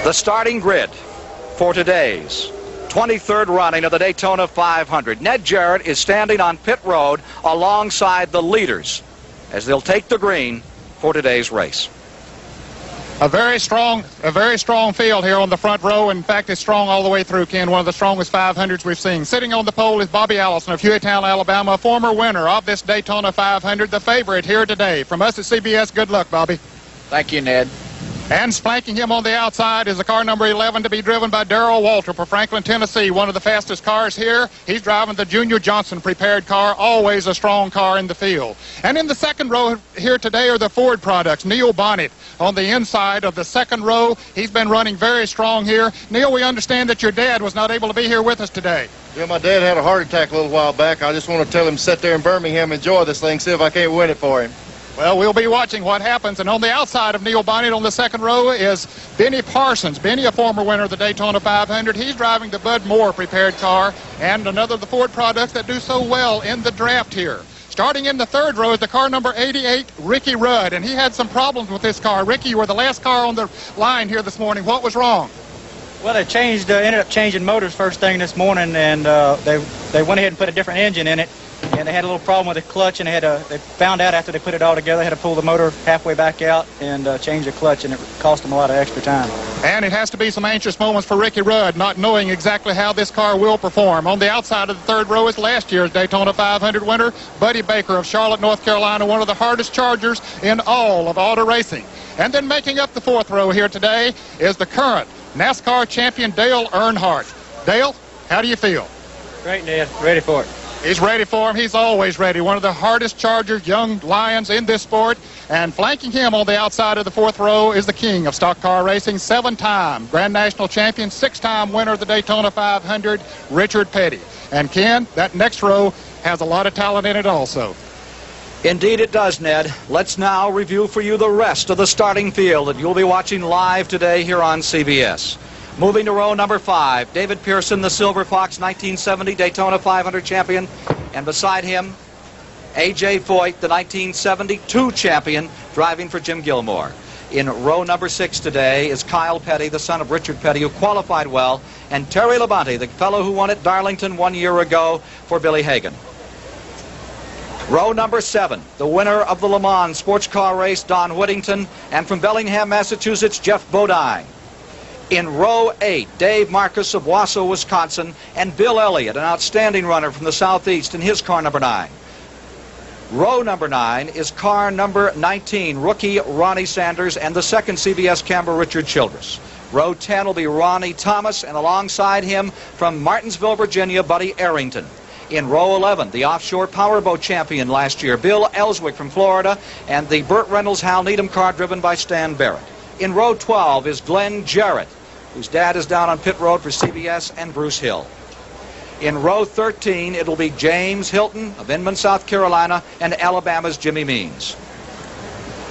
The starting grid for today's 23rd running of the Daytona 500. Ned Jarrett is standing on pit road alongside the leaders as they'll take the green for today's race. A very strong field here on the front row. In fact, it's strong all the way through, Ken. One of the strongest 500s we've seen. Sitting on the pole is Bobby Allison of Hueytown, Alabama, a former winner of this Daytona 500, the favorite here today. From us at CBS, good luck, Bobby. Thank you, Ned. And flanking him on the outside is the car number 11 to be driven by Darrell Waltrip of Franklin, Tennessee, one of the fastest cars here. He's driving the Junior Johnson prepared car, always a strong car in the field. And in the second row here today are the Ford products. Neil Bonnet on the inside of the second row. He's been running very strong here. Neil, we understand that your dad was not able to be here with us today. Yeah, my dad had a heart attack a little while back. I just want to tell him to sit there in Birmingham, enjoy this thing, see if I can't win it for him. Well, we'll be watching what happens. And on the outside of Neil Bonnet on the second row is Benny Parsons. Benny, a former winner of the Daytona 500. He's driving the Bud Moore prepared car and another of the Ford products that do so well in the draft here. Starting in the third row is the car number 88, Ricky Rudd. And he had some problems with this car. Ricky, you were the last car on the line here this morning. What was wrong? Well, they ended up changing motors first thing this morning, and they went ahead and put a different engine in it. And they had a little problem with the clutch, and they found out after they put it all together, they had to pull the motor halfway back out and change the clutch, and it cost them a lot of extra time. And it has to be some anxious moments for Ricky Rudd, not knowing exactly how this car will perform. On the outside of the third row is last year's Daytona 500 winner, Buddy Baker of Charlotte, North Carolina, one of the hardest chargers in all of auto racing. And then making up the fourth row here today is the current NASCAR champion Dale Earnhardt. Dale, how do you feel? Great, Ned. Ready for it. He's ready for him. He's always ready. One of the hardest chargers, young lions in this sport. And flanking him on the outside of the fourth row is the king of stock car racing, 7-time Grand National champion, 6-time winner of the Daytona 500, Richard Petty. And Ken, that next row has a lot of talent in it also. Indeed it does, Ned. Let's now review for you the rest of the starting field that you'll be watching live today here on CBS. Moving to row number 5, David Pearson, the Silver Fox 1970 Daytona 500 champion. And beside him, A.J. Foyt, the 1972 champion, driving for Jim Gilmore. In row number 6 today is Kyle Petty, the son of Richard Petty, who qualified well, and Terry Labonte, the fellow who won at Darlington 1 year ago for Billy Hagan. Row number 7, the winner of the Le Mans sports car race, Don Whittington, and from Bellingham, Massachusetts, Jeff Bodine. In row 8, Dave Marcus of Wausau, Wisconsin, and Bill Elliott, an outstanding runner from the Southeast, in his car number 9. Row number 9 is car number 19, rookie Ronnie Sanders, and the second CBS camber, Richard Childress. Row 10 will be Ronnie Thomas, and alongside him from Martinsville, Virginia, Buddy Arrington. In row 11, the offshore powerboat champion last year, Bill Ellswick from Florida, and the Burt Reynolds Hal Needham car driven by Stan Barrett. In row 12 is Glenn Jarrett, whose dad is down on pit road for CBS, and Bruce Hill. In row 13, it'll be James Hilton of Inman, South Carolina, and Alabama's Jimmy Means.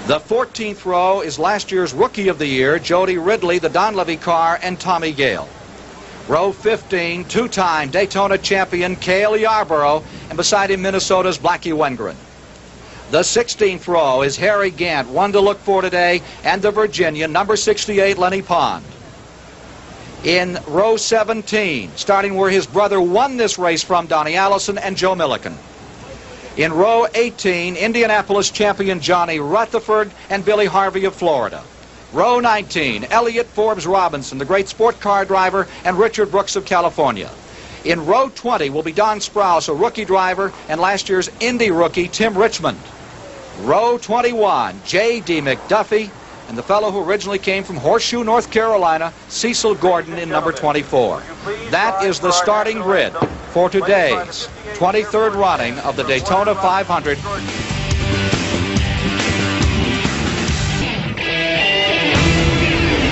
The 14th row is last year's Rookie of the Year, Jody Ridley, the Don Levy car, and Tommy Gale. Row 15, two-time Daytona champion Cale Yarborough, and beside him Minnesota's Blackie Wengren. The 16th row is Harry Gant, one to look for today, and the Virginian, number 68, Lenny Pond. In row 17, starting where his brother won this race from, Donnie Allison and Joe Milliken. In row 18, Indianapolis champion Johnny Rutherford and Billy Harvey of Florida. Row 19, Elliott Forbes Robinson, the great sport car driver, and Richard Brooks of California. In row 20 will be Don Sprouse, a rookie driver, and last year's Indy rookie Tim Richmond. Row 21, J.D. McDuffie, and the fellow who originally came from Horseshoe, North Carolina, Cecil Gordon in number 24. That is the starting grid for today's 23rd running of the Daytona 500.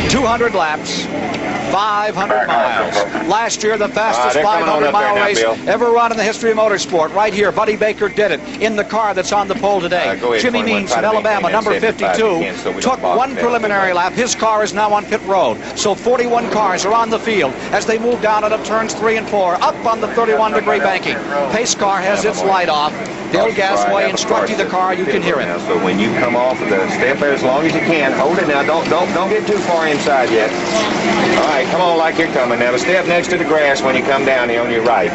200 laps, 500 miles. Last year, the fastest 500-mile race ever run in the history of motorsport. Right here, Buddy Baker did it in the car that's on the pole today. Jimmy Means from Alabama, number 52, took one preliminary lap. His car is now on pit road. So 41 cars are on the field as they move down out of turns 3 and 4, up on the 31-degree banking. Pace car has its light off. Bill Gasway instructing the car. You can hear it. Now, so when you come off of the step there as long as you can, hold it now. Don't get too far inside yet. All right, come on like you're coming. Now, the step next to the grass when you come down here on your right.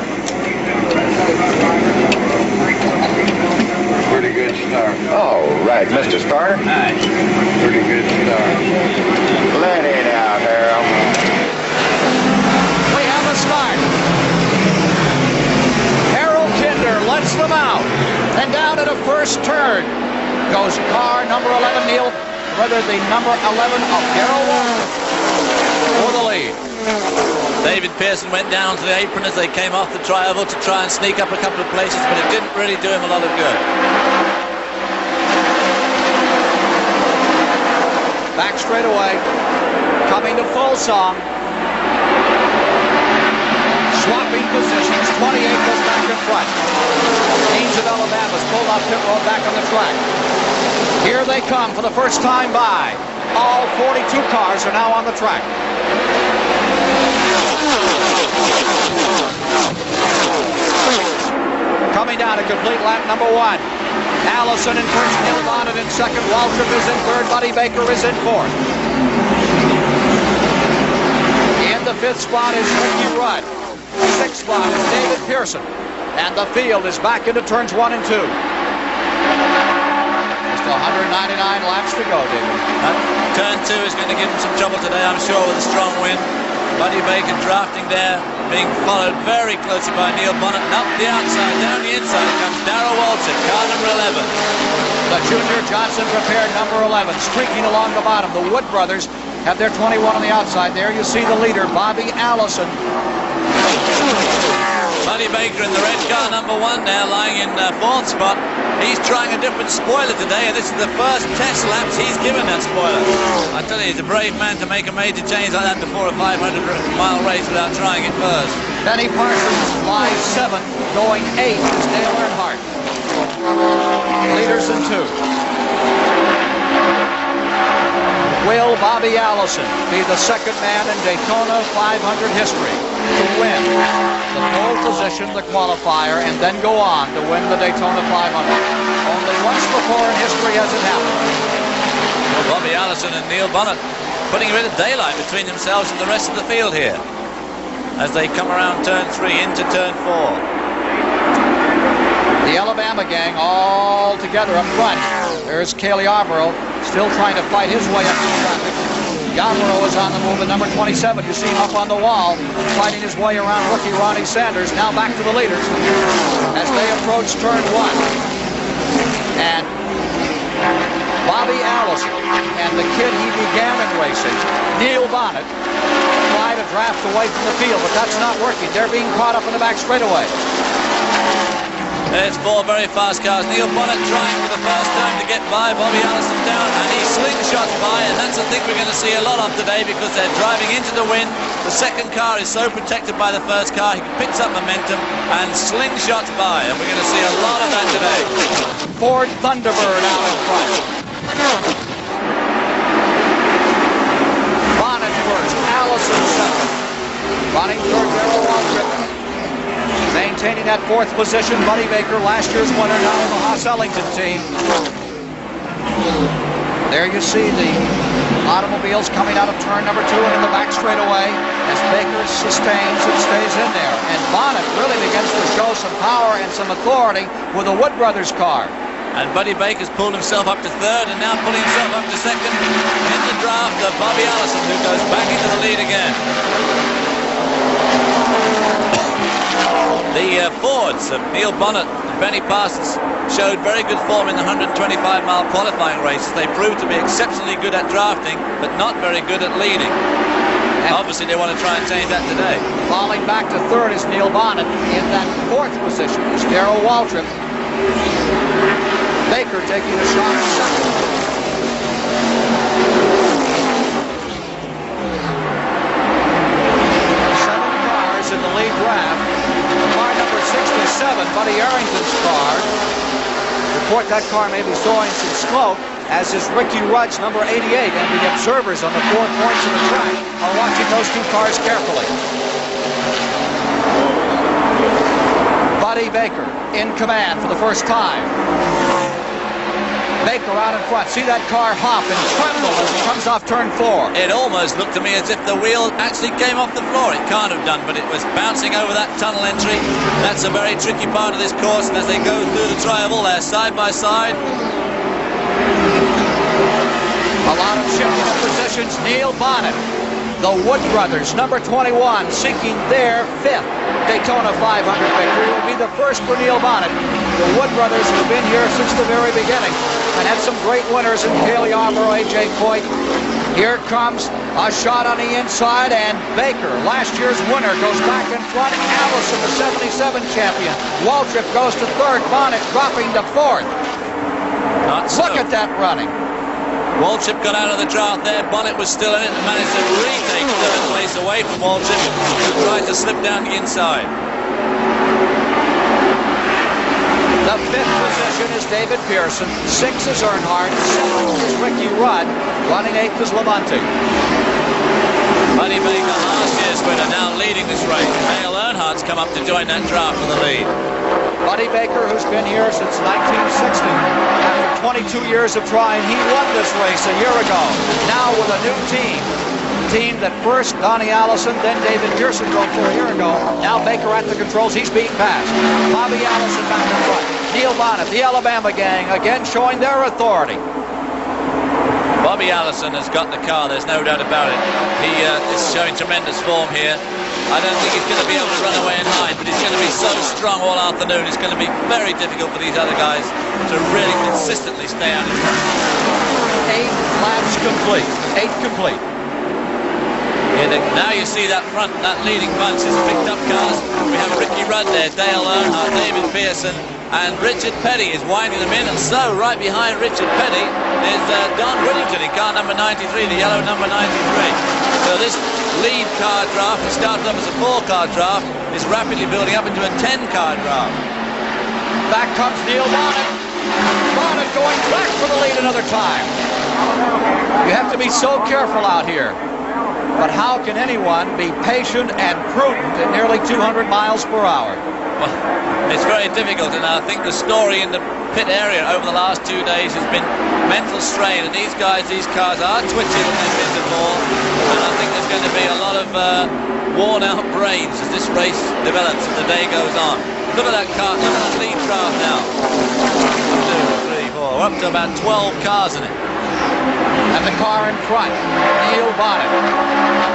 Pretty good start. All right, Mr. Starter. Nice. Pretty good start. Let it out, Harold. We have a start. Harold Kinder lets them out. And down at a first turn goes car number 11, Neil, rather the number 11 of Darrell Waltrip for the lead. David Pearson went down to the apron as they came off the tri-oval to try and sneak up a couple of places, but it didn't really do him a lot of good. Back straight away, coming to full song. Swapping positions, 28 goes back in front. Ames of Alabama's pulled off pit road back on the track. Here they come for the first time by. All 42 cars are now on the track. Coming down to complete lap number 1. Allison in first, Neil Bonnet in second, Waltrip is in third, Buddy Baker is in fourth. In the fifth spot is Ricky Rudd. The sixth spot is David Pearson. And the field is back into turns 1 and 2. Just 199 laps to go, David. Turn 2 is going to give him some trouble today, I'm sure, with a strong wind. Buddy Baker drafting there, being followed very closely by Neil Bonnet. And up the outside, down the inside comes Darrell Waltrip, car number 11. The Junior Johnson prepared number 11, streaking along the bottom. The Wood brothers have their 21 on the outside. There you see the leader, Bobby Allison. Buddy Baker in the red car, number 1 now, lying in fourth spot. He's trying a different spoiler today, and this is the first test laps he's given that spoiler. I tell you, he's a brave man to make a major change like that before a 500-mile race without trying it first. Benny Parsons lies 7, going 8 is Dale Earnhardt. Leaders in 2. Will Bobby Allison be the second man in Daytona 500 history to win the pole position, the qualifier, and then go on to win the Daytona 500? Only once before in history has it happened. Well, Bobby Allison and Neil Bonnet putting a bit of daylight between themselves and the rest of the field here as they come around turn 3 into turn 4. The Alabama gang all together up front. There's Cale Yarborough still trying to fight his way up to the traffic. Yarborough is on the move at number 27. You see him up on the wall, fighting his way around rookie Ronnie Sanders. Now back to the leaders as they approach turn 1. And Bobby Allison and the kid he began in racing, Neil Bonnet, try to draft away from the field, but that's not working. They're being caught up in the back straightaway. There's 4 very fast cars. Neil Bonnet trying for the first time to get by Bobby Allison down, and he slingshots by, and that's the thing we're going to see a lot of today because they're driving into the wind. The second car is so protected by the first car, he picks up momentum and slingshots by, and we're going to see a lot of that today. Ford Thunderbird out in front. Bonnet first, Allison second. Running toward Darrell Waltrip. Maintaining that 4th position, Buddy Baker, last year's winner, now in the Haas Ellington team. There you see the automobiles coming out of turn number 2 and in the back straightaway as Baker sustains and stays in there. And Bonnet really begins to show some power and some authority with the Wood Brothers car. And Buddy Baker's pulled himself up to 3rd and now pulling himself up to 2nd in the draft of Bobby Allison, who goes back into the lead again. The Fords of Neil Bonnet and Benny Parsons showed very good form in the 125-mile qualifying races. They proved to be exceptionally good at drafting, but not very good at leading. And obviously, they want to try and change that today. Falling back to 3rd is Neil Bonnet. In that 4th position is Darrell Waltrip. Baker taking a shot at 2nd. In the lead draft, car number 67, Buddy Arrington's car. Report that car may be showing some smoke, as is Ricky Rudd's number 88, and the observers on the 4 points of the track are watching those 2 cars carefully. Buddy Baker in command for the first time. Baker out in front. See that car hop and tremble as he comes off turn 4. It almost looked to me as if the wheel actually came off the floor. It can't have done, but it was bouncing over that tunnel entry. That's a very tricky part of this course, and as they go through the tri-oval, they're side by side. A lot of shifting of positions. Neil Bonnet, the Wood brothers, number 21, seeking their 5th Daytona 500 victory. It will be the first for Neil Bonnet. The Wood brothers have been here since the very beginning and had some great winners in Cale Yarborough, A.J. Coit. Here comes a shot on the inside, and Baker, last year's winner, goes back in front. Allison, the 77 champion. Waltrip goes to 3rd. Bonnet dropping to 4th. Look at that running. Waltrip got out of the draft there. Bonnet was still in it and managed to retake 3rd place away from Waltrip, who tried to slip down the inside. The 5th position is David Pearson. 6th is Earnhardt. 7th is Ricky Rudd. Running 8th is Labonte. Buddy Baker, last year's winner, now leading this race. Dale Earnhardt's come up to join that draft for the lead. Buddy Baker, who's been here since 1960. After 22 years of trying, he won this race a year ago. Now with a new team. Team that first Donnie Allison, then David Pearson drove for a year ago. Now Baker at the controls. He's being passed. Bobby Allison back in front. Neil Bonnet, the Alabama gang, again showing their authority. Bobby Allison has got the car, there's no doubt about it. He is showing tremendous form here. I don't think he's going to be able to run away in line, but he's going to be so strong all afternoon. It's going to be very difficult for these other guys to really consistently stay out in front. 8 laps complete. 8 complete. Now you see that front, that leading bunch has picked up cars. We have Ricky Rudd there, Dale Earnhardt, David Pearson, and Richard Petty is winding them in. And so right behind Richard Petty is Don Whittington in car number 93, the yellow number 93. So this lead car draft, which started off as a 4-car draft, is rapidly building up into a 10-car draft. Back comes Neil Bonnet. Bonnet going back for the lead another time. You have to be so careful out here. But how can anyone be patient and prudent at nearly 200 miles per hour? Well, it's very difficult, and I think the story in the pit area over the last 2 days has been mental strain, and these guys, these cars are twitching when they've been to ball, and I think there's going to be a lot of worn-out brains as this race develops and the day goes on. Look at that car, look at that lead draft now. 1, 2, 3, 4, we're up to about 12 cars in it. And the car in front, Neil Bonnet.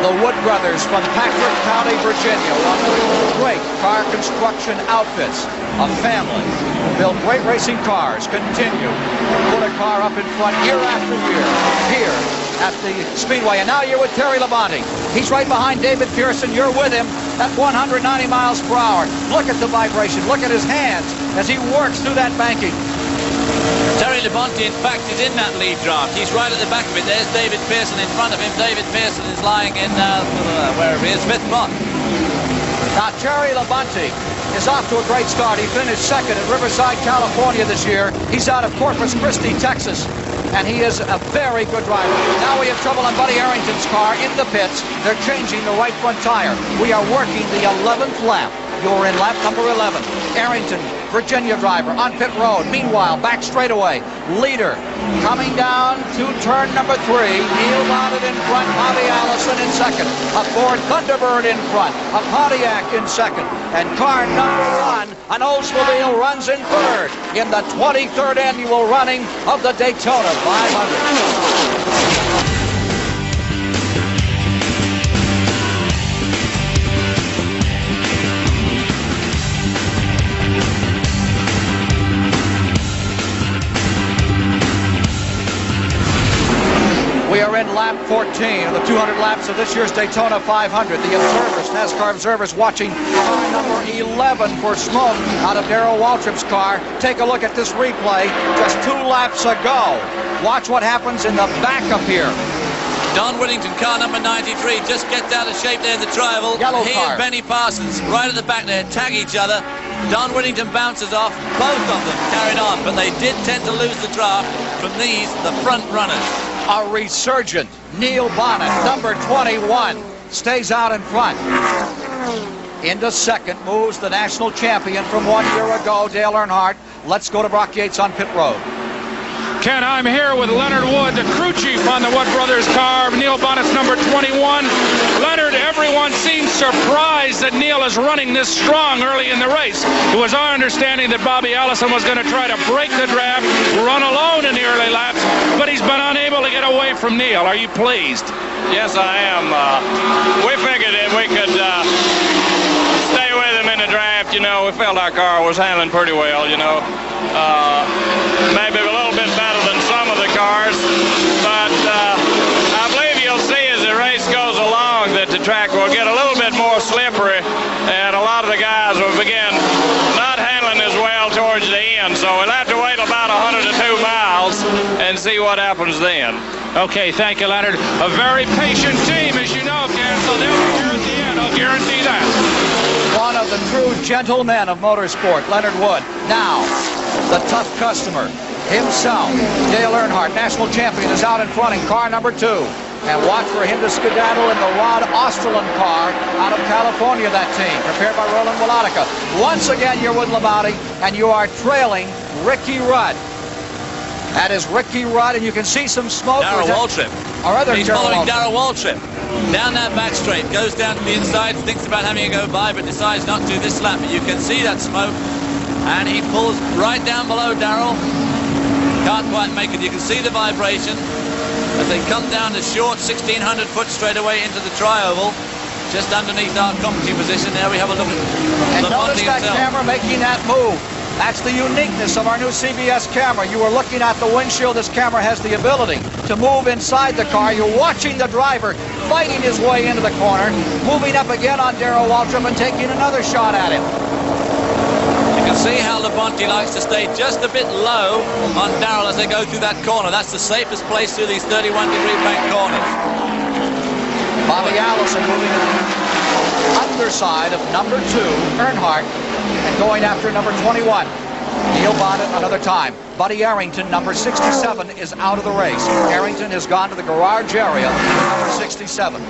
The Wood brothers from Patrick County, Virginia, one of the great car construction outfits. A family who build great racing cars, continue to put a car up in front year after year here at the Speedway. And now you're with Terry Labonte. He's right behind David Pearson. You're with him at 190 miles per hour. Look at the vibration. Look at his hands as he works through that banking. Terry Labonte, in fact, is in that lead draft. He's right at the back of it. There's David Pearson in front of him. David Pearson is lying in, wherever he is, 5th spot. Now, Terry Labonte is off to a great start. He finished 2nd at Riverside, California this year. He's out of Corpus Christi, Texas, and he is a very good driver. Now we have trouble on Buddy Arrington's car in the pits. They're changing the right front tire. We are working the 11th lap. You're in lap number 11. Arrington, Virginia driver, on pit road. Meanwhile, back straightaway. Leader coming down to turn number 3. Neil Bonnet in front. Bobby Allison in 2nd. A Ford Thunderbird in front. A Pontiac in 2nd. And car number 1, an Oldsmobile, runs in 3rd in the 23rd annual running of the Daytona 500. We are in lap 14 of the 200 laps of this year's Daytona 500. The observers, NASCAR observers, watching car number 11 for smoke out of Darrell Waltrip's car. Take a look at this replay just 2 laps ago. Watch what happens in the backup here. Don Whittington, car number 93, just gets out of shape there in the tri-oval. Yellow he car. and Benny Parsons right at the back there tag each other. Don Whittington bounces off. Both of them carried on, but they did tend to lose the draft from these, the front runners. A resurgent Neil Bonnet, number 21, stays out in front. Into second moves the national champion from 1 year ago, Dale Earnhardt. Let's go to Brock Yates on pit road. Ken, I'm here with Leonard Wood, the crew chief on the Wood Brothers car. Neil Bonnet's number 21. Leonard, everyone seems surprised that Neil is running this strong early in the race. It was our understanding that Bobby Allison was going to try to break the draft, run alone in the early laps, but he's been unable to get away from Neil. Are you pleased? Yes, I am. We figured that we could stay with him in the draft. You know, we felt our car was handling pretty well, you know. Maybe a little bit better than some of the cars, but I believe you'll see as the race goes along that the track will get a little bit more slippery, and a lot of the guys will begin not handling as well towards the end. So we'll have to wait about 102 miles and see what happens then. Okay, thank you, Leonard. A very patient team, as you know, Ken, so they'll be here at the end. I'll guarantee that. One of the true gentlemen of motorsport, Leonard Wood. Now, the tough customer himself, Dale Earnhardt, national champion, is out in front in car number 2. And watch for him to skedaddle in the Rod Osterlund car out of California, that team, prepared by Roland Wolotica. Once again, you're with Labate, and you are trailing Ricky Rudd. That is Ricky Rudd, and you can see some smoke. Darrell Waltrip. He's following Darrell Waltrip. Down that back straight, goes down to the inside, thinks about having it go by, but decides not to this lap. But you can see that smoke, and he pulls right down below Darrell. Can't quite make it. You can see the vibration as they come down the short 1,600-foot straightaway into the tri-oval, just underneath our commentary position. There we have a look at and notice that camera making that move. That's the uniqueness of our new CBS camera. You are looking at the windshield. This camera has the ability to move inside the car. You're watching the driver fighting his way into the corner, moving up again on Darrell Waltrip and taking another shot at him. You can see how Labonte likes to stay just a bit low on Darrell as they go through that corner. That's the safest place through these 31-degree bank corners. Bobby Allison moving to the underside of number 2, Earnhardt, and going after number 21, Neil Bonnet, another time. Buddy Arrington, number 67, is out of the race. Arrington has gone to the garage area, number 67.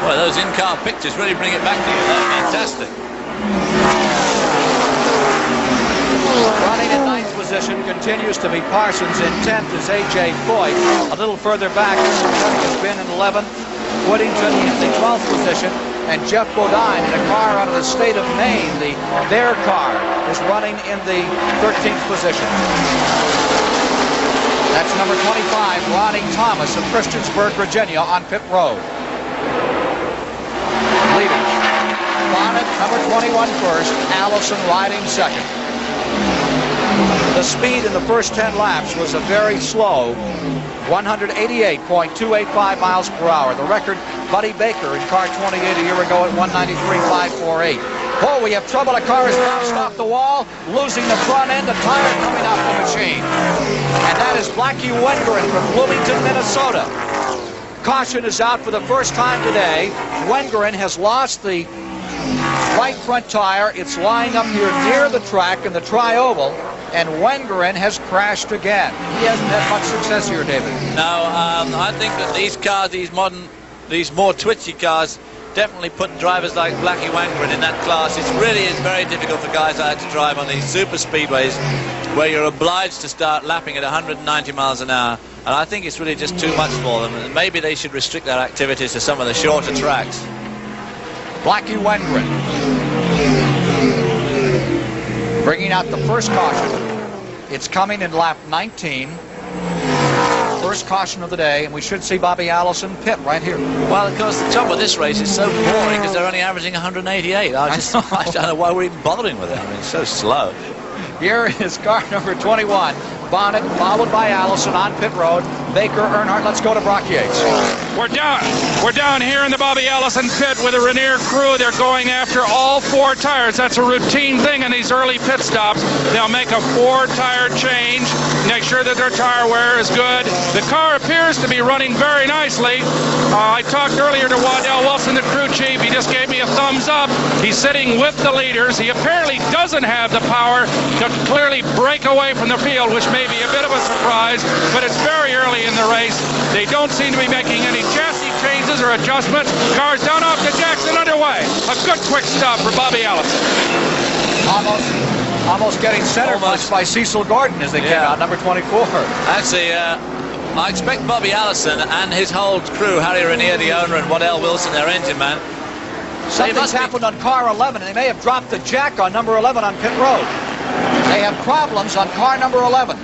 Well, those in-car pictures really bring it back to you. That's fantastic. Running in 9th position continues to be Parsons. In 10th is A.J. Foyt. A little further back, has been in 11th. Whittington in the 12th position. And Jeff Bodine in a car out of the state of Maine, their car, is running in the 13th position. That's number 25, Ronnie Thomas of Christiansburg, Virginia, on pit road. Leading. Bonnet, number 21 first, Allison riding second. The speed in the first 10 laps was a very slow 188.285 miles per hour. The record, Buddy Baker in car 28 a year ago at 193.548. Oh, we have trouble. A car has bounced off the wall, losing the front end, a tire coming off the machine. And that is Blackie Wengren from Bloomington, Minnesota. Caution is out for the first time today. Wengren has lost the right front tire. It's lying up here near the track in the tri-oval, and Wengren has crashed again. He hasn't had much success here, David. No, I think that these cars, these more twitchy cars, definitely put drivers like Blackie Wengren in that class. It really is very difficult for guys like that to drive on these super speedways where you're obliged to start lapping at 190 miles an hour. And I think it's really just too much for them. And maybe they should restrict their activities to some of the shorter tracks. Blackie Wengren bringing out the first caution. It's coming in lap 19. First caution of the day, and we should see Bobby Allison pit right here. Well, of course, the trouble with this race is so boring because they're only averaging 188. I don't know why we're even bothering with it. I mean, it's so slow. Here is car number 21. Bonnet, followed by Allison on pit road. Baker, Earnhardt. Let's go to Brock Yates. We're down here in the Bobby Allison pit with the Renier crew. They're going after all 4 tires. That's a routine thing in these early pit stops. They'll make a 4-tire change, make sure that their tire wear is good. The car appears to be running very nicely. I talked earlier to Waddell Wilson, the crew chief. He just gave me a thumbs up. He's sitting with the leaders. He apparently doesn't have the power to clearly break away from the field, which may be a bit of a surprise, but it's very early in the race. They don't seem to be making any chassis changes or adjustments. Cars down off the jacks and underway. A good quick stop for Bobby Allison. Almost getting center punched by Cecil Gordon as they came out, number 24. Actually, I expect Bobby Allison and his whole crew, Harry Renier, the owner, and Waddell Wilson, their engine man. Something's happened on car 11, and they may have dropped the jack on number 11 on pit road. They have problems on car number 11.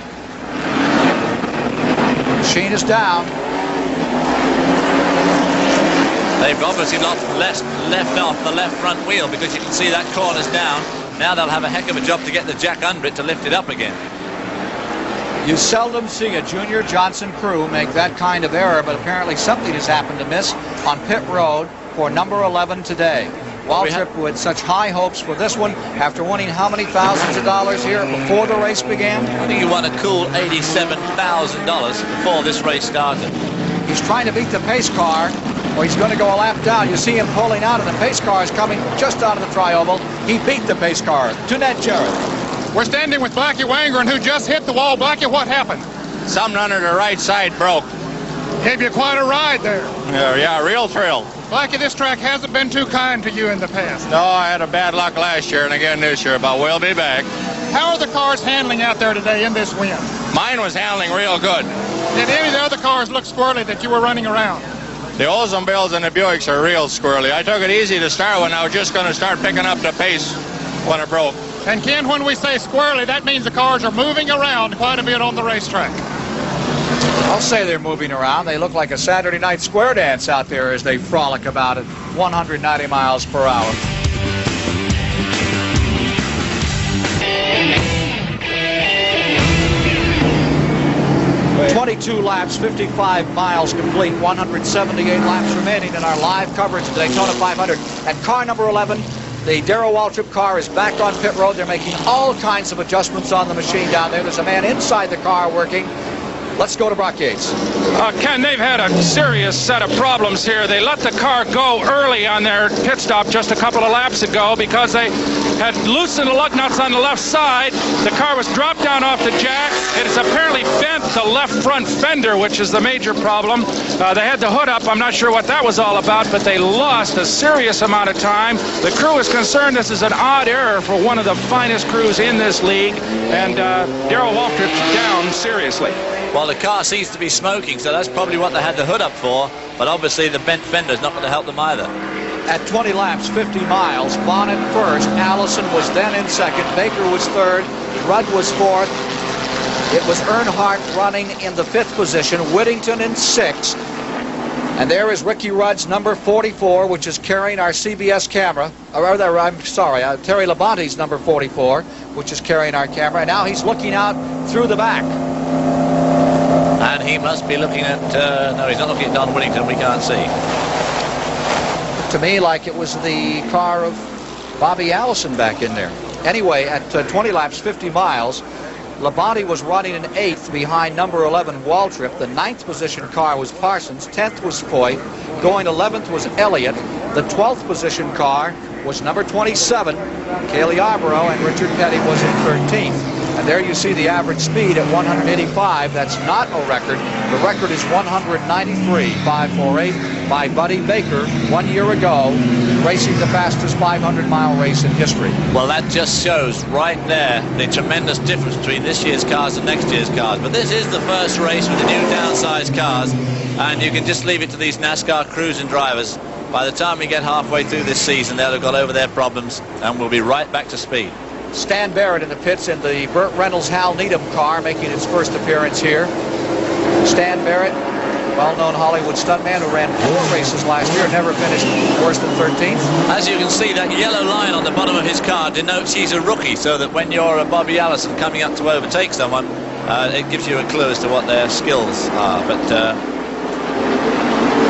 Machine is down. They've obviously left off the left front wheel because you can see that corner's down. Now they'll have a heck of a job to get the jack under it to lift it up again. You seldom see a Junior Johnson crew make that kind of error, but apparently something has happened to miss on pit road for number 11 today. Waltrip with such high hopes for this one after winning how many thousands of dollars here before the race began? I think he won a cool $87,000 before this race started. He's trying to beat the pace car, or he's going to go a lap down. You see him pulling out, and the pace car is coming just out of the tri-oval. He beat the pace car. Tunette Jarrett. We're standing with Blackie Wangren, who just hit the wall. Blackie, what happened? Something under the right side broke. Gave you quite a ride there. Yeah, real thrill. Blackie, this track hasn't been too kind to you in the past. No, I had a bad luck last year and again this year, but we'll be back. How are the cars handling out there today in this wind? Mine was handling real good. Did any of the other cars look squirrely that you were running around? The Oldsmobiles and the Buicks are real squirrely. I took it easy to start when I was just going to start picking up the pace when it broke. And Ken, when we say squirrely, that means the cars are moving around quite a bit on the racetrack. I'll say they're moving around. They look like a Saturday night square dance out there as they frolic about at 190 miles per hour. Wait. 22 laps, 55 miles complete, 178 laps remaining in our live coverage of the Daytona 500. And car number 11, the Darrell Waltrip car, is back on pit road. They're making all kinds of adjustments on the machine down there. There's a man inside the car working. Let's go to Brock Yates. Ken, they've had a serious set of problems here. They let the car go early on their pit stop just a couple of laps ago because they had loosened the lug nuts on the left side. The car was dropped down off the jack. It has apparently bent the left front fender, which is the major problem. They had the hood up. I'm not sure what that was all about, but they lost a serious amount of time. The crew is concerned this is an odd error for one of the finest crews in this league, and Darrell Waltrip's down seriously. Well, the car seems to be smoking, so that's probably what they had the hood up for. But obviously the bent fender's not going to help them either. At 20 laps, 50 miles, Bonnet first. Allison was then in second. Baker was third. Rudd was fourth. It was Earnhardt running in the fifth position. Whittington in sixth. And there is Ricky Rudd's number 44, which is carrying our CBS camera. Or rather, I'm sorry, Terry Labonte's number 44, which is carrying our camera. And now he's looking out through the back. And he must be looking at, no, he's not looking at Don Whittington, we can't see. To me, like it was the car of Bobby Allison back in there. Anyway, at 20 laps, 50 miles, Labonte was running in 8th behind number 11, Waltrip. The 9th position car was Parsons. 10th was Foyt. Going 11th was Elliott. The 12th position car was number 27, Kaylee Arborough, and Richard Petty was in 13th. And there you see the average speed at 185. That's not a record. The record is 193.548 by Buddy Baker 1 year ago, racing the fastest 500-mile race in history. Well, that just shows right there the tremendous difference between this year's cars and next year's cars. But this is the first race with the new downsized cars, and you can just leave it to these NASCAR crews and drivers. By the time we get halfway through this season, they'll have got over their problems, and we'll be right back to speed. Stan Barrett in the pits in the Burt Reynolds Hal Needham car, making its first appearance here. Stan Barrett, well-known Hollywood stuntman who ran 4 races last year, never finished worse than 13th. As you can see, that yellow line on the bottom of his car denotes he's a rookie, so that when you're a Bobby Allison coming up to overtake someone, it gives you a clue as to what their skills are. But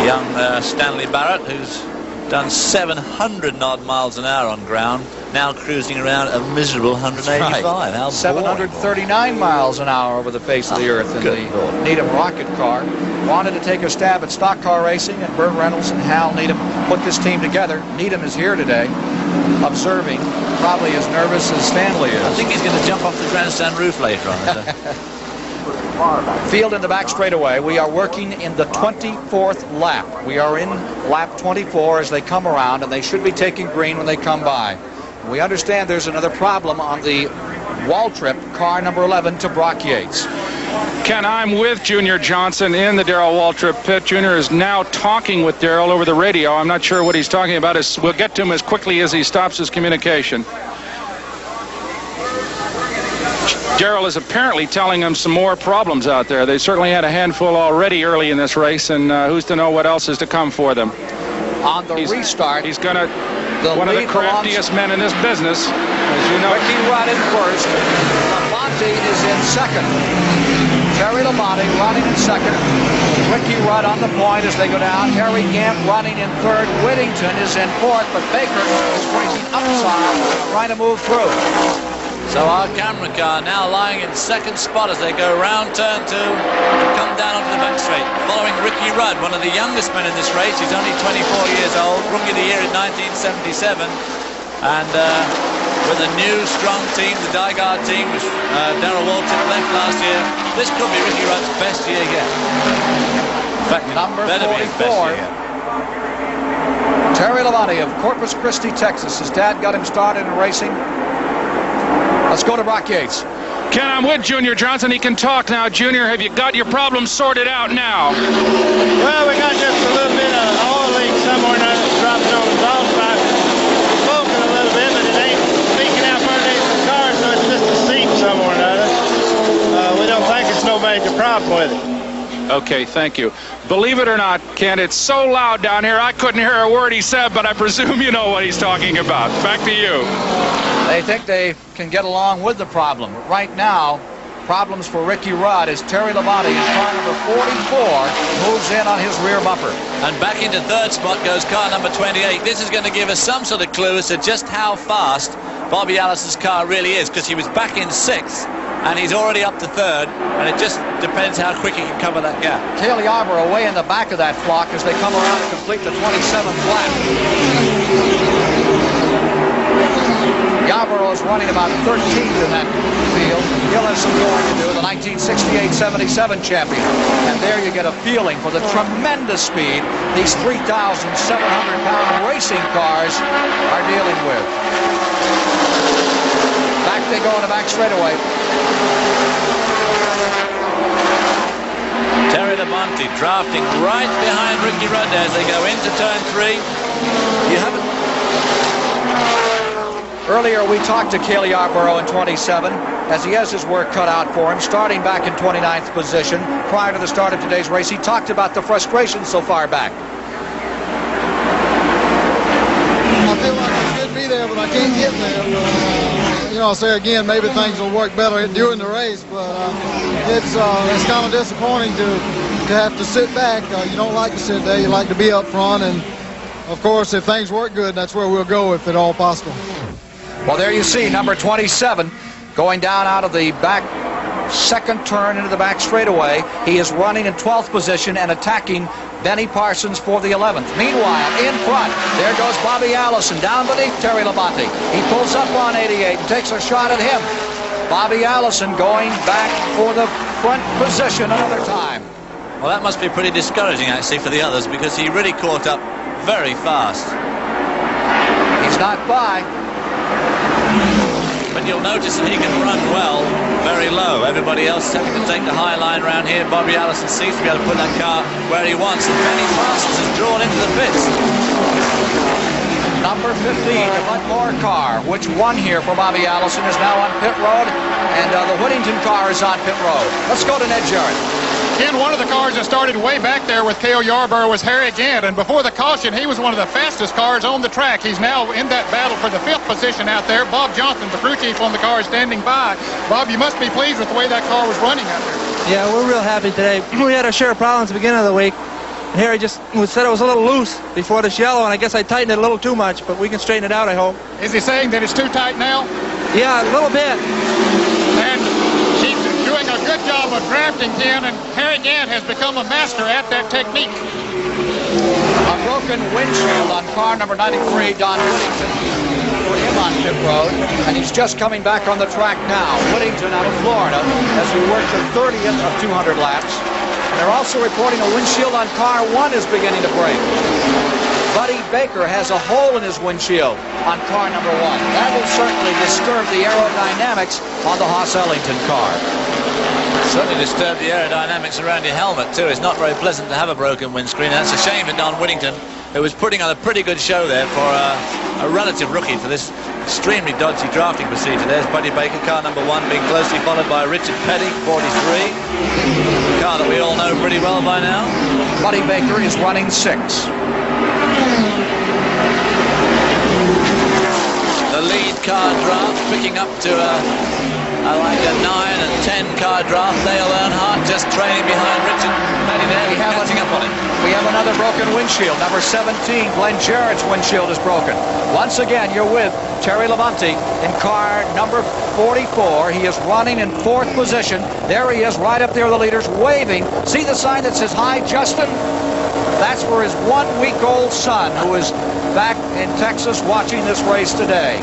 young Stanley Barrett, who's done 700 odd miles an hour on ground, now cruising around a miserable 185. Right. How 739 miles an hour over the face of the earth in the Needham rocket car. Wanted to take a stab at stock car racing, and Burt Reynolds and Hal Needham put this team together. Needham is here today, observing, probably as nervous as Stanley is. I think he's going to jump off the grandstand roof later on. Field in the back straightaway. We are working in the 24th lap. We are in lap 24 as they come around, and they should be taking green when they come by. We understand there's another problem on the Waltrip, car number 11, to Brock Yates. Ken, I'm with Junior Johnson in the Darrell Waltrip pit. Junior is now talking with Darrell over the radio. I'm not sure what he's talking about. We'll get to him as quickly as he stops his communication. Darrell is apparently telling them some more problems out there. They certainly had a handful already early in this race, and who's to know what else is to come for them. On the restart, he's going to one of the craftiest men in this business, as you know. Ricky Rudd in first. Labonte is in second. Terry Labonte running in second. Ricky Rudd on the point as they go down. Harry Gant running in third. Whittington is in fourth, but Baker is racing upside, trying to move through. So our camera car now lying in second spot as they go round turn 2 and come down onto the back straight. Following Ricky Rudd, one of the youngest men in this race. He's only 24 years old, Rookie of the Year in 1977. And with a new, strong team, the Dygard team, which Darrell Waltrip left last year, this could be Ricky Rudd's best year yet. In fact, number better 44. be his best year yet. Terry Labonte of Corpus Christi, Texas. His dad got him started in racing. Let's go to Brock Yates. Ken, I'm with Junior Johnson. He can talk now. Junior, have you got your problems sorted out now? Well, we got just a little bit of oil leak somewhere now that's dropping on the exhaust pipe. It's smoking a little bit, but it ain't leaking out underneath the car, so it's just a seep somewhere or another. We don't think it's no major problem with it. Okay, thank you. Believe it or not, Ken, it's so loud down here, I couldn't hear a word he said, but I presume you know what he's talking about. Back to you. They think they can get along with the problem. But right now, problems for Ricky Rudd as Terry Labonte in car number 44 moves in on his rear bumper. And back into third spot goes car number 28. This is going to give us some sort of clue as to just how fast Bobby Allison's car really is, because he was back in sixth and he's already up to third, and it just depends how quick he can cover that gap. Cale Yarborough away in the back of that flock as they come around to complete the 27th lap. Yarborough is running about 13th in that field. He'll have some going to do, the 1968-77 champion. And there you get a feeling for the tremendous speed these 3,700-pound racing cars are dealing with. Back they go in the back straightaway. Terry Labonte drafting right behind Ricky Rudd as they go into turn 3. You haven't. Earlier we talked to Cale Yarborough in 27 as he has his work cut out for him, starting back in 29th position. Prior to the start of today's race, he talked about the frustration so far back. I feel like I should be there, but I can't get there. You know, I'll say again, maybe things will work better during the race, but it's kind of disappointing to have to sit back. You don't like to sit there. You like to be up front, and of course, if things work good, that's where we'll go if at all possible. Well, there you see number 27 going down out of the back second turn into the back straightaway. He is running in 12th position and attacking Benny Parsons for the 11th. Meanwhile, in front, there goes Bobby Allison down beneath Terry Labonte. He pulls up on 88 and takes a shot at him. Bobby Allison going back for the front position another time. Well, that must be pretty discouraging, actually, for the others, because he really caught up very fast. He's not by. But you'll notice that he can run well, very low. Everybody else is having to take the high line around here. Bobby Allison seems to be able to put that car where he wants, and Benny Parsons is drawn into the pits. Number 15, the Bud Moore car, which won here for Bobby Allison, is now on pit road, and the Whittington car is on pit road. Let's go to Ned Jarrett. Ken, one of the cars that started way back there with Cale Yarborough was Harry Gant, and before the caution, he was one of the fastest cars on the track. He's now in that battle for the 5th position out there. Bob Johnson, the crew chief on the car, is standing by. Bob, you must be pleased with the way that car was running out there. Yeah, we're real happy today. We had our share of problems at the beginning of the week. And Harry just said it was a little loose before this yellow, and I guess I tightened it a little too much, but we can straighten it out, I hope. Is he saying that it's too tight now? Yeah, a little bit. And he's doing a good job of drafting, Ken, and Harry Gant has become a master at that technique. A broken windshield on car number 93, Don Whittington. Put him on pit road, and he's just coming back on the track now. Whittington out of Florida as we work the 30th of 200 laps. And they're also reporting a windshield on car 1 is beginning to break. Buddy Baker has a hole in his windshield on car number 1. That will certainly disturb the aerodynamics on the Haas Ellington car. Certainly disturb the aerodynamics around your helmet too. It's not very pleasant to have a broken windscreen. That's a shame for Don Whittington, who was putting on a pretty good show there for a relative rookie for this extremely dodgy drafting procedure. There's Buddy Baker, car number 1, being closely followed by Richard Petty, 43. A car that we all know pretty well by now. Buddy Baker is running 6. The lead car draft picking up to like a 9 and 10 car draft. Dale Earnhardt just trailing behind Richard Petty there. Catching up on him. We have another broken windshield. Number 17, Glenn Jarrett's windshield is broken. Once again, you're with Terry Labonte in car number 44. He is running in 4th position. There he is, right up there with the leaders, waving. See the sign that says, "Hi, Justin"? That's for his 1-week-old son, who is back in Texas watching this race today.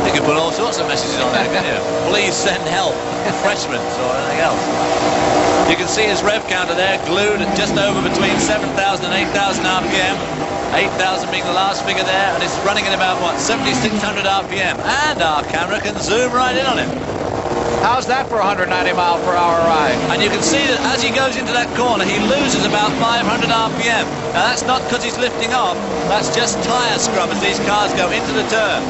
You can put all sorts of messages on there, can't you? Please send help, refreshments or anything else. You can see his rev counter there, glued at just over between 7,000 and 8,000 RPM. 8,000 being the last figure there, and it's running at about, what, 7,600 RPM. And our camera can zoom right in on him. How's that for a 190-mile-per-hour ride? And you can see that as he goes into that corner, he loses about 500 RPM. Now, that's not because he's lifting off. That's just tire scrub as these cars go into the turn.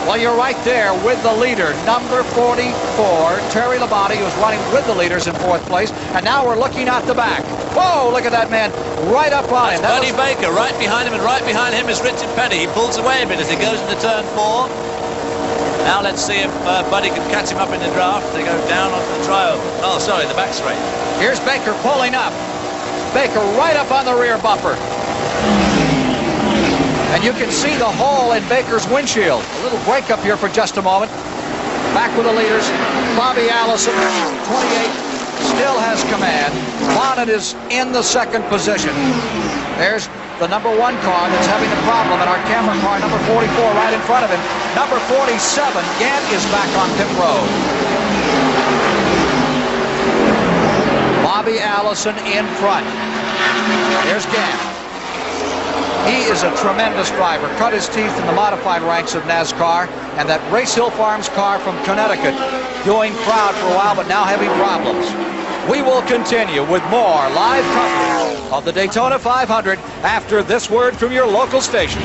Well, you're right there with the leader, number 44, Terry Labonte, who's running with the leaders in 4th place. And now we're looking at the back. Whoa, look at that man right up on him. Buddy Baker right behind him, and right behind him is Richard Petty. He pulls away a bit as he goes into turn 4. Now let's see if Buddy can catch him up in the draft. They go down onto the tri-oval. Oh, sorry, the back straight. Here's Baker pulling up. Baker right up on the rear bumper. And you can see the hole in Baker's windshield. A little break up here for just a moment. Back with the leaders. Bobby Allison, 28, still has command. Bonnet is in the 2nd position. There's the number 1 car that's having a problem, and our camera car, number 44, right in front of him. Number 47, Gant, is back on pit road. Bobby Allison in front. There's Gant. He is a tremendous driver. Cut his teeth in the modified ranks of NASCAR, and that Race Hill Farms car from Connecticut doing proud for a while, but now having problems. We will continue with more live coverage of the Daytona 500 after this word from your local station.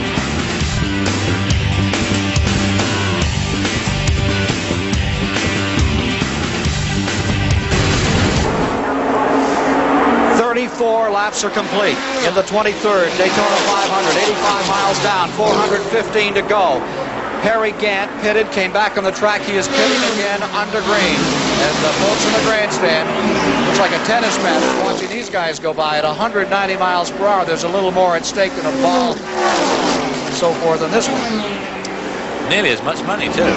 Four laps are complete in the 23rd Daytona 500. 85 miles down, 415 to go. Harry Gant pitted, came back on the track. He is pitting again under green. And the folks in the grandstand, looks like a tennis match, watching these guys go by at 190 miles per hour. There's a little more at stake than a ball and so forth than this one. Nearly as much money, too.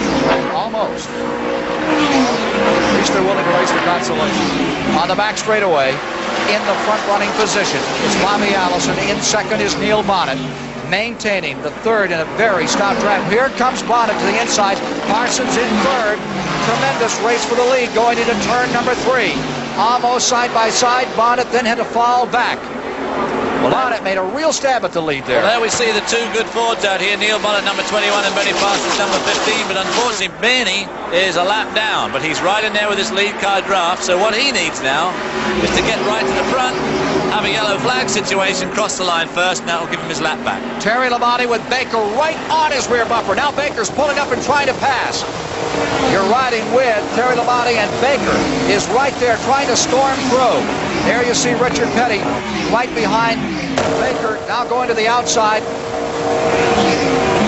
Almost. At least they're willing to race for consolation. On the back straightaway, in the front-running position is Bobby Allison. In 2nd is Neil Bonnet, maintaining the 3rd in a very stout drive. Here comes Bonnet to the inside. Parsons in 3rd. Tremendous race for the lead going into turn number 3. Almost side by side. Bonnet then had to fall back. Well, Bonnet made a real stab at the lead there. Well, there we see the 2 good Fords out here. Neil Bonnet, number 21, and Benny Parsons, number 15. But unfortunately, Benny is a lap down. But he's right in there with his lead car draft. So what he needs now is to get right to the front, have a yellow flag situation, cross the line first, and that will give him his lap back. Terry Labonte with Baker right on his rear bumper. Now Baker's pulling up and trying to pass. You're riding with Terry Labonte, and Baker is right there trying to storm through. There you see Richard Petty right behind Baker, now going to the outside.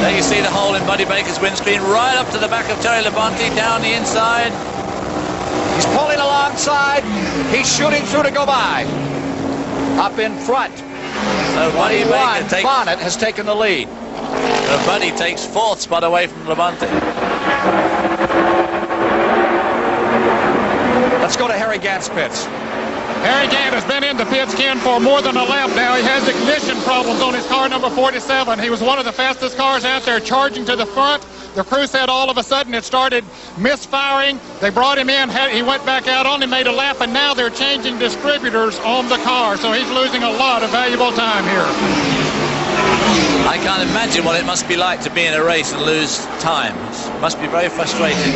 There you see the hole in Buddy Baker's windscreen, right up to the back of Terry Labonte, down the inside. He's pulling alongside. He's shooting through to go by. Up in front. So Buddy Baker takes... Bonnet has taken the lead. So Buddy takes 4th spot away from Labonte. Let's go to Harry Gant's pits. Harry Gant has been in the pits, Ken, for more than a lap now. He has ignition problems on his car number 47. He was one of the fastest cars out there, charging to the front. The crew said all of a sudden it started misfiring. They brought him in. He went back out, only made a lap, and now they're changing distributors on the car. So he's losing a lot of valuable time here. I can't imagine what it must be like to be in a race and lose time. It must be very frustrating.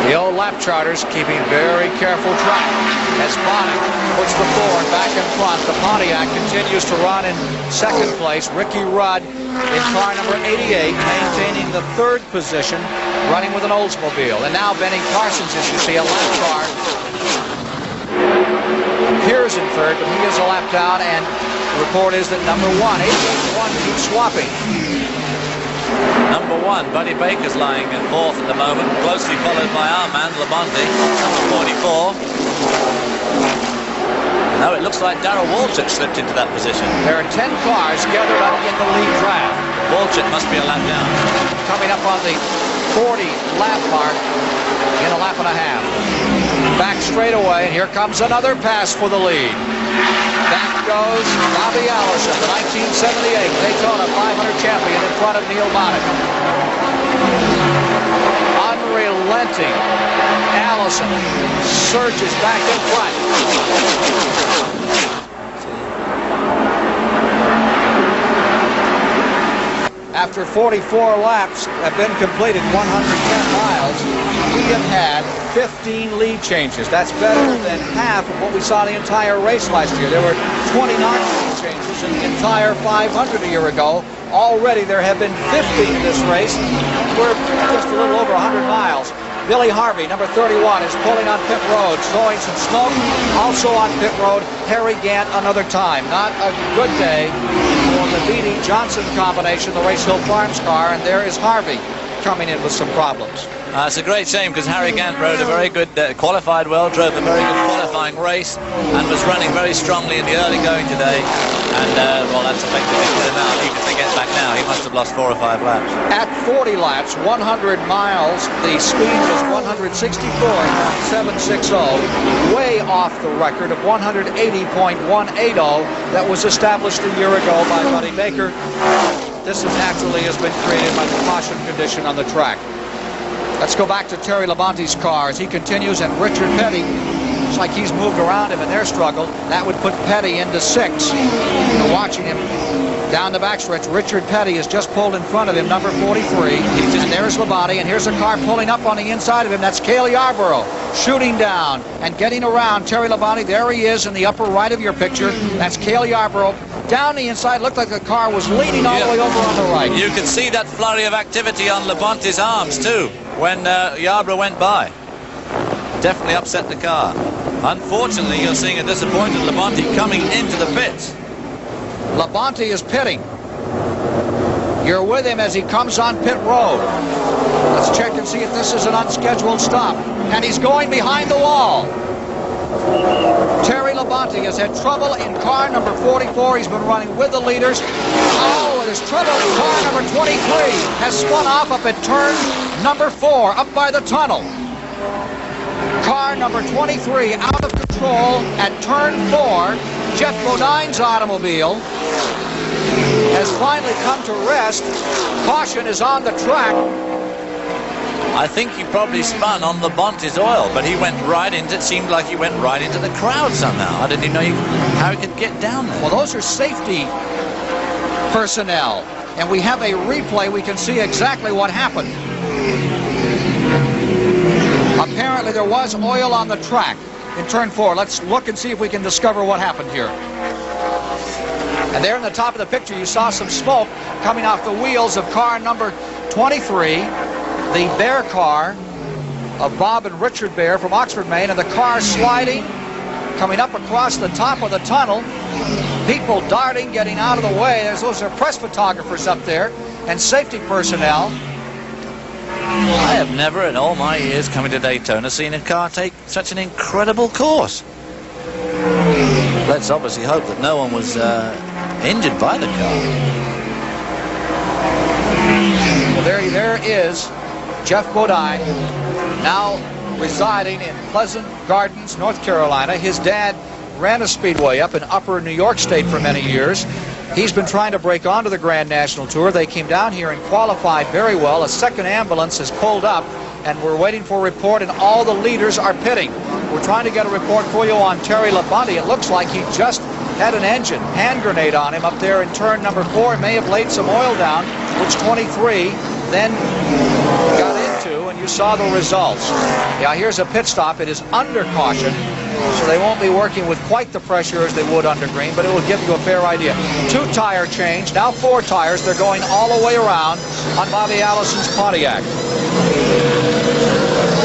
The old lap charters keeping very careful track as Bonnet puts the Ford back in front. The Pontiac continues to run in second place. Ricky Rudd in car number 88, maintaining the third position, running with an Oldsmobile. And now Benny Parsons, as you see, a lap car, appears in third, but he is a lap down, and the report is that number 1, 88-1, keeps swapping. Number 1, Buddy Baker's lying in fourth at the moment, closely followed by our man, Labonte, number 44. Now it looks like Darrell Waltrip slipped into that position. There are 10 cars gathered up in the lead draft. Waltrip must be a lap down. Coming up on the 40-lap mark in a lap and a half. Back straight away, and here comes another pass for the lead. Back goes Bobby Allison, the 1978 Daytona 500 champion, in front of Neil Bonnet. Unrelenting. Allison surges back in front. After 44 laps have been completed, 110 miles, we have had 15 lead changes. That's better than half of what we saw the entire race last year. There were 29 lead changes in the entire 500 a year ago. Already there have been 50 in this race. We're just a little over 100 miles. Billy Harvey, number 31, is pulling on pit road, throwing some smoke. Also on pit road, Harry Gant another time. Not a good day for the Beatty-Johnson combination, the Race Hill Farms car, and there is Harvey coming in with some problems. It's a great shame because Harry Gant rode a very good, qualified well, drove a very good qualifying race, and was running very strongly in the early going today. And, well, that's effectively put him out. Even if they get back now, he must have lost 4 or 5 laps. At 40 laps, 100 miles, the speed was 164.760, way off the record of 180.180 that was established a year ago by Buddy Baker. This naturally has been created by the caution condition on the track. Let's go back to Terry Labonte's car as he continues, and Richard Petty, looks like he's moved around him in their struggle. That would put Petty into 6. You're watching him down the backstretch. Richard Petty is just pulled in front of him, number 43. And there's Labonte, and here's a car pulling up on the inside of him. That's Cale Yarborough shooting down and getting around Terry Labonte. There he is in the upper right of your picture. That's Cale Yarborough. Down the inside, looked like the car was leaning all the way over on the right. You can see that flurry of activity on Labonte's arms, too, when Yarborough went by. Definitely upset the car. Unfortunately, you're seeing a disappointed Labonte coming into the pits. Labonte is pitting. You're with him as he comes on pit road. Let's check and see if this is an unscheduled stop. And he's going behind the wall. Terry Labonte has had trouble in car number 44. He's been running with the leaders. Oh, there's trouble in car number 23. Has spun off up at turn number 4, up by the tunnel. Car number 23 out of control at turn 4. Jeff Bodine's automobile has finally come to rest. Caution is on the track. I think he probably spun on Labonte's oil, but he went right into, it seemed like he went right into the crowd somehow. I didn't even know how he could get down there. Well, those are safety personnel, and we have a replay. We can see exactly what happened. Apparently there was oil on the track in turn 4. Let's look and see if we can discover what happened here. And there in the top of the picture, you saw some smoke coming off the wheels of car number 23, the Bear car of Bob and Richard Bear from Oxford, Maine, and the car sliding, coming up across the top of the tunnel. People darting, getting out of the way. Those are press photographers up there and safety personnel. I have never in all my years coming to Daytona seen a car take such an incredible course. Let's obviously hope that no one was injured by the car. Well, there is Jeff Bodine now residing in Pleasant Gardens, North Carolina. His dad ran a speedway up in upper New York State for many years. He's been trying to break onto the Grand National Tour. They came down here and qualified very well. A second ambulance has pulled up, and we're waiting for a report, and all the leaders are pitting. We're trying to get a report for you on Terry Labonte. It looks like he just had an engine hand grenade on him up there in turn number 4. He may have laid some oil down, which 23 then got into, and you saw the results. Yeah, here's a pit stop. It is under caution, so they won't be working with quite the pressure as they would under green, but it will give you a fair idea. 2-tire change, now 4 tires. They're going all the way around on Bobby Allison's Pontiac.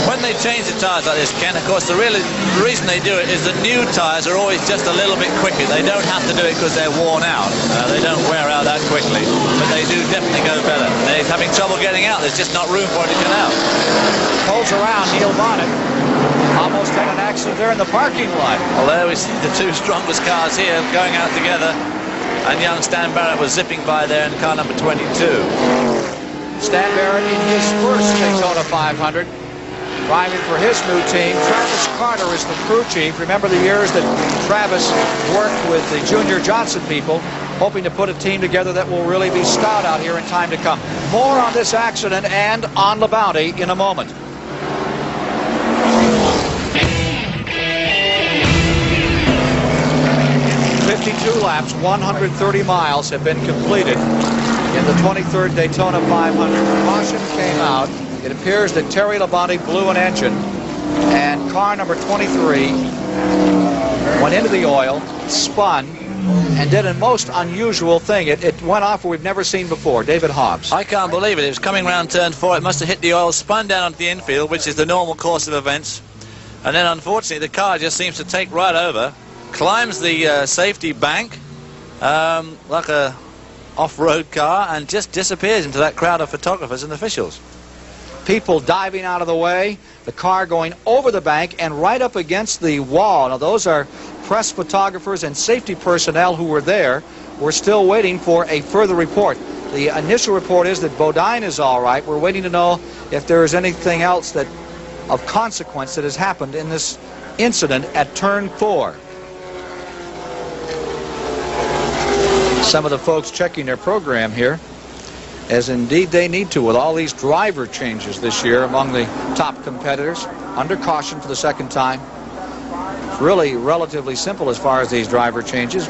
When they change the tires like this, Ken, of course, the reason they do it is that new tires are always just a little bit quicker. They don't have to do it because they're worn out. They don't wear out that quickly, but they do definitely go better. They're having trouble getting out. There's just not room for it to get out. Pulls around Neil Bonnet. Almost had an accident there in the parking lot. Well, there we see the 2 strongest cars here going out together, and young Stan Barrett was zipping by there in car number 22. Stan Barrett in his first Daytona 500, driving for his new team. Travis Carter is the crew chief. Remember the years that Travis worked with the Junior Johnson people, hoping to put a team together that will really be stout out here in time to come. More on this accident and on Labonte in a moment. Laps, 130 miles have been completed in the 23rd Daytona 500. Caution came out. It appears that Terry Labonte blew an engine, and car number 23 went into the oil, spun, and did a most unusual thing. It went off where we've never seen before. David Hobbs. I can't believe it. It was coming round turn 4. It must have hit the oil, spun down onto the infield, which is the normal course of events. And then, unfortunately, the car just seems to take right over, climbs the safety bank like a off-road car, and just disappears into that crowd of photographers and officials. People diving out of the way, the car going over the bank and right up against the wall. Now those are press photographers and safety personnel who were there. We're still waiting for a further report. The initial report is that Bodine is all right. We're waiting to know if there is anything else that of consequence that has happened in this incident at turn 4. Some of the folks checking their program here, as indeed they need to with all these driver changes this year among the top competitors, under caution for the second time. It's really relatively simple as far as these driver changes.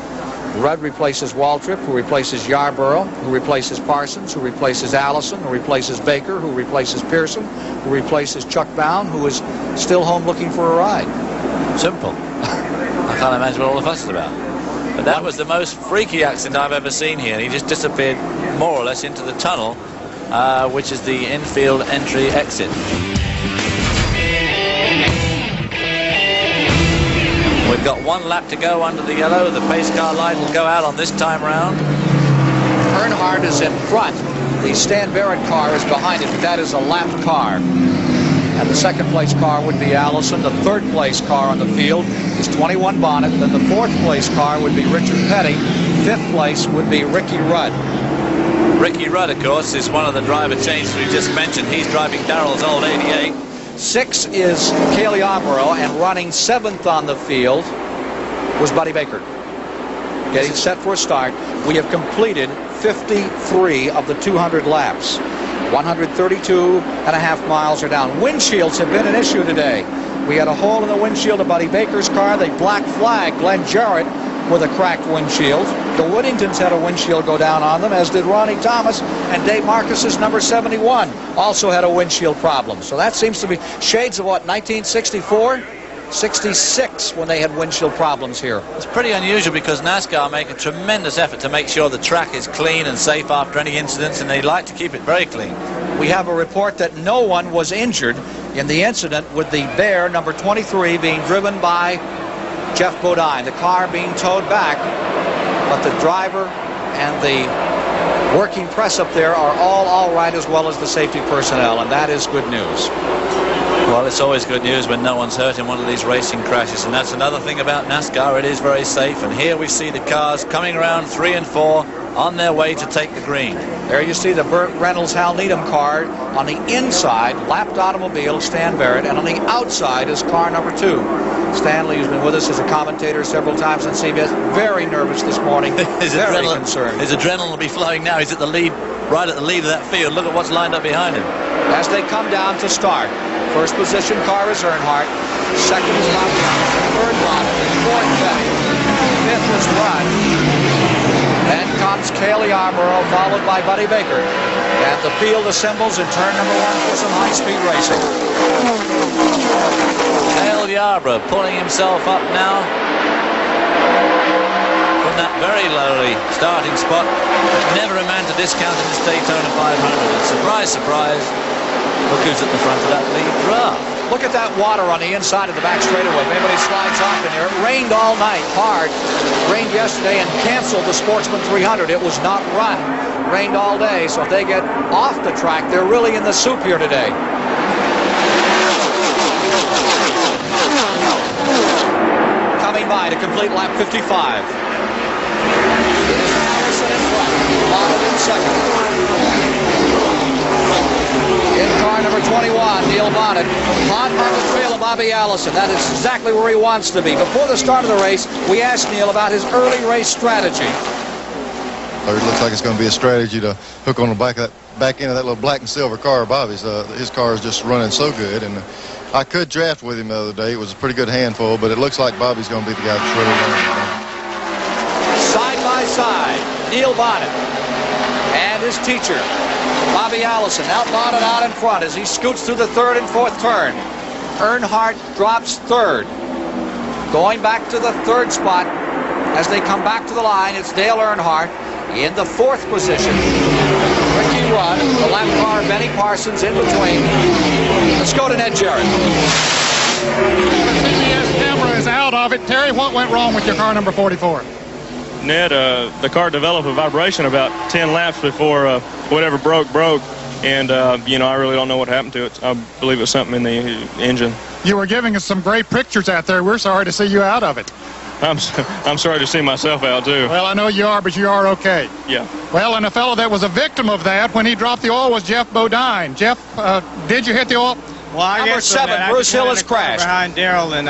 Rudd replaces Waltrip, who replaces Yarborough, who replaces Parsons, who replaces Allison, who replaces Baker, who replaces Pearson, who replaces Chuck Bound, who is still home looking for a ride. Simple. I can't imagine what all the fuss is about. But that was the most freaky accident I've ever seen here. He just disappeared more or less into the tunnel, which is the infield entry exit. We've got 1 lap to go under the yellow. The pace car light will go out on this time round. Earnhardt is in front. The Stan Barrett car is behind it, but that is a lap car. And the second place car would be Allison. The third place car on the field is 21 Bonnet. Then the fourth place car would be Richard Petty. Fifth place would be Ricky Rudd. Ricky Rudd, of course, is one of the driver changes we just mentioned. He's driving Darrell's old 88. 6 is Cale Yarborough, and running 7th on the field was Buddy Baker. Getting set for a start. We have completed 53 of the 200 laps. 132.5 miles are down. Windshields have been an issue today. We had a hole in the windshield of Buddy Baker's car. They black flagged Glenn Jarrett with a cracked windshield. The Whittingtons had a windshield go down on them, as did Ronnie Thomas, and Dave Marcus's number 71 also had a windshield problem. So that seems to be shades of what, 1964? 66 when they had windshield problems here. It's pretty unusual because NASCAR make a tremendous effort to make sure the track is clean and safe after any incidents, and they like to keep it very clean. We have a report that no one was injured in the incident with the Bear number 23 being driven by Jeff Bodine. The car being towed back, but the driver and the working press up there are all right, as well as the safety personnel, and that is good news. Well, it's always good news when no one's hurt in one of these racing crashes, and that's another thing about NASCAR. It is very safe, and here we see the cars coming around 3 and 4 on their way to take the green. There you see the Burt Reynolds Hal Needham car. On the inside, lapped automobile, Stan Barrett, and on the outside is car number 2. Stanley, who's been with us as a commentator several times on CBS, very nervous this morning, very concerned. His adrenaline will be flowing now. He's at the lead, right at the lead of that field. Look at what's lined up behind him. As they come down to start, first position car is Earnhardt, second is Bobby, third Bonnet, fourth Petty, fifth is Rudd. Then comes Cale Yarborough, followed by Buddy Baker. And the field assembles in turn number 1 for some high-speed racing. Cale Yarborough pulling himself up now from that very lowly starting spot. Never a man to discount in this Daytona 500. And surprise, surprise, look who's at the front of that lead draft. Look at that water on the inside of the back straightaway. If anybody slides off in here, it rained all night, hard. Rained yesterday and canceled the Sportsman 300. It was not run. Rained all day, so if they get off the track, they're really in the soup here today. Coming by to complete lap 55. Harrison in front, Bonnet in second. In car number 21, Neil Bonnet, hot on the trail of Bobby Allison. That is exactly where he wants to be. Before the start of the race, we asked Neil about his early race strategy. It looks like it's going to be a strategy to hook on the back end of that little black and silver car of Bobby's. His car is just running so good, and I could draft with him the other day. It was a pretty good handful, but it looks like Bobby's going to be the guy that's really running. Side by side, Neil Bonnet and his teacher, Bobby Allison. Now Bonnet out in front as he scoots through the third and fourth turn. Earnhardt drops third. Going back to the third spot as they come back to the line, it's Dale Earnhardt in the fourth position. Ricky Rudd, the lap car, Benny Parsons in between. Let's go to Ned Jarrett. The CBS camera is out of it. Terry, what went wrong with your car number 44? Ned, the car developed a vibration about 10 laps before whatever broke. And, I really don't know what happened to it. I believe it was something in the engine. You were giving us some great pictures out there. We're sorry to see you out of it. I'm sorry to see myself out, too. Well, I know you are, but you are okay. Yeah. Well, and a fellow that was a victim of that when he dropped the oil was Jeff Bodine. Jeff, did you hit the oil? Well, I Number guess 7, so, Bruce Hill has crashed. Behind Darrell and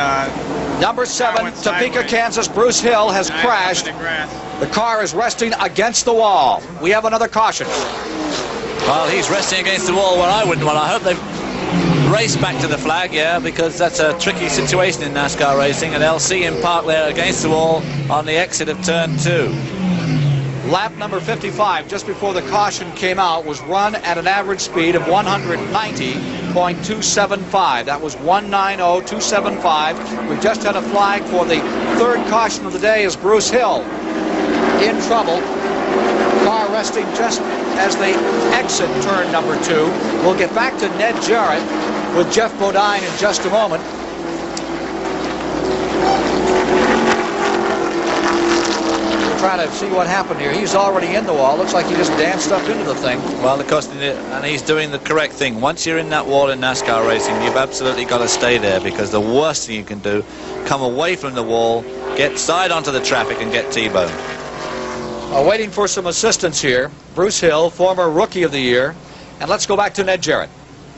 Number 7, Topeka, Kansas, Bruce Hill has crashed. The car is resting against the wall. We have another caution. Well, he's resting against the wall where I wouldn't want. I hope they race back to the flag, yeah, because that's a tricky situation in NASCAR racing, and they'll see him park there against the wall on the exit of turn 2. Lap number 55, just before the caution came out, was run at an average speed of 190.275. That was 190.275. We just had a flag for the third caution of the day as Bruce Hill in trouble. Car resting just as they exit turn number 2. We'll get back to Ned Jarrett with Jeff Bodine in just a moment. We're trying to see what happened here. He's already in the wall. Looks like he just danced up into the thing. Well, of course, and he's doing the correct thing. Once you're in that wall in NASCAR racing, you've absolutely got to stay there, because the worst thing you can do, come away from the wall, get side onto the traffic and get T-boned. Waiting for some assistance here. Bruce Hill, former Rookie of the Year. And let's go back to Ned Jarrett.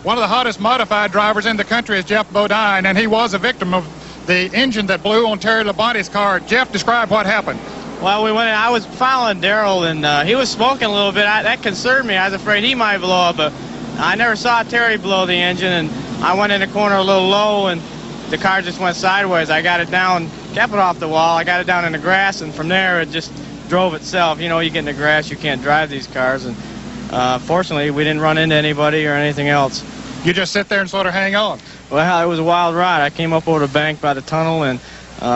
One of the hottest modified drivers in the country is Jeff Bodine, and he was a victim of the engine that blew on Terry Labonte's car. Jeff, describe what happened. Well, I was following Darrell, and he was smoking a little bit. That concerned me. I was afraid he might blow up, but I never saw Terry blow the engine, and I went in the corner a little low, and the car just went sideways. I got it down, kept it off the wall. I got it down in the grass, and from there it just drove itself. You know, you get in the grass, you can't drive these cars, and fortunately we didn't run into anybody or anything else. You just sit there and sort of hang on. Well, it was a wild ride. I came up over the bank by the tunnel, and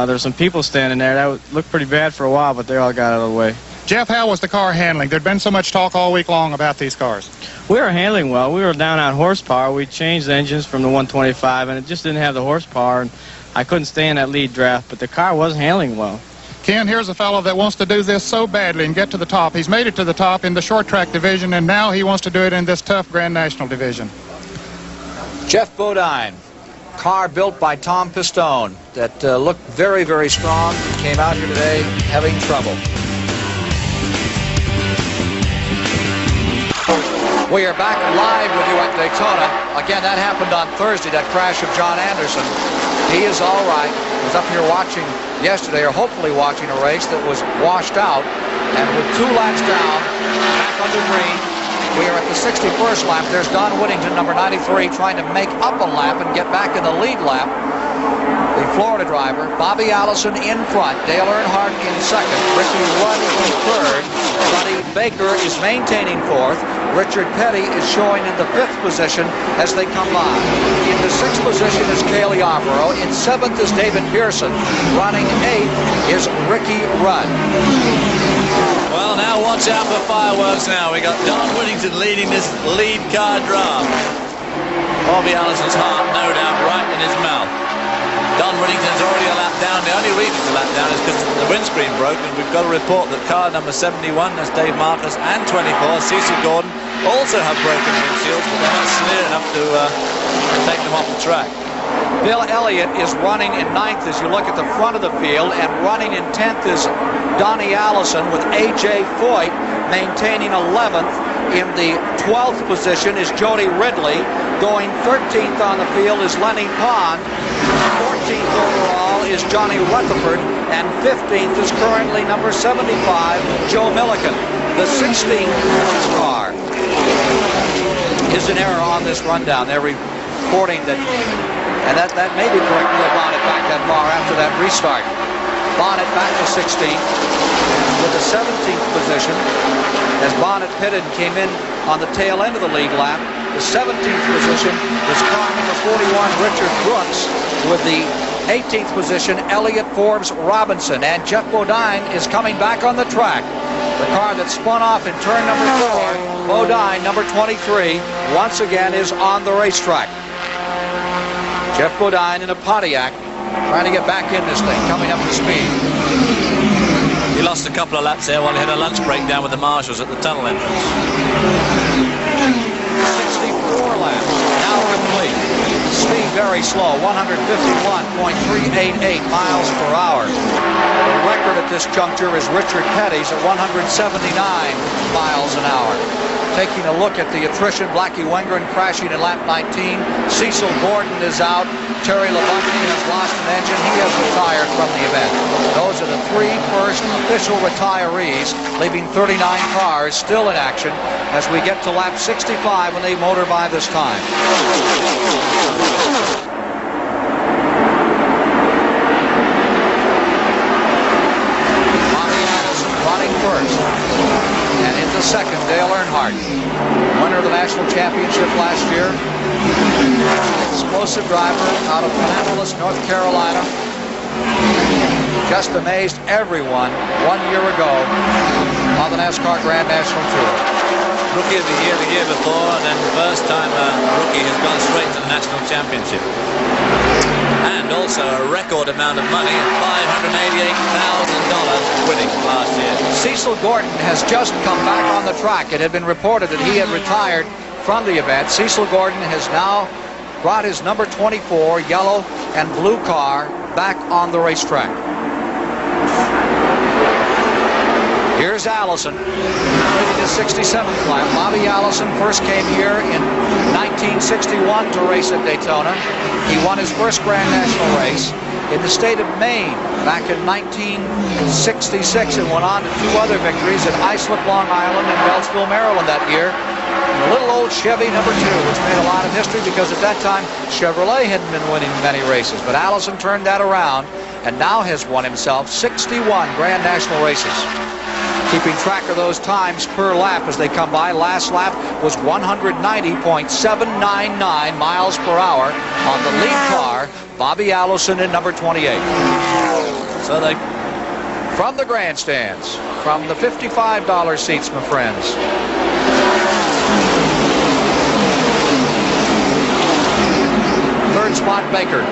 there's some people standing there. That looked pretty bad for a while, but they all got out of the way. Jeff, how was the car handling? There'd been so much talk all week long about these cars. We were handling well. We were down on horsepower. We changed the engines from the 125, and it just didn't have the horsepower, and I couldn't stay in that lead draft, but the car was handling well. Ken, here's a fellow that wants to do this so badly and get to the top. He's made it to the top in the short track division, and now he wants to do it in this tough Grand National division. Jeff Bodine, car built by Tom Pistone that looked very, very strong. Came out here today having trouble. We are back live with you at Daytona. Again, that happened on Thursday, that crash of John Anderson. He is all right. He was up here watching yesterday, or hopefully watching a race that was washed out. And with 2 laps down, back under green, we are at the 61st lap. There's Don Whittington, number 93, trying to make up a lap and get back in the lead lap. The Florida driver, Bobby Allison in front, Dale Earnhardt in second, Ricky Rudd in third, Buddy Baker is maintaining fourth, Richard Petty is showing in the 5th position as they come by. In the 6th position is Cale Yarborough, in 7th is David Pearson, running 8th is Ricky Rudd. Well, now watch out for fireworks now. We got Don Whittington leading this lead car draft. Bobby Allison's heart, no doubt, right in his mouth. Don Whittington's already a lap down. The only reason it's a lap down is because the windscreen broke, and we've got a report that car number 71, that's Dave Marcus, and 24, Cecil Gordon, also have broken windshields, but they're not severe enough to take them off the track. Bill Elliott is running in 9th as you look at the front of the field, and running in 10th is Donnie Allison with A.J. Foyt maintaining 11th. In the 12th position is Jody Ridley. Going 13th on the field is Lenny Pond. 14th overall is Johnny Rutherford. And 15th is currently number 75, Joe Milliken. The 16th car is an error on this rundown. They're reporting that, and that may be correct, to Bonnet back that far after that restart. Bonnet back to 16th with the 17th position as Bonnet pitted and came in on the tail end of the lead lap. The 17th position is car number 41, Richard Brooks, with the 18th position, Elliott Forbes Robinson. And Jeff Bodine is coming back on the track. The car that spun off in turn number 4, Bodine, number 23, once again is on the racetrack. Jeff Bodine in a Pontiac, trying to get back in this thing, coming up to speed. He lost a couple of laps there while he had a lunch break down with the marshals at the tunnel entrance. 64 laps, now complete. Speed very slow, 151.388 miles per hour. The record at this juncture is Richard Petty's at 179 miles an hour. Taking a look at the attrition, Blackie Wengren crashing in lap 19. Cecil Gordon is out. Terry Labonte has lost an engine. He has retired from the event. Those are the 3 first official retirees, leaving 39 cars still in action as we get to lap 65 when they motor by this time. Bobby Allison running first. And into second, Dale Earnhardt, winner of the national championship last year. Explosive driver out of Kannapolis, North Carolina. Just amazed everyone 1 year ago on the NASCAR Grand National Tour. Rookie of the year before, and then the first time a rookie has gone straight to the national championship. And also a record amount of money, $588,000 winning last year. Cecil Gordon has just come back on the track. It had been reported that he had retired from the event. Cecil Gordon has now brought his number 24 yellow and blue car back on the racetrack. Here's Allison, leading his 67th lap. Bobby Allison first came here in 1961 to race at Daytona. He won his first Grand National race in the state of Maine back in 1966 and went on to 2 other victories at Islip, Long Island, and Beltsville, Maryland that year. And a little old Chevy number 2, which made a lot of history because at that time Chevrolet hadn't been winning many races. But Allison turned that around and now has won himself 61 Grand National races. Keeping track of those times per lap as they come by. Last lap was 190.799 miles per hour on the lead car, Bobby Allison in number 28. So they, from the grandstands, from the $55 seats, my friends. Third spot, Baker.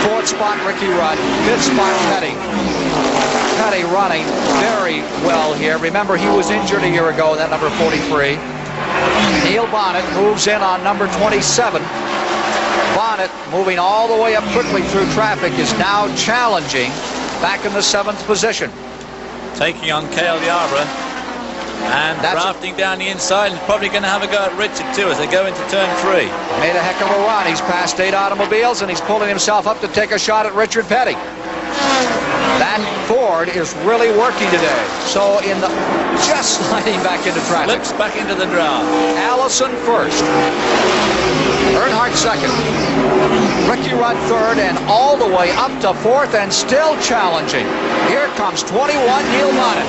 Fourth spot, Ricky Rudd. Fifth spot, Petty. Petty running very well here. Remember, he was injured a year ago, that number 43. Neil Bonnet moves in on number 27. Bonnet, moving all the way up quickly through traffic, is now challenging back in the 7th position. Taking on Cale Yarborough and drafting down the inside, and probably going to have a go at Richard too as they go into turn 3. Made a heck of a run. He's passed 8 automobiles, and he's pulling himself up to take a shot at Richard Petty. That Ford is really working today. So just sliding back into traffic. Slips back into the draft. Allison first. Earnhardt second. Ricky Rudd third, and all the way up to 4th and still challenging. Here comes 21, Neil Bonnet.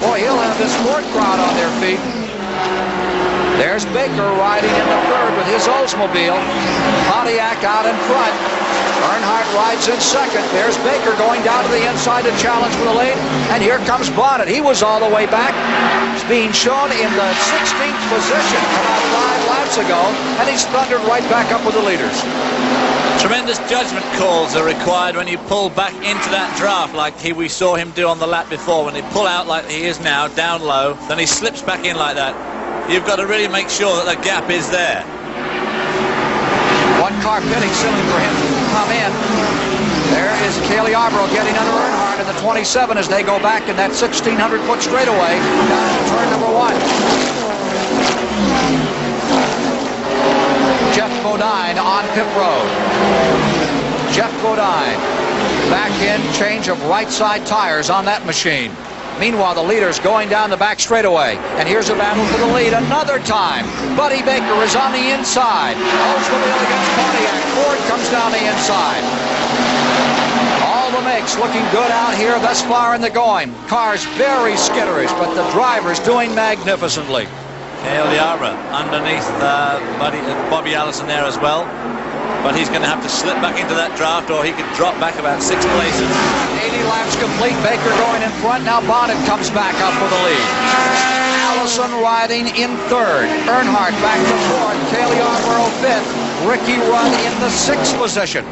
Boy, he'll have this Ford crowd on their feet. There's Baker riding in the 3rd with his Oldsmobile. Pontiac out in front. Earnhardt rides in 2nd. There's Baker going down to the inside to challenge for the lead. And here comes Bonnet. He was all the way back. He's being shown in the 16th position about 5 laps ago. And he's thundered right back up with the leaders. Tremendous judgment calls are required when you pull back into that draft like we saw him do on the lap before. When they pull out like he is now, down low, then he slips back in like that. You've got to really make sure that the gap is there. One car pitting soon for him to come in. There is Cale Yarborough getting under Earnhardt in the 27 as they go back in that 1,600-foot straightaway down to turn number 1. Jeff Bodine on pit road. Jeff Bodine back in, change of right side tires on that machine. Meanwhile, the leader's going down the back straightaway. And here's a battle for the lead another time. Buddy Baker is on the inside. Oldsmobile against Pontiac. Ford comes down the inside. All the makes looking good out here thus far in the going. Cars very skitterish, but the driver's doing magnificently. Cale Yarborough underneath Bobby Allison there as well. But he's going to have to slip back into that draft, or he could drop back about 6 places. 80 laps complete. Baker going in front. Now Bonnet comes back up for the lead. Allison riding in 3rd. Earnhardt back to 4th. Cale Yarborough 5th. Ricky Rudd in the 6th position.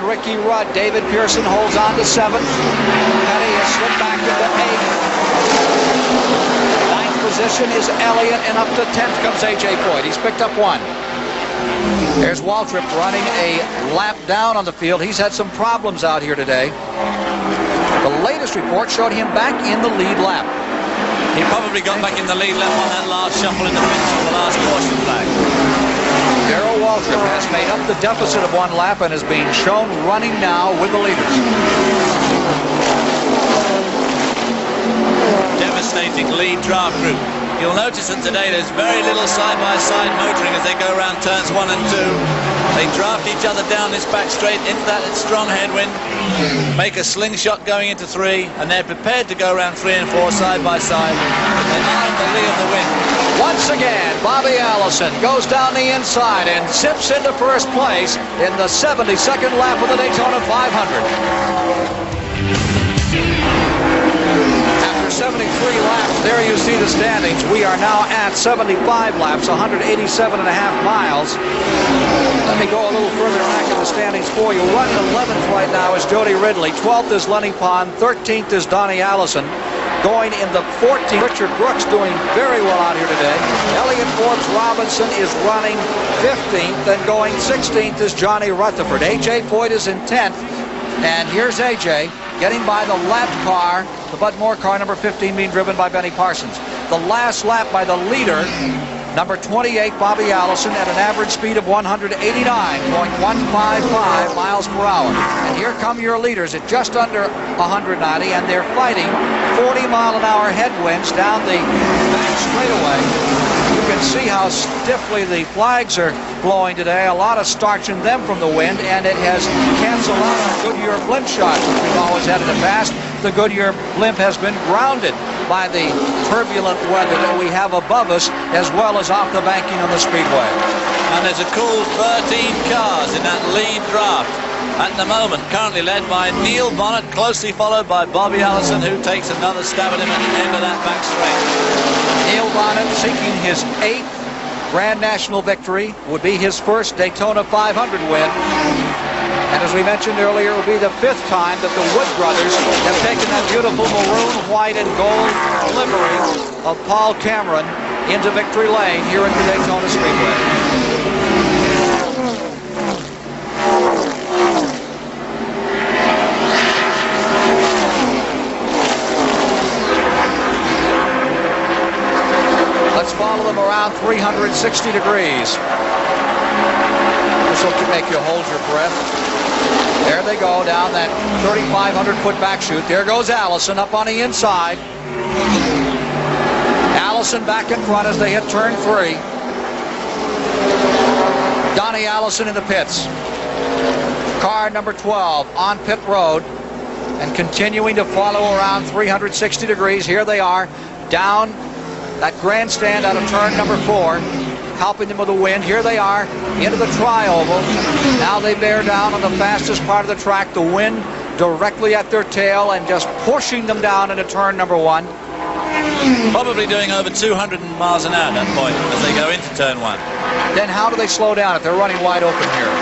Ricky Rudd, David Pearson holds on to 7th. Petty has slipped back into 8th. 9th position is Elliott, and up to 10th comes A.J. Foyt. He's picked up 1. There's Waltrip running a lap down on the field. He's had some problems out here today. The latest report showed him back in the lead lap. He probably got back in the lead lap on that last shuffle in the finish of the last caution flag. Darrell Waltrip has made up the deficit of 1 lap and is being shown running now with the leaders. Devastating lead draft group. You'll notice that today there's very little side-by-side motoring as they go around turns 1 and 2. They draft each other down this back straight into that strong headwind, make a slingshot going into 3, and they're prepared to go around 3 and 4 side by side. They are in the lee of the wind. Once again, Bobby Allison goes down the inside and zips into first place in the 72nd lap of the Daytona 500. After 73 laps, there you see the standings. We are now at 75 laps, 187.5 miles. Let me go a little further back in the standings for you. Running 11th right now is Jody Ridley. 12th is Lenny Pond. 13th is Donnie Allison. Going in the 14th, Richard Brooks doing very well out here today. Elliott Forbes Robinson is running 15th, and going 16th is Johnny Rutherford. A.J. Foyt is in 10th, and here's A.J. getting by the lap car, the Bud Moore car, number 15, being driven by Benny Parsons. The last lap by the leader, number 28, Bobby Allison, at an average speed of 189.155 miles per hour. And here come your leaders at just under 190, and they're fighting 40-mile-an-hour headwinds down the back straightaway. You can see how stiffly the flags are blowing today. A lot of starch in them from the wind, and it has canceled out our Goodyear blimp shots, which we've always had in the past. The Goodyear blimp has been grounded by the turbulent weather that we have above us, as well as off the banking on the speedway. And there's a cool 13 cars in that lead draft at the moment, currently led by Neil Bonnet, closely followed by Bobby Allison, who takes another stab at him at the end of that back straight. Neil Bonnet seeking his 8th Grand National victory, would be his first Daytona 500 win. And as we mentioned earlier, it will be the 5th time that the Wood brothers have taken that beautiful maroon, white, and gold livery of Paul Cameron into victory lane here at the Daytona Speedway. Let's follow them around 360 degrees. This will make you hold your breath. There they go down that 3,500-foot back chute. There goes Allison up on the inside. Allison back in front as they hit turn 3. Donnie Allison in the pits. Car number 12 on pit road and continuing to follow around 360 degrees. Here they are down that grandstand out of turn number 4. Helping them with the wind. Here they are into the tri-oval. Now they bear down on the fastest part of the track. The wind directly at their tail and just pushing them down into turn number 1. Probably doing over 200 miles an hour at that point as they go into turn 1. Then how do they slow down if they're running wide open here?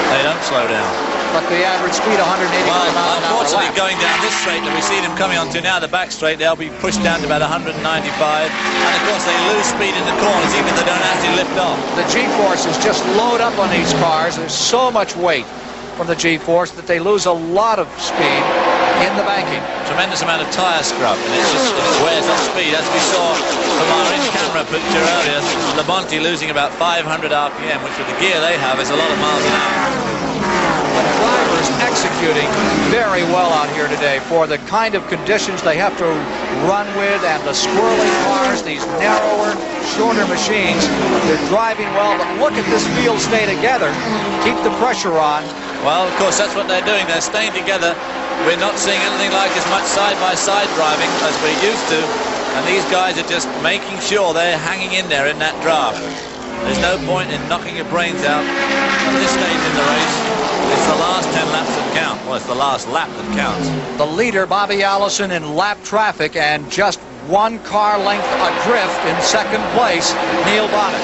They don't slow down. But the average speed 185 miles an hour. Unfortunately, going down this straight that we see them coming onto now, the back straight, they'll be pushed down to about 195. And of course, they lose speed in the corners, even if they don't actually lift off. The G-forces just load up on these cars. There's so much weight from the G-force that they lose a lot of speed in the banking. Tremendous amount of tire scrub, and it wears off speed, as we saw from our in-camera picture earlier. Labonte losing about 500 RPM, which with the gear they have is a lot of miles an hour. The drivers executing very well out here today for the kind of conditions they have to run with and the swirling cars, these narrower, shorter machines. They're driving well, but look at this field stay together. Keep the pressure on. Well, of course, that's what they're doing. They're staying together. We're not seeing anything like as much side-by-side driving as we're used to. And these guys are just making sure they're hanging in there in that draft. There's no point in knocking your brains out at this stage in the race. It's the last 10 laps that count. Well, it's the last lap that counts. The leader, Bobby Allison, in lap traffic, and just 1 car length adrift in 2nd place, Neil Bonnet.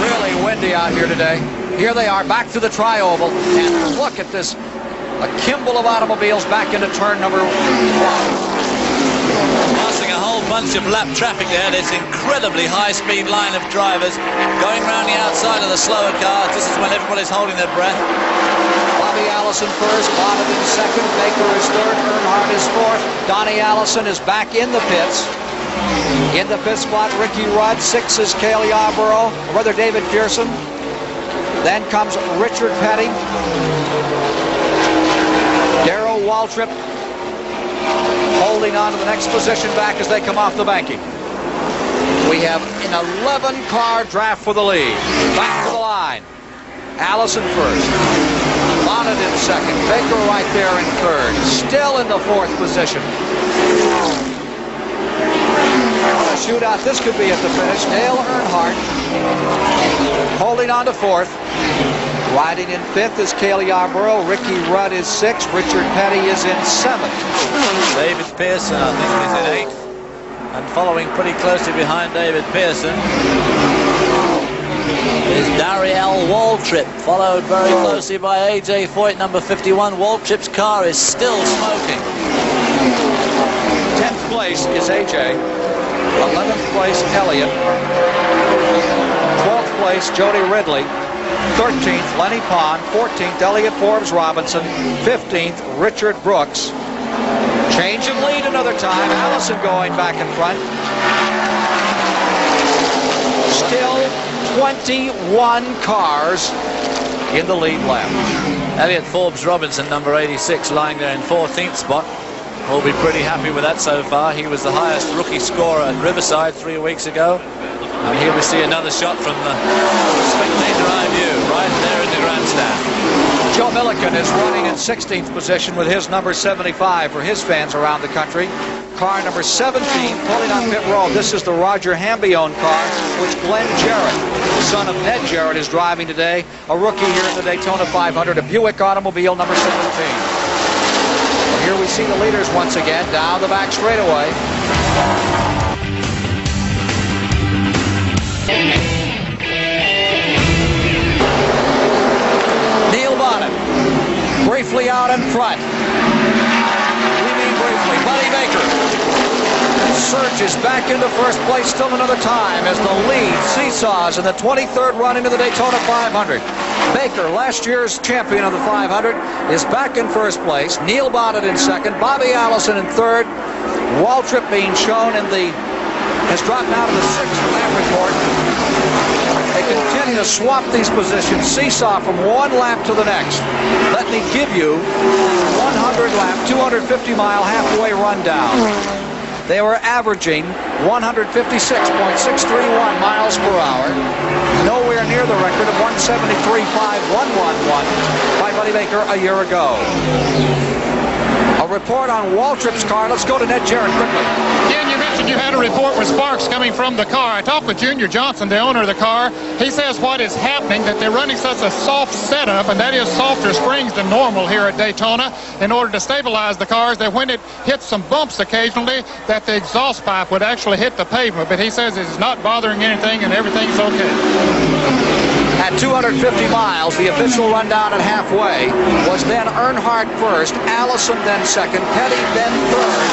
Really windy out here today. Here they are back to the tri-oval, and look at this, a Kimball of automobiles back into turn number 1. Passing a whole bunch of lap traffic there. This incredibly high-speed line of drivers going around the outside of the slower cars. This is when everybody's holding their breath. Bobby Allison first, Bonnet in 2nd, Baker is 3rd, Earnhardt is 4th. Donnie Allison is back in the pits. In the 5th spot, Ricky Rudd. 6 is Cale Yarborough, or rather David Pearson. Then comes Richard Petty. Darrell Waltrip holding on to the next position back as they come off the banking. We have an 11-car draft for the lead. Back to the line. Allison first. Bonnet in 2nd. Baker right there in 3rd. Still in the 4th position. What a shootout this could be at the finish. Dale Earnhardt holding on to 4th. Riding in 5th is Cale Yarborough. Ricky Rudd is 6th. Richard Petty is in 7th. David Pearson, I think, is in 8th. And following pretty closely behind David Pearson is Darrell Waltrip, followed very closely by A.J. Foyt, number 51. Waltrip's car is still smoking. 10th place is A.J. 11th place, Elliott. 12th place, Jody Ridley. 13th, Lenny Pond. 14th, Elliott Forbes Robinson. 15th, Richard Brooks. Change of lead another time. Allison going back in front. Still 21 cars in the lead lap. Elliott Forbes Robinson, number 86, lying there in 14th spot. We'll be pretty happy with that so far. He was the highest rookie scorer at Riverside 3 weeks ago. And here we see another shot from the spectator eye view, right there in the grandstand. Joe Milliken is running in 16th position with his number 75 for his fans around the country. Car number 17 pulling on pit road. This is the Roger Hamby-owned car, which Glenn Jarrett, the son of Ned Jarrett, is driving today. A rookie here in the Daytona 500, a Buick automobile number 17. Well, here we see the leaders once again down the back straightaway. Neil Bonnet, briefly out in front. We mean briefly. Buddy Baker surges back into first place still another time as the lead seesaws in the 23rd run into the Daytona 500. Baker, last year's champion of the 500, is back in first place. Neil Bonnet in second. Bobby Allison in third. Waltrip being shown in the has dropped out of the sixth from that report. They continue to swap these positions, seesaw from one lap to the next. Let me give you 100-lap, 250-mile halfway rundown. They were averaging 156.631 miles per hour, nowhere near the record of 173.5111 by Buddy Baker a year ago. A report on Waltrip's car. Let's go to Ned Jarrett quickly. Again, you mentioned you had a report with sparks coming from the car. I talked with Junior Johnson, the owner of the car. He says what is happening, that they're running such a soft setup, and that is softer springs than normal here at Daytona, in order to stabilize the cars, that when it hits some bumps occasionally, that the exhaust pipe would actually hit the pavement. But he says it's not bothering anything and everything's okay. At 250 miles, the official rundown at halfway was then Earnhardt first, Allison then second, Petty then third.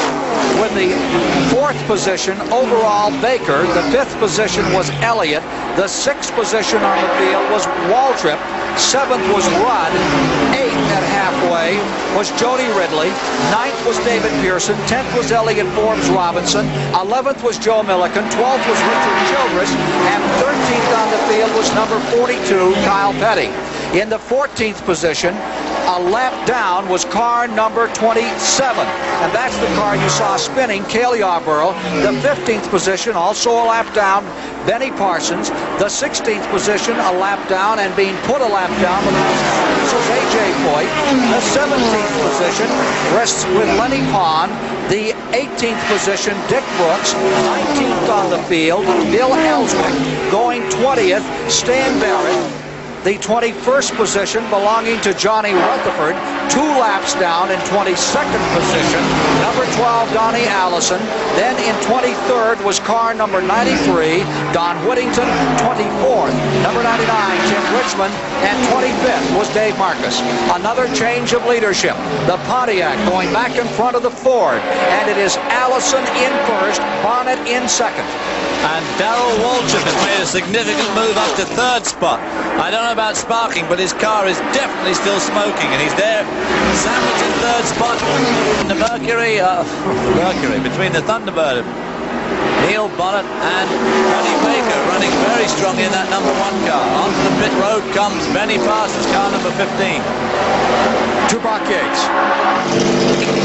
With the fourth position, overall Baker. The fifth position was Elliott. The sixth position on the field was Waltrip. Seventh was Rudd. Eighth at halfway was Jody Ridley. Ninth was David Pearson. 10th was Elliott Forbes Robinson. 11th was Joe Milliken. 12th was Richard Childress. And 13th on the field was number 42, Kyle Petty. In the 14th position, a lap down, was car number 27. And that's the car you saw spinning, Cale Yarborough. The 15th position, also a lap down, Benny Parsons. The 16th position, a lap down, and being put a lap down with was A.J. Foyt. The 17th position rests with Lenny Pond. The 18th position, Dick Brooks. 19th on the field, Bill Ellswick. Going 20th, Stan Barrett. The 21st position belonging to Johnny Rutherford, 2 laps down in 22nd position, number 12, Donnie Allison. Then in 23rd was car number 93, Don Whittington. 24th, number 99, Tim Richmond. And 25th was Dave Marcus. Another change of leadership. The Pontiac going back in front of the Ford. And it is Allison in first, Bonnet in second. And Darrell Waltrip has made a significant move up to third spot. I don't know about sparking, but his car is definitely still smoking, and he's there, sandwiched in third spot. The Mercury, between the Thunderbird, Neil Bonnet and Buddy Baker, running very strongly in that number 1 car. Onto the pit road comes Benny Parsons, car number 15. To Brock Yates.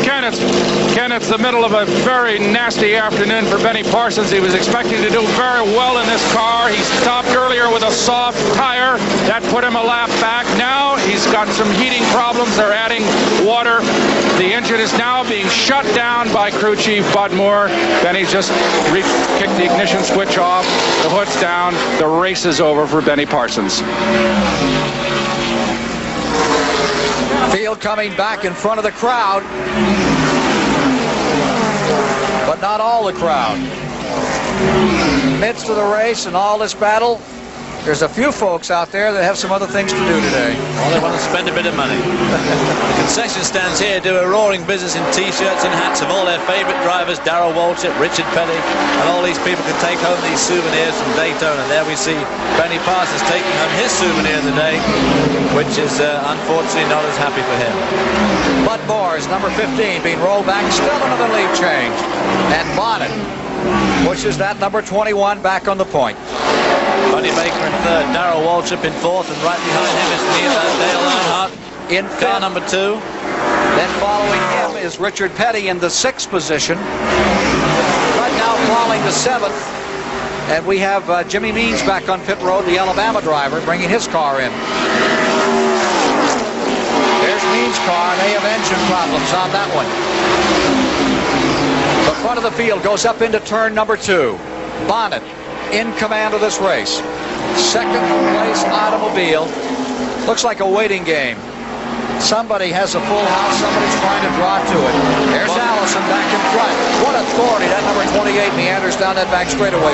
Ken, it's the middle of a very nasty afternoon for Benny Parsons. He was expecting to do very well in this car. He stopped earlier with a soft tire. That put him a lap back. Now he's got some heating problems. They're adding water. The engine is now being shut down by crew chief Bud Moore. Benny's just kicked the ignition switch off. The hood's down. The race is over for Benny Parsons. Field coming back in front of the crowd, but not all the crowd. Midst of the race and all this battle, there's a few folks out there that have some other things to do today. Well, they want to spend a bit of money. The concession stands here do a roaring business in T-shirts and hats of all their favorite drivers, Darrell Waltrip, Richard Petty, and all these people can take home these souvenirs from Daytona. And there we see Benny Parsons taking home his souvenir of the day, which is unfortunately not as happy for him. Bud Moore is number 15, being rolled back, still another lead change. And Bonnet pushes that number 21 back on the point. Buddy Baker in third, Darrell Waltrip in fourth, and right behind him is Dale Earnhardt in car number 2. Then following him is Richard Petty in the 6th position. Right now following the 7th. And we have Jimmy Means back on pit road, the Alabama driver, bringing his car in. There's Means' car, and they have engine problems on that one. The front of the field goes up into turn number 2. Bonnet in command of this race. Second place automobile. Looks like a waiting game. Somebody has a full house. Somebody's trying to draw to it. There's Allison back in front. What authority. That number 28 meanders down that back straightaway.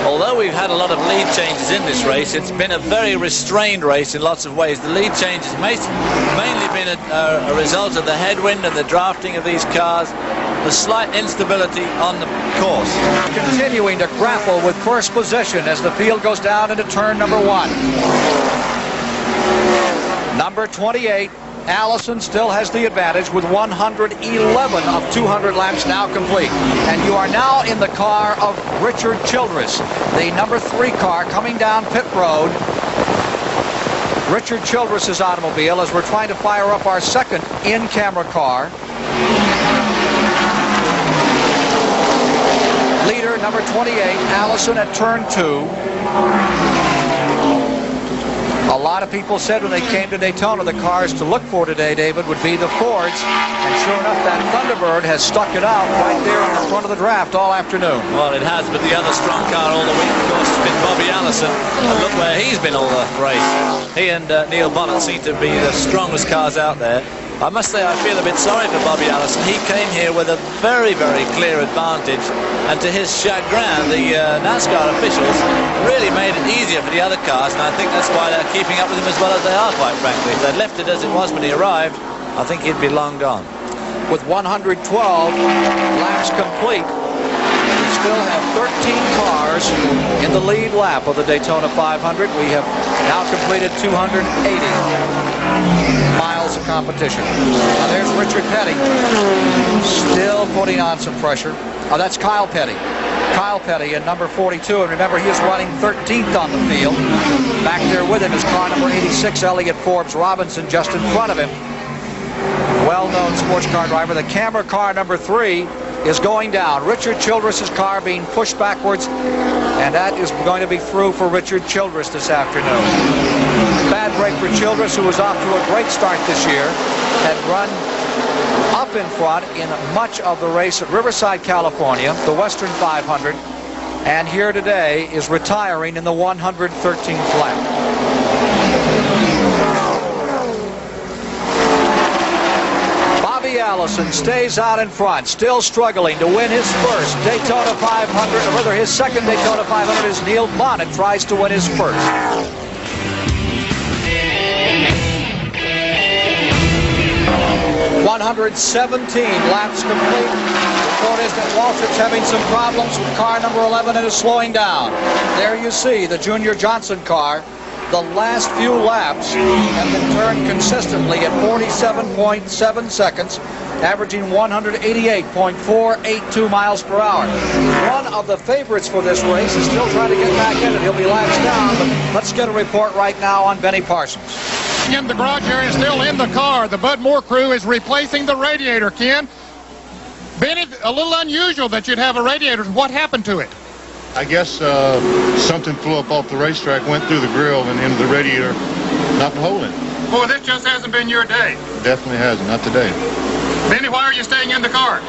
although we've had a lot of lead changes in this race, it's been a very restrained race in lots of ways. The lead changes mainly been a result of the headwind and the drafting of these cars, the slight instability on the course. Continuing to grapple with first position as the field goes down into turn number 1. Number 28, Allison still has the advantage with 111 of 200 laps now complete. And you are now in the car of Richard Childress, the number 3 car coming down pit road. Richard Childress's automobile as we're trying to fire up our second in-camera car. Leader number 28, Allison at turn 2. A lot of people said when they came to Daytona, the cars to look for today, David, would be the Fords. And sure enough, that Thunderbird has stuck it out right there in the front of the draft all afternoon. Well, it has, but the other strong car all the week, of course, has been Bobby Allison. And look where he's been all the race. He and Neil Bonnet seem to be the strongest cars out there. I must say I feel a bit sorry for Bobby Allison. He came here with a very, very clear advantage, and to his chagrin, the NASCAR officials really made it easier for the other cars, and I think that's why they're keeping up with him as well as they are, quite frankly. If they'd left it as it was when he arrived, I think he'd be long gone. With 112 laps complete, we still have 13 cars in the lead lap of the Daytona 500. We have now completed 280 miles of competition. Now there's Richard Petty, still putting on some pressure. Oh, that's Kyle Petty. Kyle Petty in number 42, and remember he is running 13th on the field. Back there with him is car number 86, Elliott Forbes Robinson, just in front of him. Well-known sports car driver. The camera car number 3 is going down. Richard Childress's car being pushed backwards, and that is going to be through for Richard Childress this afternoon. Bad break for Childress, who was off to a great start this year, had run up in front in much of the race at Riverside, California, the Western 500, and here today is retiring in the 113th lap. Bobby Allison stays out in front, still struggling to win his first Daytona 500, or rather his second Daytona 500 as Neil Bonnet tries to win his first. 117 laps complete. The report is that Waltrip's having some problems with car number 11 and is slowing down. There you see the Junior Johnson car. The last few laps have been turned consistently at 47.7 seconds, averaging 188.482 miles per hour. One of the favorites for this race is still trying to get back in it. He'll be laps down, but let's get a report right now on Benny Parsons. In the garage area, still in the car. The Bud Moore crew is replacing the radiator, Ken. Benny, a little unusual that you'd have a radiator. What happened to it? I guess something flew up off the racetrack, went through the grill and into the radiator, knocked the hole in. Boy, this just hasn't been your day. Definitely hasn't, not today. Benny, why are you staying in the car?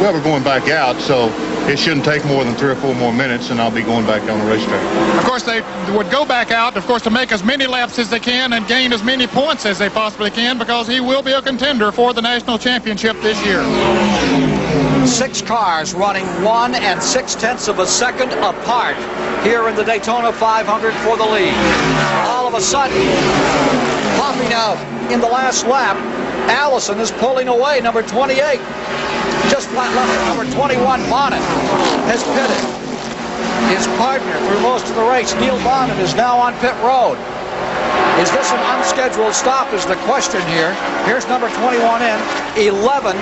Well, we're going back out, so it shouldn't take more than 3 or 4 more minutes, and I'll be going back on the racetrack. Of course, they would go back out, of course, to make as many laps as they can and gain as many points as they possibly can, because he will be a contender for the national championship this year. 6 cars running 1 6/10 seconds apart here in the Daytona 500 for the lead. All of a sudden, popping out in the last lap, Allison is pulling away, number 28. Just flat left, number 21, Bonnet, has pitted. His partner through most of the race, Neil Bonnet, is now on pit road. Is this an unscheduled stop is the question here. Here's number 21 in. 11,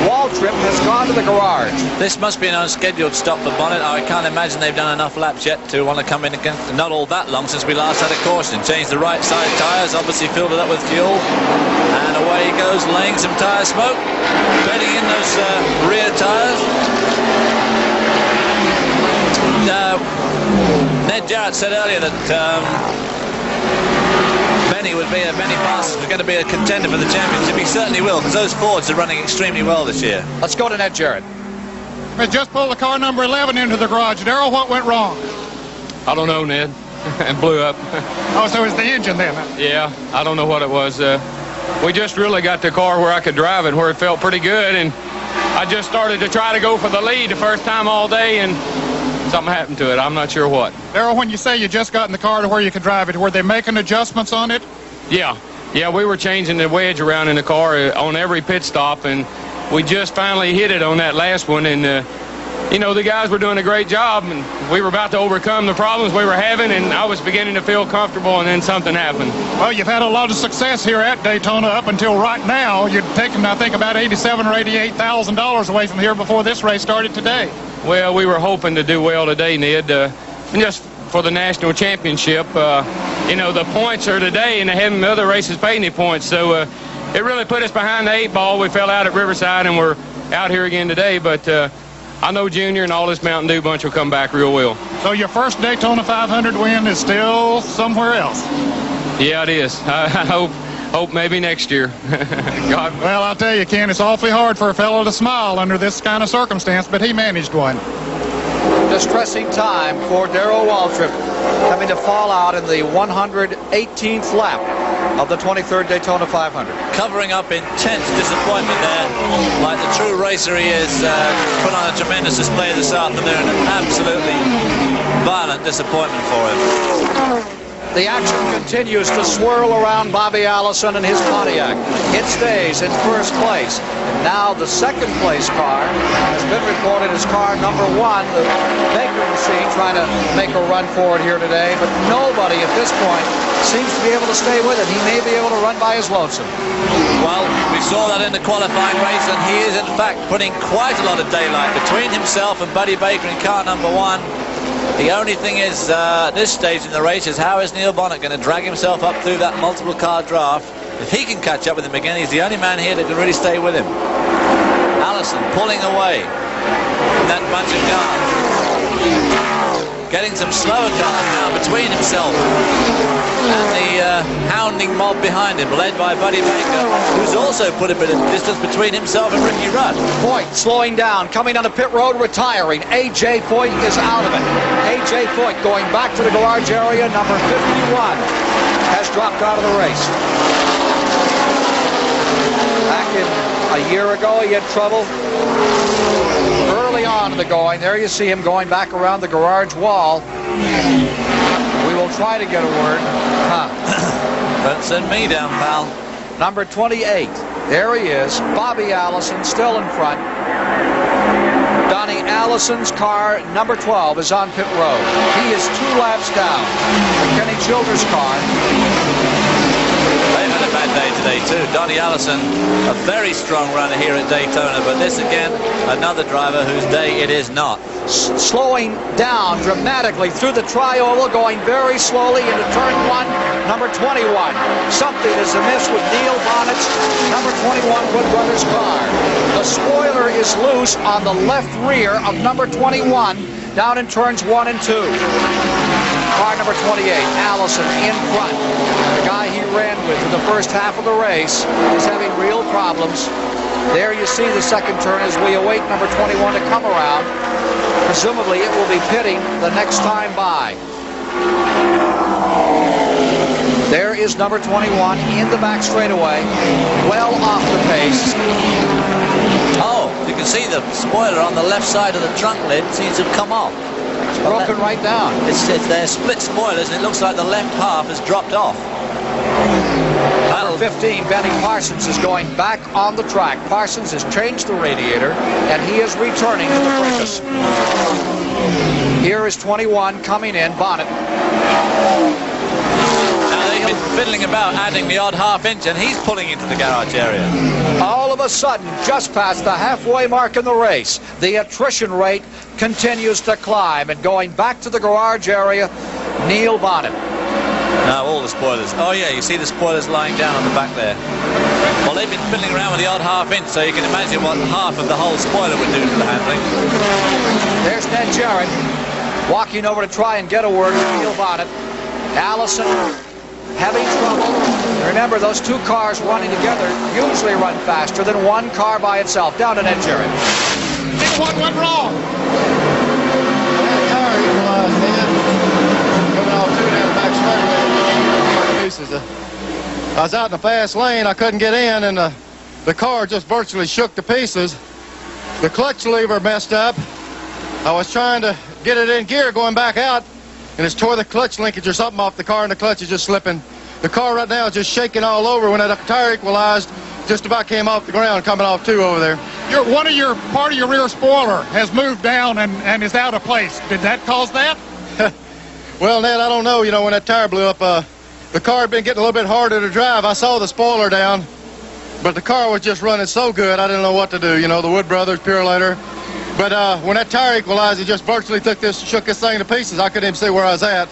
Waltrip has gone to the garage. This must be an unscheduled stop for Bonnet. I can't imagine they've done enough laps yet to want to come in again. Not all that long since we last had a caution. Changed the right side tyres, obviously filled it up with fuel. And away he goes, laying some tyre smoke. Bedding in those rear tyres. Ned Jarrett said earlier that Benny Parsons was going to be a contender for the championship. He certainly will, because those Fords are running extremely well this year. Let's go to Ned Jarrett. They just pulled the car number 11 into the garage. Darrell, what went wrong? I don't know, Ned. It blew up. Oh, so it's the engine then? Huh? Yeah, I don't know what it was. We just really got the car where I could drive it, where it felt pretty good, and I just started to try to go for the lead the first time all day, and something happened to it. I'm not sure what. Darrell, when you say you just got in the car to where you could drive it, were they making adjustments on it? Yeah, we were changing the wedge around in the car on every pit stop, and we just finally hit it on that last one. And you know, the guys were doing a great job, and we were about to overcome the problems we were having, and I was beginning to feel comfortable, and then something happened. Well, you've had a lot of success here at Daytona up until right now. You'd taken, I think, about $87,000 or $88,000 away from here before this race started today. Well, we were hoping to do well today, Ned, just for the national championship. You know, the points are today, and they haven't other races paid any points, so it really put us behind the 8 ball. We fell out at Riverside, and we're out here again today, but I know Junior and all this Mountain Dew bunch will come back real well. So your first Daytona 500 win is still somewhere else? Yeah, it is. I hope maybe next year. God. Well, I'll tell you, Ken, it's awfully hard for a fellow to smile under this kind of circumstance, but he managed one. Distressing time for Darrell Waltrip, having to fall out in the 118th lap of the 23rd Daytona 500. Covering up intense disappointment there, like the true racer he is. Put on a tremendous display this afternoon, and absolutely violent disappointment for him. The action continues to swirl around Bobby Allison and his Pontiac. It stays in first place. And now the second place car has been reported as car number 1, the Baker machine, trying to make a run for it here today. But nobody at this point seems to be able to stay with him. He may be able to run by his lonesome. Well, we saw that in the qualifying race, and he is in fact putting quite a lot of daylight between himself and Buddy Baker in car number 1. The only thing is, at this stage in the race, is how is Neil Bonnet going to drag himself up through that multiple car draft? If he can catch up with him again, he's the only man here that can really stay with him. Allison pulling away from that bunch of cars. Getting some slower cars now between himself and the hounding mob behind him, led by Buddy Baker, who's also put a bit of distance between himself and Ricky Rudd. Foyt slowing down, coming on the pit road, retiring. A.J. Foyt is out of it. A.J. Foyt going back to the garage area, number 51, has dropped out of the race. Back in a year ago, he had trouble early on in the going. There you see him going back around the garage wall. We will try to get a word. Don't send me down, pal. Number 28. There he is. Bobby Allison still in front. Donnie Allison's car, number 12, is on pit road. He is 2 laps down. Kenny Childers' car. They've had a bad day today too. Donnie Allison, a very strong runner here at Daytona, but this again, another driver whose day it is not. Slowing down dramatically through the tri-oval, going very slowly into turn 1, number 21. Something is amiss with Neil Bonnet's number 21 Wood Brothers car. The spoiler is loose on the left rear of number 21 down in turns 1 and 2. Car number 28, Allison in front. The guy he ran with in the first half of the race is having real problems. There you see the second turn as we await number 21 to come around. Presumably it will be pitting the next time by. There is number 21 in the back straightaway, well off the pace. Oh, you can see the spoiler on the left side of the trunk lid seems to have come off. It's broken right down. They're split spoilers, and it looks like the left half has dropped off. Number 15, Benny Parsons, is going back on the track. Parsons has changed the radiator, and he is returning to the fracas. Here is 21 coming in, Bonnet. Now they've been fiddling about adding the odd half-inch, and he's pulling into the garage area. All of a sudden, just past the halfway mark in the race, the attrition rate continues to climb, and going back to the garage area, Neil Bonnet. Now all the spoilers. Oh yeah, you see the spoilers lying down on the back there. Well, they've been fiddling around with the odd half-inch, so you can imagine what half of the whole spoiler would do to the handling. There's Ned Jarrett walking over to try and get a word with Neil Bonnet. Allison having trouble. Remember, those 2 cars running together usually run faster than 1 car by itself. Down to Ned Jarrett. What went wrong? Tire equalized, man. Coming off 2 down the back straightaway. Pieces. I was out in the fast lane. I couldn't get in, and the car just virtually shook to pieces. The clutch lever messed up. I was trying to get it in gear going back out, and it's tore the clutch linkage or something off the car, and the clutch is just slipping. The car right now is just shaking all over. When that tire equalized, just about came off the ground, coming off too over there. Part of your rear spoiler has moved down and is out of place. Did that cause that? Well, Ned, I don't know. You know, when that tire blew up, the car had been getting a little bit harder to drive. I saw the spoiler down, but the car was just running so good, I didn't know what to do. You know, the Wood Brothers, Purelator. But when that tire equalized, it just virtually shook this thing to pieces. I couldn't even see where I was at.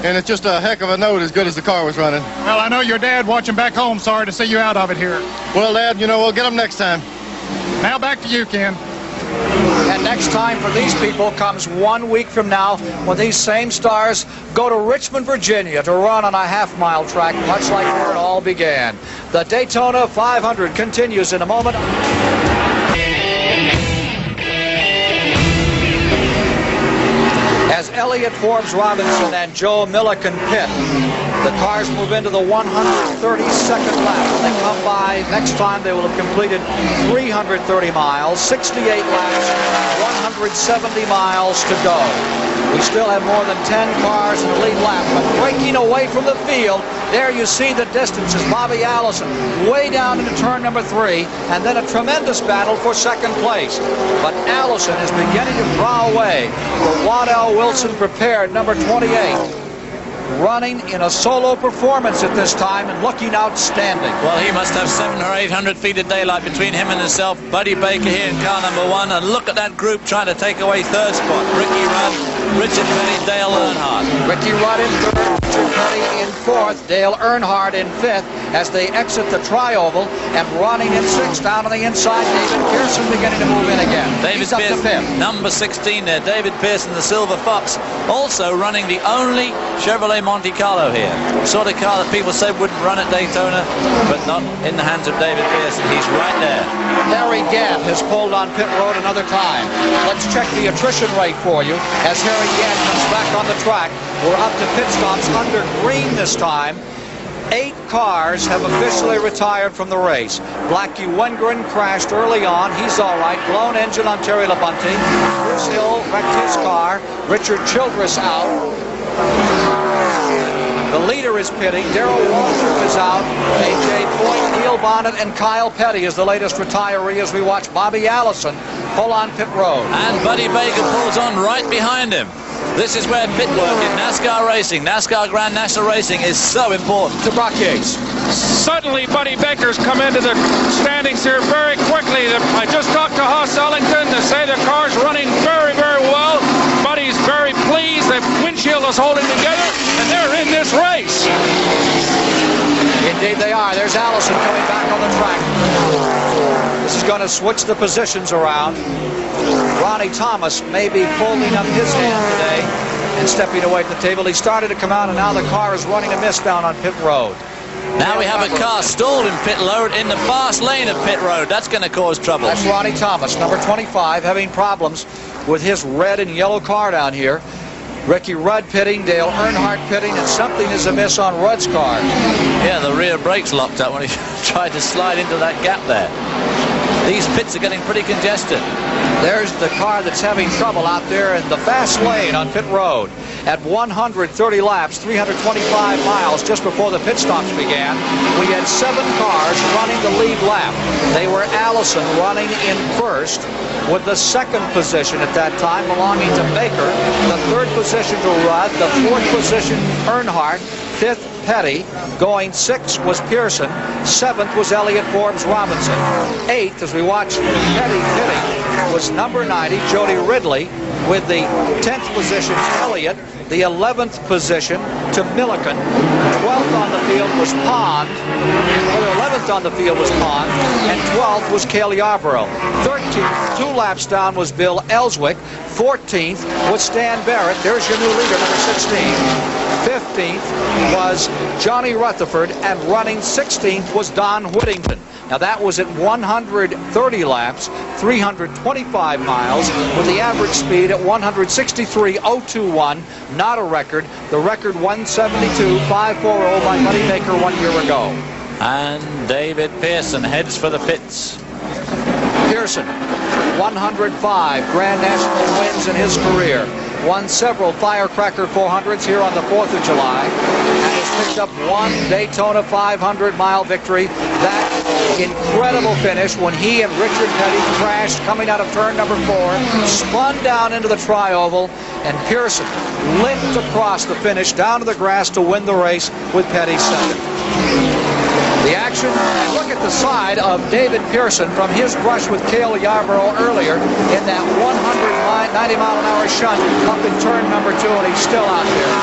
And it's just a heck of a note as good as the car was running. Well, I know your dad watching back home. Sorry to see you out of it here. Well, Dad, you know, we'll get them next time. Now back to you, Ken. And next time for these people comes 1 week from now when these same stars go to Richmond, Virginia to run on a half-mile track, much like where it all began. The Daytona 500 continues in a moment. As Elliott Forbes Robinson and Joe Milliken pit, the cars move into the 132nd lap. When they come by next time, they will have completed 330 miles, 68 laps, 170 miles to go. We still have more than 10 cars in the lead lap, but breaking away from the field, there you see the distances. Bobby Allison way down into turn number 3, and then a tremendous battle for second place. But Allison is beginning to draw away. The Waddell Wilson prepared number 28. Running in a solo performance at this time and looking outstanding. Well, he must have 700 or 800 feet of daylight between him and himself. Buddy Baker here in car number 1, and look at that group trying to take away third spot. Ricky Rudd, Richard Petty, Dale Earnhardt. Ricky Rudd in third, Richard Petty in fourth, Dale Earnhardt in fifth as they exit the tri-oval, and running in sixth down on the inside, David Pearson beginning to move in again. David He's up to fifth. Number 16 there, David Pearson, the Silver Fox, also running the only Chevrolet Monte Carlo here. Sort of car that people said wouldn't run at Daytona, but not in the hands of David Pearson. He's right there. Harry Gant has pulled on pit road another time. Let's check the attrition rate for you as Harry Gant comes back on the track. We're up to pit stops under green this time. 8 cars have officially retired from the race. Blackie Wengren crashed early on. He's all right. Blown engine on Terry Labonte. Bruce Hill wrecked his car. Richard Childress out. The leader is pitting. Darrell Waltrip is out. A.J. Foyt, Neil Bonnet, and Kyle Petty is the latest retiree as we watch Bobby Allison pull on pit road. And Buddy Baker pulls on right behind him. This is where pit work in NASCAR racing, NASCAR Grand National Racing, is so important. To Brock Yates. Suddenly, Buddy Baker's come into the standings here very quickly. I just talked to Hoss Ellington. They say the car's running very, very well. Buddy's very pleased. The windshield is holding together, and they're in this race. Indeed they are. There's Allison coming back on the track. This is going to switch the positions around. Ronnie Thomas may be folding up his hand today and stepping away from the table. He started to come out, and now the car is running a miss down on pit road. Now we have a car stalled in pit road in the fast lane of pit road. That's going to cause trouble. That's Ronnie Thomas, number 25, having problems with his red and yellow car down here. Ricky Rudd pitting, Dale Earnhardt pitting, and something is amiss on Rudd's car. Yeah, the rear brakes locked up when he tried to slide into that gap there. These pits are getting pretty congested. There's the car that's having trouble out there in the fast lane on pit road. At 130 laps, 325 miles just before the pit stops began, we had 7 cars running the lead lap. They were Allison running in first, with the second position at that time belonging to Baker, the third position to Rudd, the fourth position Earnhardt, fifth Petty, going 6th was Pearson, 7th was Elliott Forbes Robinson, 8th, as we watch Petty pitting, was number 90 Jody Ridley, with the 10th position Elliott, the 11th position to Milliken, 12th on the field was Pond, or 11th on the field was Pond, and 12th was Cale Yarborough. 13th, 2 laps down, was Bill Ellswick. 14th was Stan Barrett. There's your new leader, number 16. 15th was Johnny Rutherford, and running 16th was Don Whittington. Now that was at 130 laps, 325 miles, with the average speed at 163.021, not a record. The record 172.540 by Buddy Baker 1 year ago. And David Pearson heads for the pits. Pearson, 105 Grand National wins in his career. Won several Firecracker 400s here on the 4th of July, and has picked up one Daytona 500-mile victory. That incredible finish when he and Richard Petty crashed coming out of turn number 4, spun down into the tri-oval, and Pearson limped across the finish down to the grass to win the race with Petty second. The action, and look at the side of David Pearson from his brush with Cale Yarborough earlier in that 90-mile-an-hour shunt up in turn number 2, and he's still out there.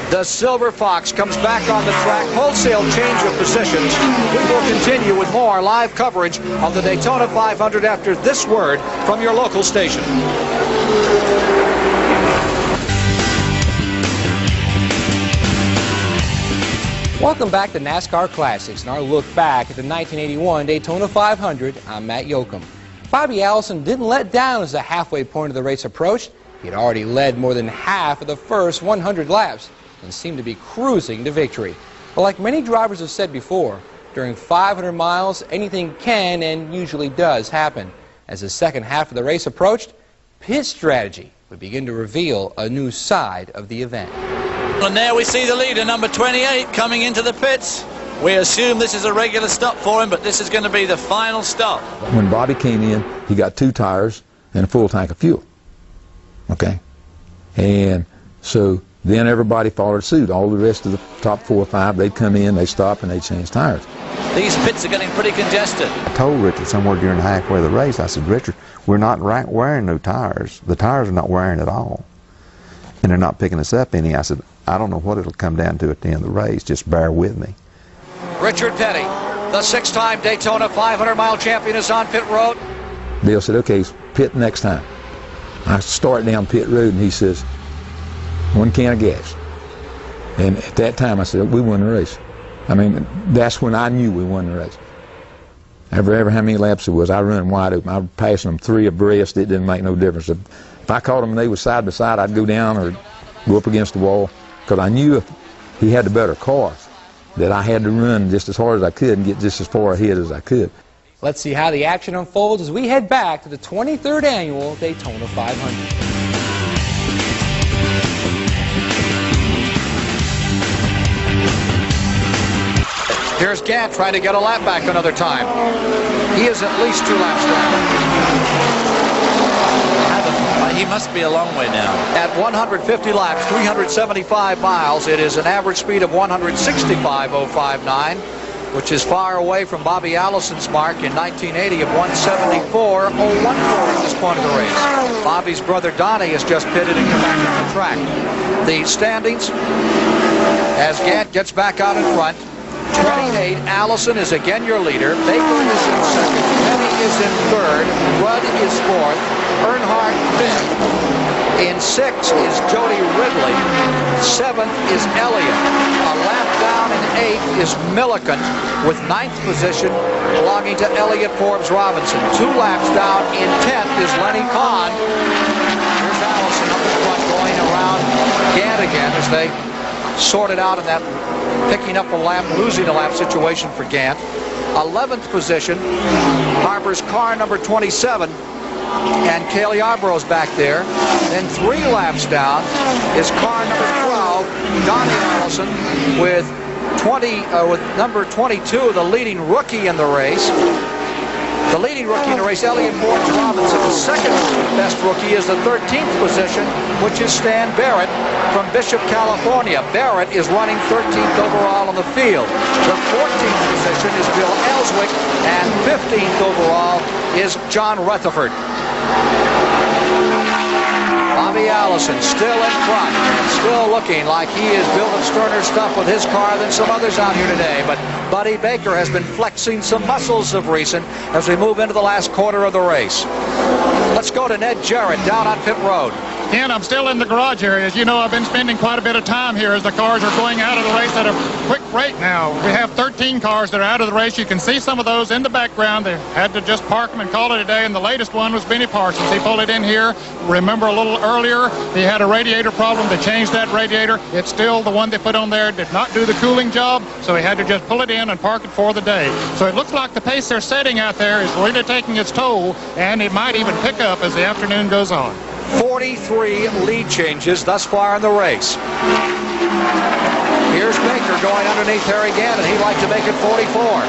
The Silver Fox comes back on the track. Wholesale change of positions. We will continue with more live coverage of the Daytona 500 after this word from your local station. Welcome back to NASCAR Classics and our look back at the 1981 Daytona 500. I'm Matt Yoakum. Bobby Allison didn't let down as the halfway point of the race approached. He had already led more than half of the first 100 laps and seemed to be cruising to victory. But like many drivers have said before, during 500 miles, anything can and usually does happen. As the second half of the race approached, pit strategy would begin to reveal a new side of the event. And there we see the leader, number 28, coming into the pits. We assume this is a regular stop for him, but this is going to be the final stop. When Bobby came in, he got 2 tires and a full tank of fuel. Okay? And so then everybody followed suit. All the rest of the top 4 or 5, they'd come in, they'd stop, and they'd change tires. These pits are getting pretty congested. I told Richard somewhere during the halfway of the race, I said, Richard, we're not wearing no tires. The tires are not wearing at all. And they're not picking us up any. I said, I don't know what it'll come down to at the end of the race. Just bear with me. Richard Petty, the 6-time Daytona 500-mile champion, is on pit road. Bill said, okay, pit next time. I start down pit road, and he says, 1 can of gas. And at that time, I said, we won the race. I mean, that's when I knew we won the race. Ever how many laps it was, I run wide open. I was passing them 3 abreast. It didn't make no difference. If I caught them and they were side by side, I'd go down or go up against the wall, because I knew if he had the better car, that I had to run just as hard as I could and get just as far ahead as I could. Let's see how the action unfolds as we head back to the 23rd annual Daytona 500. Here's Gant trying to get a lap back another time. He is at least 2 laps down. He must be a long way now. At 150 laps, 375 miles, it is an average speed of 165.059, which is far away from Bobby Allison's mark in 1980 of 174.014 at this point of the race. Bobby's brother Donnie has just pitted and come back on the track. The standings, as Gant gets back out in front, 28, Allison is again your leader. Baker is in second. Petty is in third. Rudd is fourth. Earnhardt fifth. In 6 is Jody Ridley. 7th is Elliott. A lap down in 8th is Milliken, with 9th position belonging to Elliott Forbes Robinson. 2 laps down in 10th is Lenny Kahn. Here's Allison up in front going around Gant again as they sorted out in that picking up a lap, losing a lap situation for Gant. 11th position harbors car number 27, and Cale Yarborough's back there. Then 3 laps down is car number 12, Donnie Allison, with number 22, the leading rookie in the race. The leading rookie in the race, Elliott Forbes Robinson. The second best rookie is the 13th position, which is Stan Barrett from Bishop, California. Barrett is running 13th overall on the field. The 14th position is Bill Ellswick, and 15th overall is John Rutherford. Bobby Allison still in front, still looking like he is building sterner stuff with his car than some others out here today. But Buddy Baker has been flexing some muscles of recent as we move into the last quarter of the race. Let's go to Ned Jarrett down on pit road. Ken, I'm still in the garage area. As you know, I've been spending quite a bit of time here as the cars are going out of the race at a quick rate now. We have 13 cars that are out of the race. You can see some of those in the background. They had to just park them and call it a day, and the latest one was Benny Parsons. He pulled it in here. Remember a little earlier, he had a radiator problem. They changed that radiator. It's still the one they put on there. Did not do the cooling job, so he had to just pull it in and park it for the day. So it looks like the pace they're setting out there is really taking its toll, and it might even pick up as the afternoon goes on. 43 lead changes thus far in the race. Here's Baker going underneath Harry Gannon. He'd like to make it 44.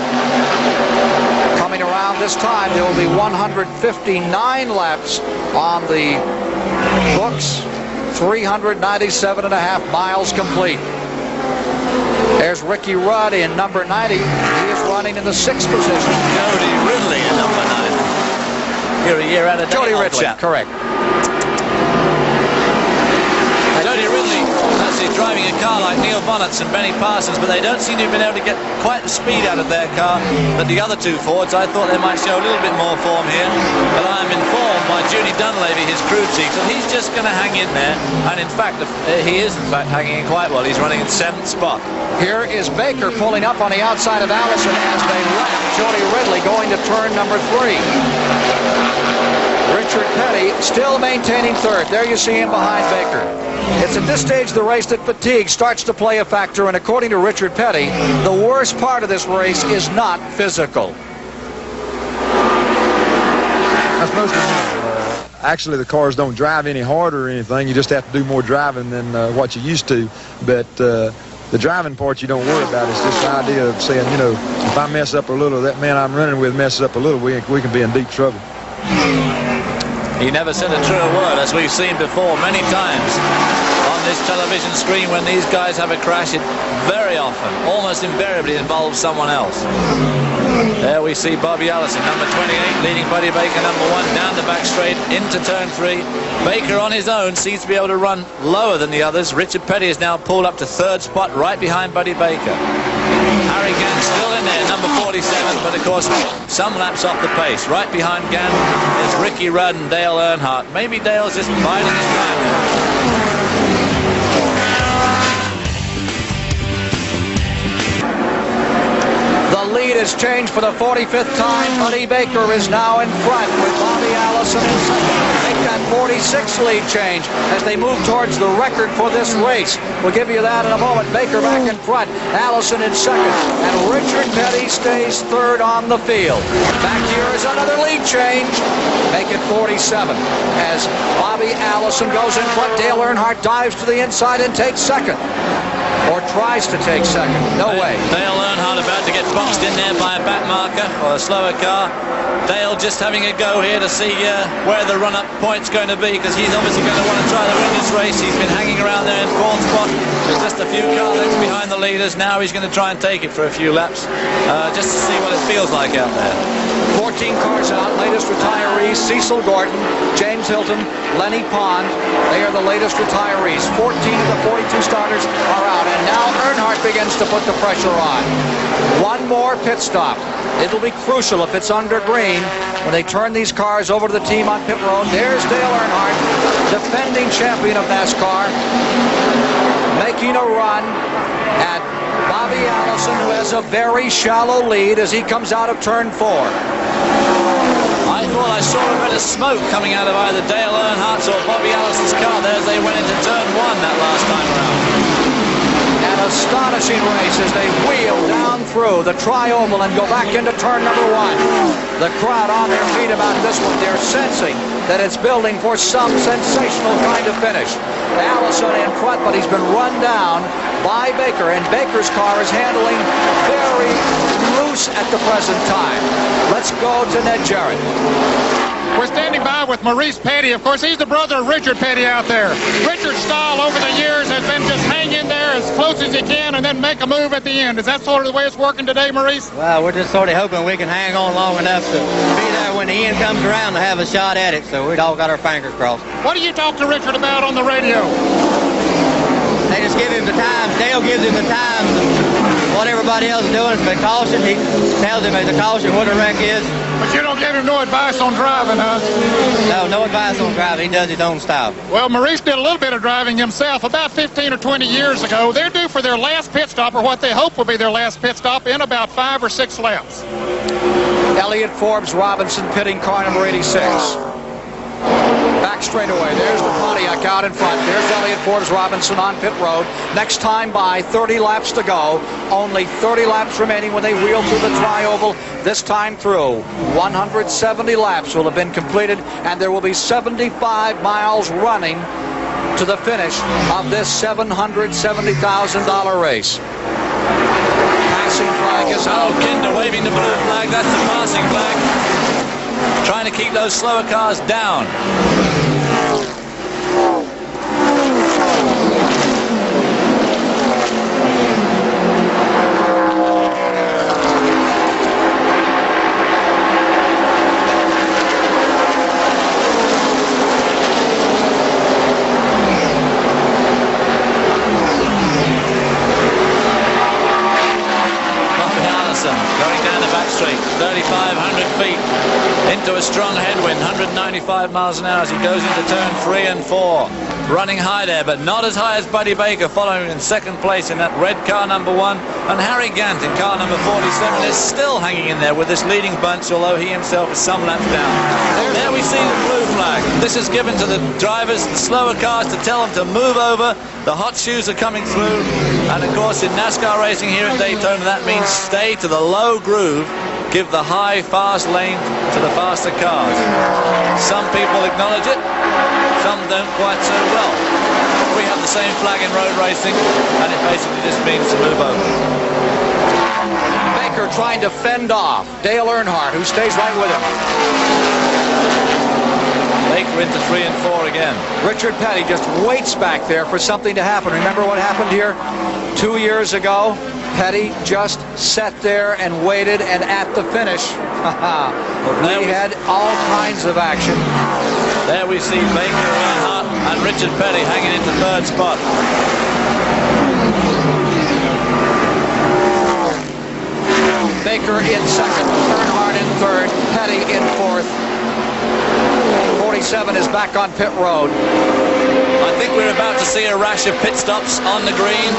Coming around this time, there will be 159 laps on the books, 397.5 miles complete. There's Ricky Rudd in number 90. He is running in the 6th position. Jody Ridley in number 9. You're a year out of date. Jody Ridley, correct. Jody Ridley actually driving a car like Neil Bonnet's and Benny Parsons, but they don't seem to have been able to get quite the speed out of their car that the other two Fords. I thought they might show a little bit more form here, but I'm informed by Judy Dunleavy, his crew chief, that he's just going to hang in there, and in fact, he is in fact hanging in quite well. He's running in 7th spot. Here is Baker pulling up on the outside of Allison as they left Jody Ridley going to turn number 3. Richard Petty still maintaining 3rd. There you see him behind Baker. It's at this stage of the race that fatigue starts to play a factor, and according to Richard Petty, the worst part of this race is not physical. That's most of it. Actually, the cars don't drive any harder or anything. You just have to do more driving than what you used to. But the driving part you don't worry about. It's just the idea of saying, you know, if I mess up a little, that man I'm running with messes up a little, we can be in deep trouble. He never said a truer word, as we've seen before many times on this television screen. When these guys have a crash, it very often, almost invariably, involves someone else. There we see Bobby Allison, number 28, leading Buddy Baker, number 1, down the back straight into turn 3. Baker on his own seems to be able to run lower than the others. Richard Petty is now pulled up to 3rd spot, right behind Buddy Baker. Harry Gann still in there, number 47, but of course some laps off the pace. Right behind Gann is Ricky Rudd and Dale Earnhardt. Maybe Dale's just biding his time now. The lead has changed for the 45th time. Buddy Baker is now in front with Bobby Allison in second. Make that 46th lead change as they move towards the record for this race. We'll give you that in a moment. Baker back in front, Allison in second, and Richard Petty stays 3rd on the field. Back here is another lead change. Make it 47 as Bobby Allison goes in front. Dale Earnhardt dives to the inside and takes 2nd. Or tries to take 2nd. No way. Dale Earnhardt about to get boxed in there by a back marker or a slower car. Dale just having a go here to see where the run-up point's going to be, because he's obviously going to want to try to win this race. He's been hanging around there in 4th spot with just a few car lengths behind the leaders. Now he's going to try and take it for a few laps just to see what it feels like out there. 14 cars out. Latest retirees: Cecil Gordon, James Hilton, Lenny Pond. They are the latest retirees. 14 of the 42 starters are out, and now Earnhardt begins to put the pressure on. One more pit stop. It'll be crucial if it's under green when they turn these cars over to the team on pit road. There's Dale Earnhardt, defending champion of NASCAR, making a run at Bobby Allison, who has a very shallow lead as he comes out of turn 4. I thought I saw a bit of smoke coming out of either Dale Earnhardt's or Bobby Allison's car there as they went into turn 1 that last time around. An astonishing race as they wheel down through the tri-oval and go back into turn number 1. The crowd on their feet about this one. They're sensing that it's building for some sensational kind of finish. Allison in front, but he's been run down by Baker, and Baker's car is handling very loose at the present time. Let's go to Ned Jarrett. We're standing by with Maurice Petty. Of course, he's the brother of Richard Petty out there. Richard's style over the years has been just hang in there as close as you can and then make a move at the end. Is that sort of the way it's working today, Maurice? Well, we're just sort of hoping we can hang on long enough to be there when the end comes around to have a shot at it, so we'd all got our fingers crossed. What do you talk to Richard about on the radio? They just give him the times. Dale gives him the times. What everybody else is doing is a caution. He tells him as a caution what the wreck is. But you don't give him no advice on driving, huh? No, no advice on driving. He does his own style. Well, Maurice did a little bit of driving himself about 15 or 20 years ago. They're due for their last pit stop, or what they hope will be their last pit stop, in about 5 or 6 laps. Elliott Forbes Robinson pitting car number 86. Back straightaway. There's the Pontiac out in front. There's Elliott Forbes Robinson on pit road. Next time by, 30 laps to go. Only 30 laps remaining when they wheel through the tri-oval. This time through, 170 laps will have been completed, and there will be 75 miles running to the finish of this $770,000 race. Passing flag is out. Kinder waving the blue flag. That's the passing flag. Trying to keep those slower cars down. Going down the back straight, 3,500 feet into a strong headwind, 195 miles an hour as he goes into turn 3 and 4. Running high there, but not as high as Buddy Baker, following in second place in that red car number 1. And Harry Gant in car number 47 is still hanging in there with this leading bunch, although he himself is some laps down. There we see the blue flag. This is given to the drivers, the slower cars, to tell them to move over. The hot shoes are coming through. And of course, in NASCAR racing here at Daytona, that means stay to the low groove. Give the high, fast lane to the faster cars. Some people acknowledge it, some don't quite so well. We have the same flag in road racing, and it basically just means to move over. Baker trying to fend off Dale Earnhardt, who stays right with him. Baker into 3 and 4 again. Richard Petty just waits back there for something to happen. Remember what happened here 2 years ago? Petty just sat there and waited, and at the finish, we had all kinds of action. There we see Baker, Earnhardt, and Richard Petty hanging into third spot. Baker in second, Earnhardt in third, Petty in fourth. 47 is back on pit road. I think we're about to see a rash of pit stops on the green.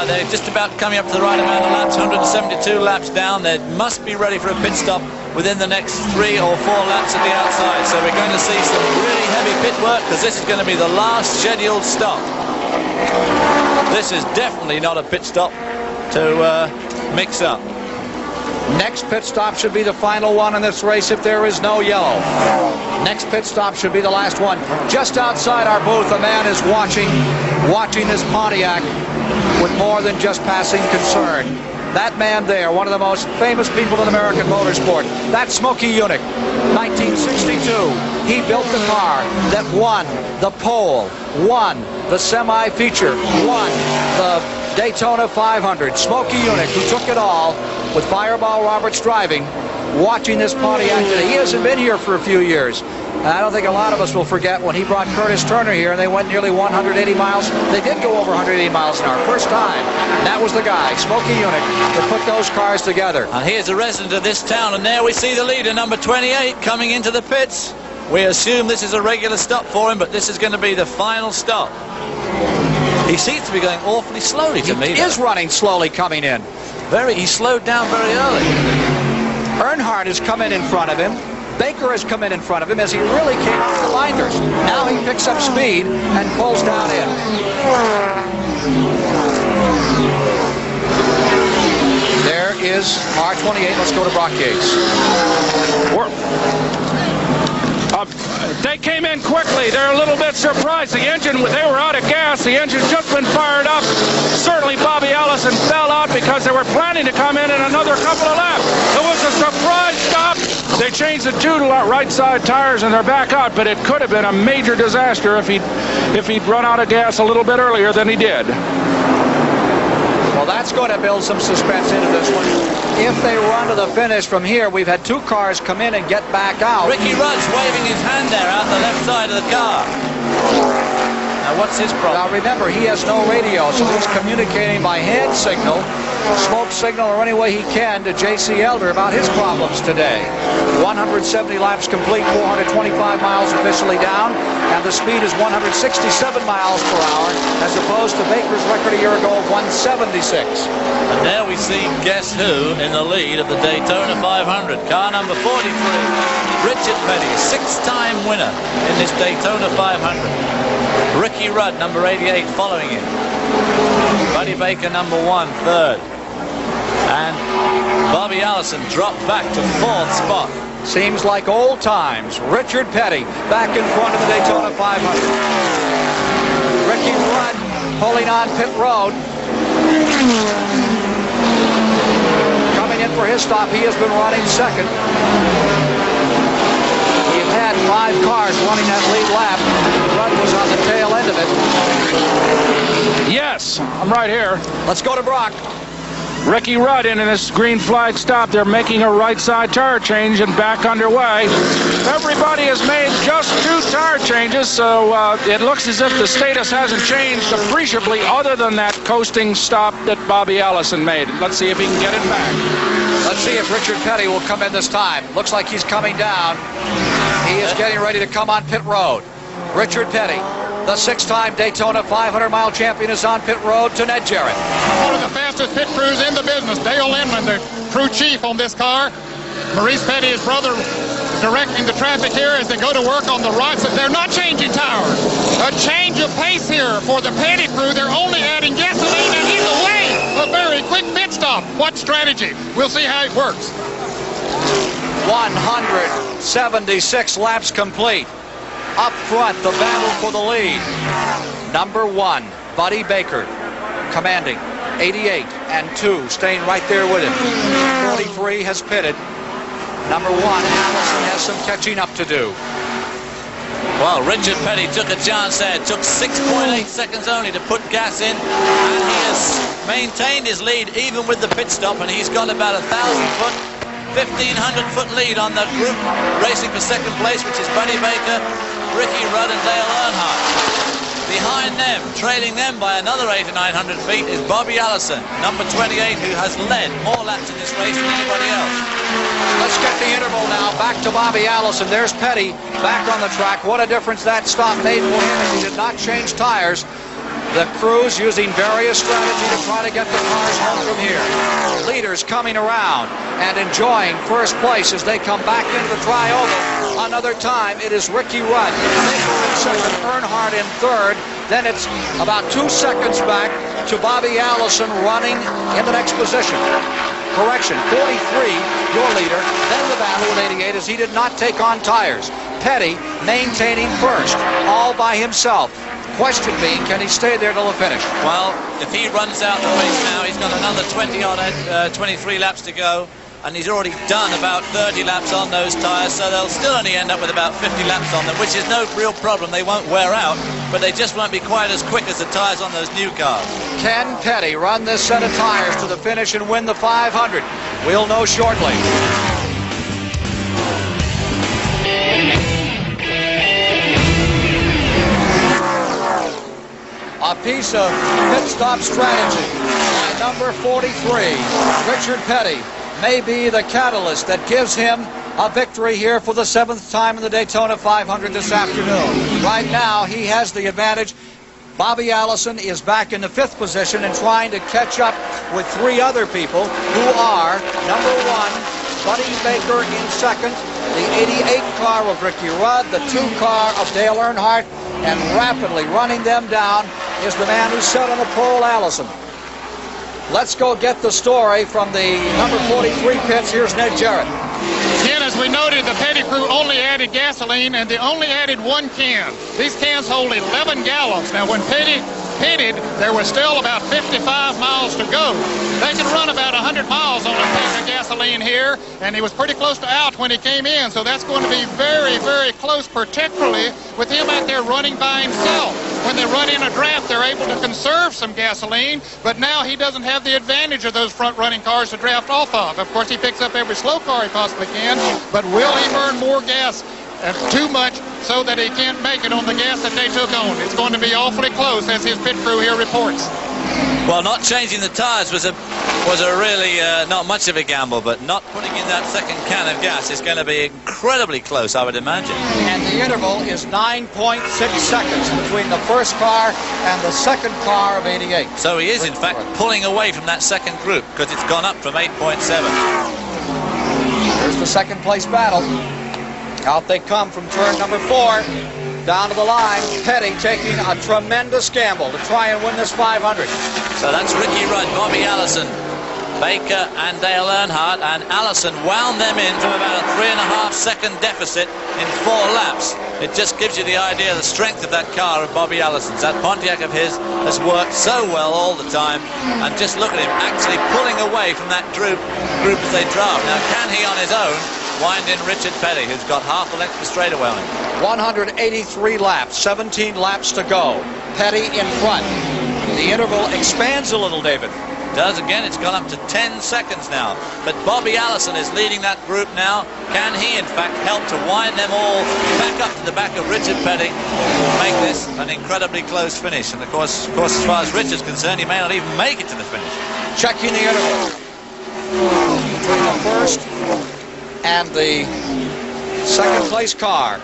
They're just about coming up to the right amount of laps, 172 laps down. They must be ready for a pit stop within the next 3 or 4 laps at the outside. So we're going to see some really heavy pit work, because this is going to be the last scheduled stop. This is definitely not a pit stop to mix up. Next pit stop should be the final one in this race if there is no yellow. Next pit stop should be the last one. Just outside our booth, a man is watching this Pontiac with more than just passing concern. That man there, one of the most famous people in American motorsport, that's Smokey Yunick. 1962, he built the car that won the pole, won the semi-feature, won the Daytona 500. Smokey Yunick, who took it all with Fireball Roberts driving, watching this Pontiac today. He hasn't been here for a few years. And I don't think a lot of us will forget when he brought Curtis Turner here and they went nearly 180 miles. They did go over 180 miles an hour, first time. And that was the guy, Smokey Yunick, that put those cars together. And here's a resident of this town, and there we see the leader, number 28, coming into the pits. We assume this is a regular stop for him, but this is going to be the final stop. He seems to be going awfully slowly to me. He is running slowly coming in. He slowed down very early. Earnhardt has come in front of him. Baker has come in front of him as he really came off the binders. Now he picks up speed and pulls down in. There is R28. Let's go to Brock Yates. They came in quickly. They're a little bit surprised. The engine, they were out of gas. The engine's just been fired up. Certainly Bobby Allison fell out because they were planning to come in another couple of laps. It was a surprise stop. They changed the 2 right side tires and they're back out, but it could have been a major disaster if he'd run out of gas a little bit earlier than he did. Well, that's going to build some suspense into this one. If they run to the finish from here, we've had 2 cars come in and get back out. Ricky Rudd's waving his hand there out the left side of the car. Now, what's his problem? Now, remember, he has no radio, so he's communicating by hand signal, smoke signal, or any way he can to J.C. Elder about his problems today. 170 laps complete, 425 miles officially down, and the speed is 167 miles per hour, as opposed to Baker's record a year ago of 176. And there we see Guess Who in the lead of the Daytona 500. Car number 43, Richard Petty, six-time winner in this Daytona 500. Ricky Rudd, number 88, following him. Buddy Baker, number 1, third. And Bobby Allison dropped back to fourth spot. Seems like old times. Richard Petty back in front of the Daytona 500. Ricky Rudd pulling on pit road. Coming in for his stop, he has been running second. We've had 5 cars running that lead lap. Rudd was on the tail end of it. Yes, I'm right here. Let's go to Brock. Ricky Rudd in this green flag stop. They're making a right side tire change and back underway. Everybody has made just 2 tire changes, so it looks as if the status hasn't changed appreciably other than that coasting stop that Bobby Allison made. Let's see if he can get it back. Let's see if Richard Petty will come in this time. Looks like he's coming down. He is getting ready to come on pit road. Richard Petty, the 6-time Daytona 500-mile champion, is on pit road to Ned Jarrett. One of the fastest pit crews in the business. Dale Inman, the crew chief on this car. Maurice Petty, his brother, directing the traffic here as they go to work on the right side. They're not changing tires. A change of pace here for the Petty crew. They're only adding gasoline and he's away. A very quick pit stop. What strategy? We'll see how it works. 176 laps complete. Up front, the battle for the lead. Number 1, Buddy Baker, commanding 88 and 2, staying right there with him. 43 has pitted. Number 1, Allison, has some catching up to do. Well, Richard Petty took a chance there. It took 6.8 seconds only to put gas in, and he has maintained his lead even with the pit stop, and he's got about 1,000-foot, 1,500-foot lead on that group racing for second place, which is Buddy Baker, Ricky Rudd, and Dale Earnhardt. Behind them, trailing them by another 8,900 feet, is Bobby Allison, number 28, who has led more laps in this race than anybody else. Let's get the interval now. Back to Bobby Allison. There's Petty back on the track. What a difference that stop made for him as he did not change tires. The crews using various strategy to try to get the cars home from here. Leaders coming around and enjoying first place as they come back into the tri-oval. Another time, it is Ricky Rudd in second, Earnhardt in third. Then it's about 2 seconds back to Bobby Allison running in the next position. Correction, 43, your leader. Then the battle with 88 as he did not take on tires. Petty maintaining first, all by himself. Question being, can he stay there till the finish? Well, if he runs out the race now, he's got another 23 laps to go, and he's already done about 30 laps on those tires, so they'll still only end up with about 50 laps on them, which is no real problem. They won't wear out, but they just won't be quite as quick as the tires on those new cars. Can Petty run this set of tires to the finish and win the 500? We'll know shortly. A piece of pit stop strategy by number 43, Richard Petty, may be the catalyst that gives him a victory here for the 7th time in the Daytona 500 this afternoon. Right now, he has the advantage. Bobby Allison is back in the 5th position and trying to catch up with 3 other people who are, number 1, Buddy Baker in second, the 88 car of Ricky Rudd, the 2 car of Dale Earnhardt, and rapidly running them down is the man who sat on the pole, Allison. Let's go get the story from the number 43 pits. Here's Ned Jarrett. Again, as we noted, the Petty crew only added gasoline, and they only added 1 can. These cans hold 11 gallons. Now, when Petty pitted, there was still about 55 miles to go. They can run about 100 miles on a tank of gasoline here, and he was pretty close to out when he came in, so that's going to be very, very close, particularly with him out there running by himself. When they run in a draft, they're able to conserve some gasoline, but now he doesn't have the advantage of those front-running cars to draft off of. Of course, he picks up every slow car he possibly can, but will he burn more gas too much so that he can't make it on the gas that they took on. It's going to be awfully close, as his pit crew here reports. Well, not changing the tires was a really not much of a gamble, but not putting in that second can of gas is going to be incredibly close, I would imagine. And the interval is 9.6 seconds between the first car and the second car of 88. So he is, in fact, pulling away from that second group because it's gone up from 8.7. Here's the second place battle. Out they come from turn number 4. Down to the line, Petty taking a tremendous gamble to try and win this 500. So that's Ricky Rudd, Bobby Allison, Baker and Dale Earnhardt, and Allison wound them in from about a 3.5 second deficit in 4 laps. It just gives you the idea of the strength of that car of Bobby Allison's. That Pontiac of his has worked so well all the time, and just look at him actually pulling away from that group as they drive. Now, can he on his own wind in Richard Petty, who's got half a length of straightaway on him? 183 laps, 17 laps to go. Petty in front. The interval expands a little, David. Does again. It's gone up to 10 seconds now. But Bobby Allison is leading that group now. Can he, in fact, help to wind them all back up to the back of Richard Petty, make this an incredibly close finish? And of course, as far as Richard's concerned, he may not even make it to the finish. Checking the interval between the first and the second place car.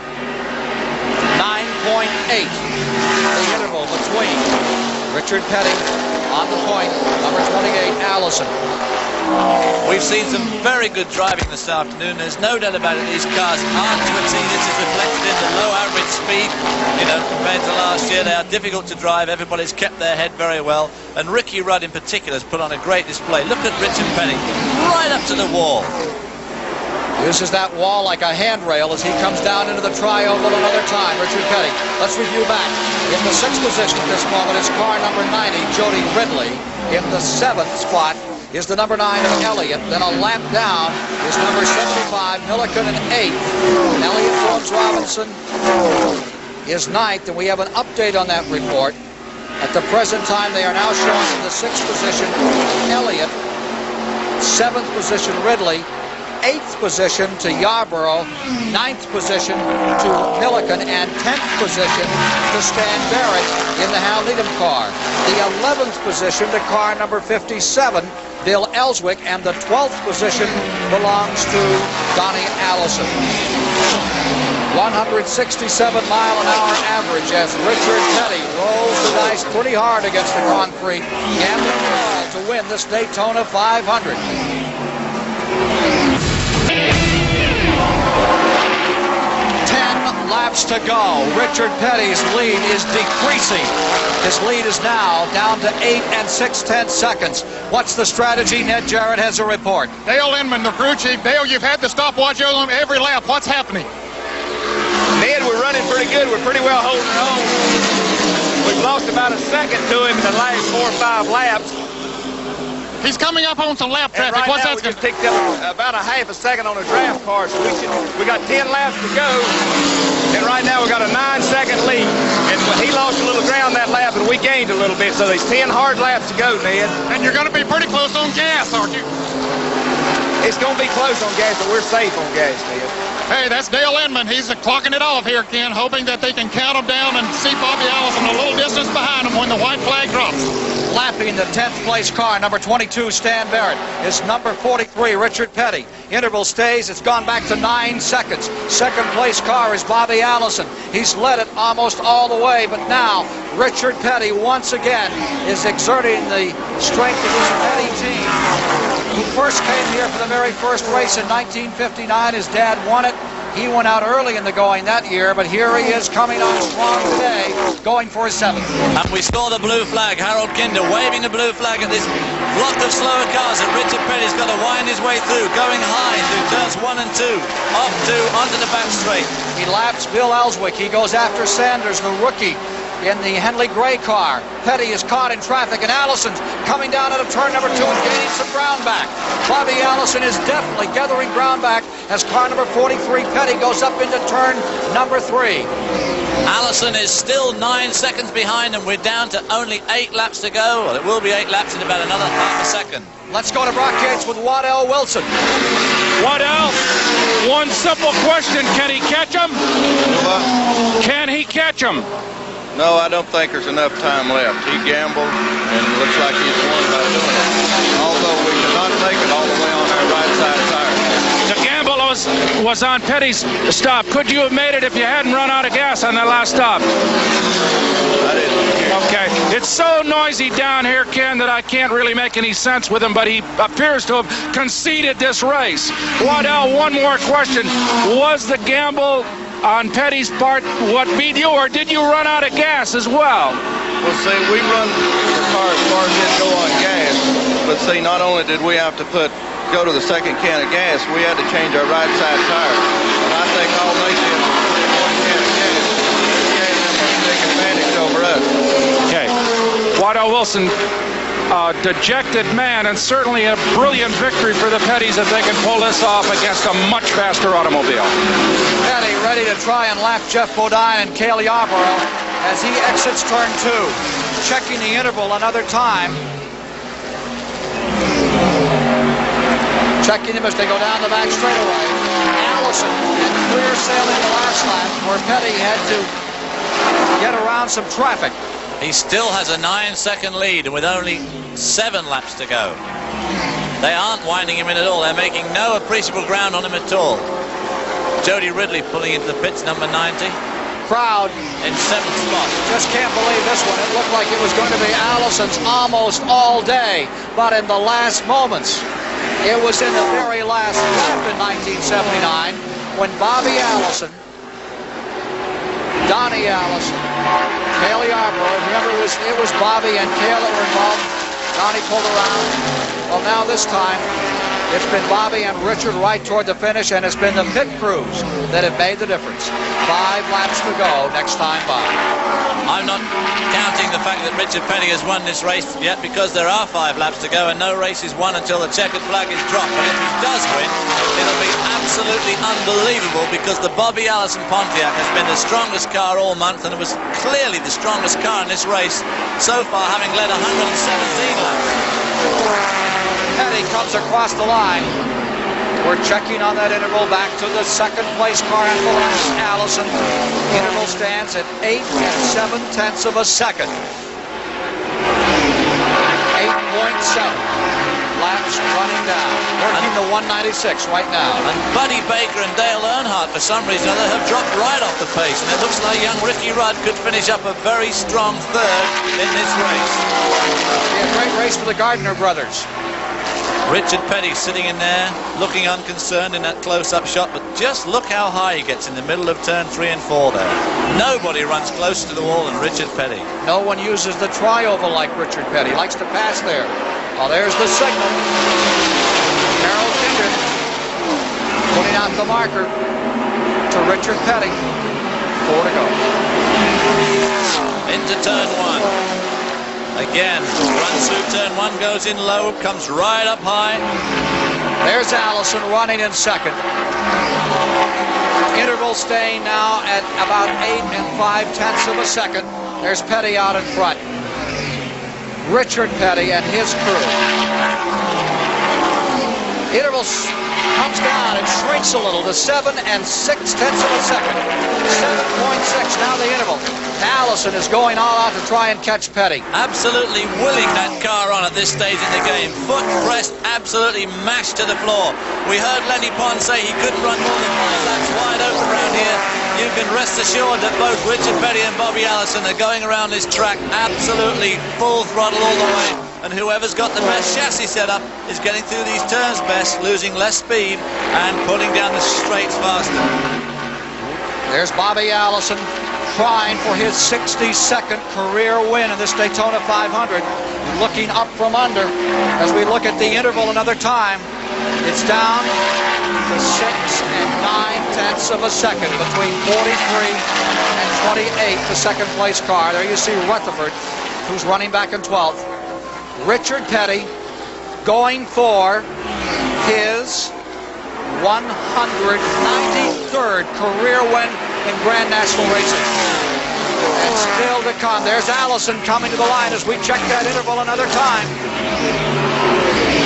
9.8. The interval between Richard Petty on the point, number 28, Allison. We've seen some very good driving this afternoon. There's no doubt about it. These cars aren't to exceed. This is reflected in the low average speed, compared to last year. They are difficult to drive. Everybody's kept their head very well. And Ricky Rudd in particular has put on a great display. Look at Richard Petty, right up to the wall. Uses that wall like a handrail as he comes down into the tri-oval another time. Richard Petty. Let's review back. In the 6th position at this moment is car number 90, Jody Ridley. In the 7th spot is the number 9 of Elliott. Then a lap down is number 75, Milliken, in 8th. Elliott Forbes Robinson is 9th, and we have an update on that report. At the present time, they are now showing in the 6th position Elliott, 7th position Ridley, 8th position to Yarborough, 9th position to Milliken, and 10th position to Stan Barrett in the Hal Needham car. The 11th position to car number 57, Bill Ellswick, and the 12th position belongs to Donnie Allison. 167-mile-an-hour average as Richard Petty rolls the dice pretty hard against the concrete, gambling to win this Daytona 500. 10 laps to go. Richard Petty's lead is decreasing. His lead is now down to 8 6/10 seconds. What's the strategy? Ned Jarrett has a report. Dale Inman, the crew chief. Dale, you've had the stopwatch on every lap. What's happening? Ned, we're running pretty good. We're pretty well holding on. We've lost about a second to him in the last 4 or 5 laps. He's coming up on some lap traffic. Right What's now, that? we just picked up about a half a second on a draft car, so we got 10 laps to go. And right now we got a 9-second lead. And he lost a little ground that lap, and we gained a little bit. So there's 10 hard laps to go, Ned. And you're going to be pretty close on gas, aren't you? It's going to be close on gas, but we're safe on gas, Ned. Hey, that's Dale Inman. He's clocking it off here, Ken, hoping that they can count him down and see Bobby Allison a little distance behind him when the white flag drops. Lapping the 10th place car, number 22, Stan Barrett, is number 43, Richard Petty. Interval stays. It's gone back to 9 seconds. Second place car is Bobby Allison. He's led it almost all the way, but now Richard Petty once again is exerting the strength of his Petty team. He first came here for the very first race in 1959. His dad won it. He went out early in the going that year, but here he is coming on strong today, going for his 7th. And we saw the blue flag. Harold Kinder waving the blue flag at this flock of slower cars, and Richard Petty's got to wind his way through, going high through turns 1 and 2, onto the back straight. He laps Bill Ellswick. He goes after Sanders, the rookie, in the Henley Gray car. Petty is caught in traffic, and Allison's coming down out of turn number 2 and gaining some ground back. Bobby Allison is definitely gathering ground back as car number 43, Petty, goes up into turn number 3. Allison is still 9 seconds behind, and we're down to only 8 laps to go. Well, it will be 8 laps in about another half a second. Let's go to Brock Yates with Waddell Wilson. Waddell, one simple question. Can he catch him? Can he catch him? No, I don't think there's enough time left. He gambled, and it looks like he's won by doing it. Although we cannot make it all the way on our right side tire. The gamble was on Petty's stop. Could you have made it if you hadn't run out of gas on that last stop? I didn't. Okay. It's so noisy down here, Ken, that I can't really make any sense with him, but he appears to have conceded this race. Waddell, one more question. Was the gamble on Petty's part what beat you, or did you run out of gas as well? Well, see, we run the car as far as it go on gas, but see, not only did we have to go to the second can of gas, we had to change our right side tire. And I think all they did was put in one can of gas. It gave them a big advantage over us. Okay. Waddell Wilson, a dejected man, and certainly a brilliant victory for the Pettys if they can pull this off against a much faster automobile. Petty ready to try and lap Jeff Bodine and Cale Yarborough as he exits turn 2. Checking the interval another time. Checking him as they go down the back straightaway. Allison had clear sailing the last lap where Petty had to get around some traffic. He still has a 9-second lead with only 7 laps to go. They aren't winding him in at all. They're making no appreciable ground on him at all. Jody Ridley pulling into the pits, number 90. Crowd in 7th spot. Just can't believe this one. It looked like it was going to be Allison's almost all day, but in the last moments, it was in the very last lap in 1979 when Bobby Allison, Donnie Allison, Cale Yarborough, remember it was Bobby and Cale that were involved. Donnie pulled around. Well, now this time, it's been Bobby and Richard right toward the finish, and it's been the pit crews that have made the difference. 5 laps to go next time by. I'm not counting the fact that Richard Petty has won this race yet, because there are 5 laps to go and no race is won until the checkered flag is dropped. But if he does win, it'll be absolutely unbelievable, because the Bobby Allison Pontiac has been the strongest car all month, and it was clearly the strongest car in this race so far, having led 117 laps. Petty comes across the line. We're checking on that interval back to the second place car at the last. Allison. Interval stands at 8 7/10 of a second. 8.7 laps running down. Working the 196 right now. And Buddy Baker and Dale Earnhardt, for some reason or other, have dropped right off the pace. And it looks like young Ricky Rudd could finish up a very strong 3rd in this race. It'll be a great race for the Gardner brothers. Richard Petty sitting in there, looking unconcerned in that close-up shot, but just look how high he gets in the middle of turn 3 and 4 there. Nobody runs closer to the wall than Richard Petty. No one uses the tri-oval like Richard Petty. He likes to pass there. Oh, there's the signal. Harold Kindred putting out the marker to Richard Petty. 4 to go. Into turn 1. Again, runs through turn 1, goes in low, comes right up high. There's Allison running in second. Interval staying now at about 8 5/10 of a second. There's Petty out in front. Richard Petty and his crew. Interval comes down, it shrinks a little to 7 6/10 of a second. 7.6 now the interval. Allison is going all out to try and catch Petty. Absolutely willing that car on at this stage in the game. Foot pressed, absolutely mashed to the floor. We heard Lenny Pond say he couldn't run more than 5 laps wide open around here. You can rest assured that both Richard Petty and Bobby Allison are going around this track absolutely full throttle all the way. And whoever's got the best chassis set up is getting through these turns best, losing less speed and pulling down the straights faster. There's Bobby Allison trying for his 62nd career win in this Daytona 500. Looking up from under as we look at the interval another time. It's down to 6 9/10 of a second between 43 and 28, the second place car. There you see Rutherford, who's running back in 12th. Richard Petty going for his 193rd career win in Grand National racing. And still to come. There's Allison coming to the line as we check that interval another time.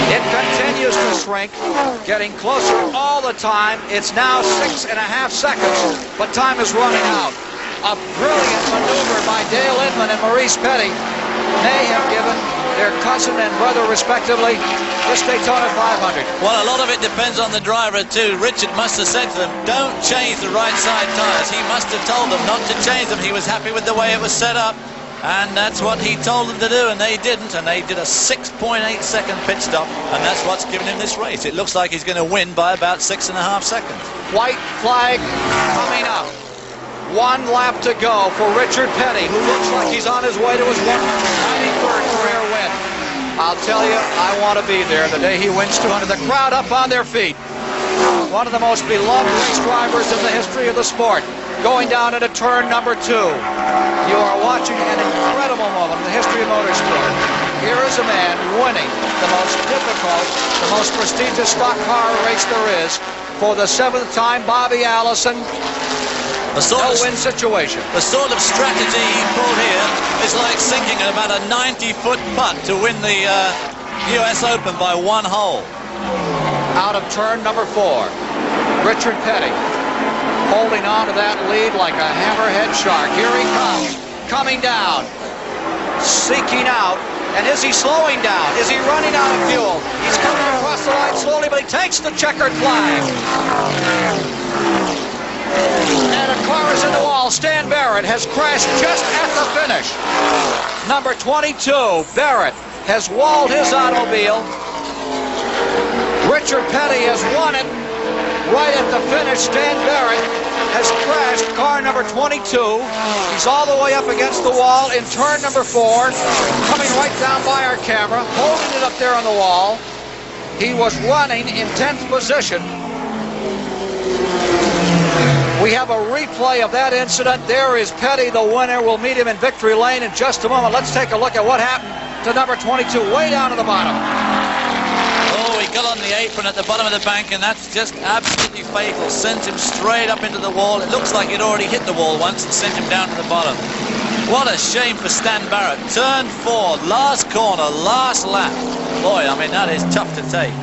It continues to shrink, getting closer all the time. It's now 6.5 seconds, but time is running out. A brilliant maneuver by Dale Inman and Maurice Petty may have given their cousin and brother, respectively, this Daytona 500. Well, a lot of it depends on the driver, too. Richard must have said to them, don't change the right side tires. He must have told them not to change them. He was happy with the way it was set up. And that's what he told them to do, and they didn't. And they did a 6.8 second pit stop, and that's what's given him this race. It looks like he's going to win by about 6.5 seconds. White flag coming up. 1 lap to go for Richard Petty, who looks like he's on his way to his 193rd career win. I'll tell you, I want to be there the day he wins 200. The crowd up on their feet. One of the most beloved race drivers in the history of the sport. Going down into turn number 2. You are watching an incredible moment in the history of motorsport. Here is a man winning the most difficult, the most prestigious stock car race there is. For the 7th time, Bobby Allison. No-win situation. The sort of strategy he pulled here is like sinking about a 90-foot putt to win the U.S. Open by 1 hole. Out of turn number 4, Richard Petty holding on to that lead like a hammerhead shark. Here he comes, coming down, seeking out. And is he slowing down? Is he running out of fuel? He's coming across the line slowly, but he takes the checkered flag. And a car is in the wall. Stan Barrett has crashed just at the finish. Number 22, Barrett, has walled his automobile. Richard Petty has won it. Right at the finish, Stan Barrett has crashed car number 22. He's all the way up against the wall in turn number 4, coming right down by our camera, holding it up there on the wall. He was running in 10th position. We have a replay of that incident. There is Petty, the winner. We'll meet him in victory lane in just a moment. Let's take a look at what happened to number 22, way down to the bottom. Oh, he got on the apron at the bottom of the bank, and that's just absolutely fatal. Sent him straight up into the wall. It looks like he'd already hit the wall once and sent him down to the bottom. What a shame for Stan Barrett. Turn 4, last corner, last lap. Boy, I mean, that is tough to take.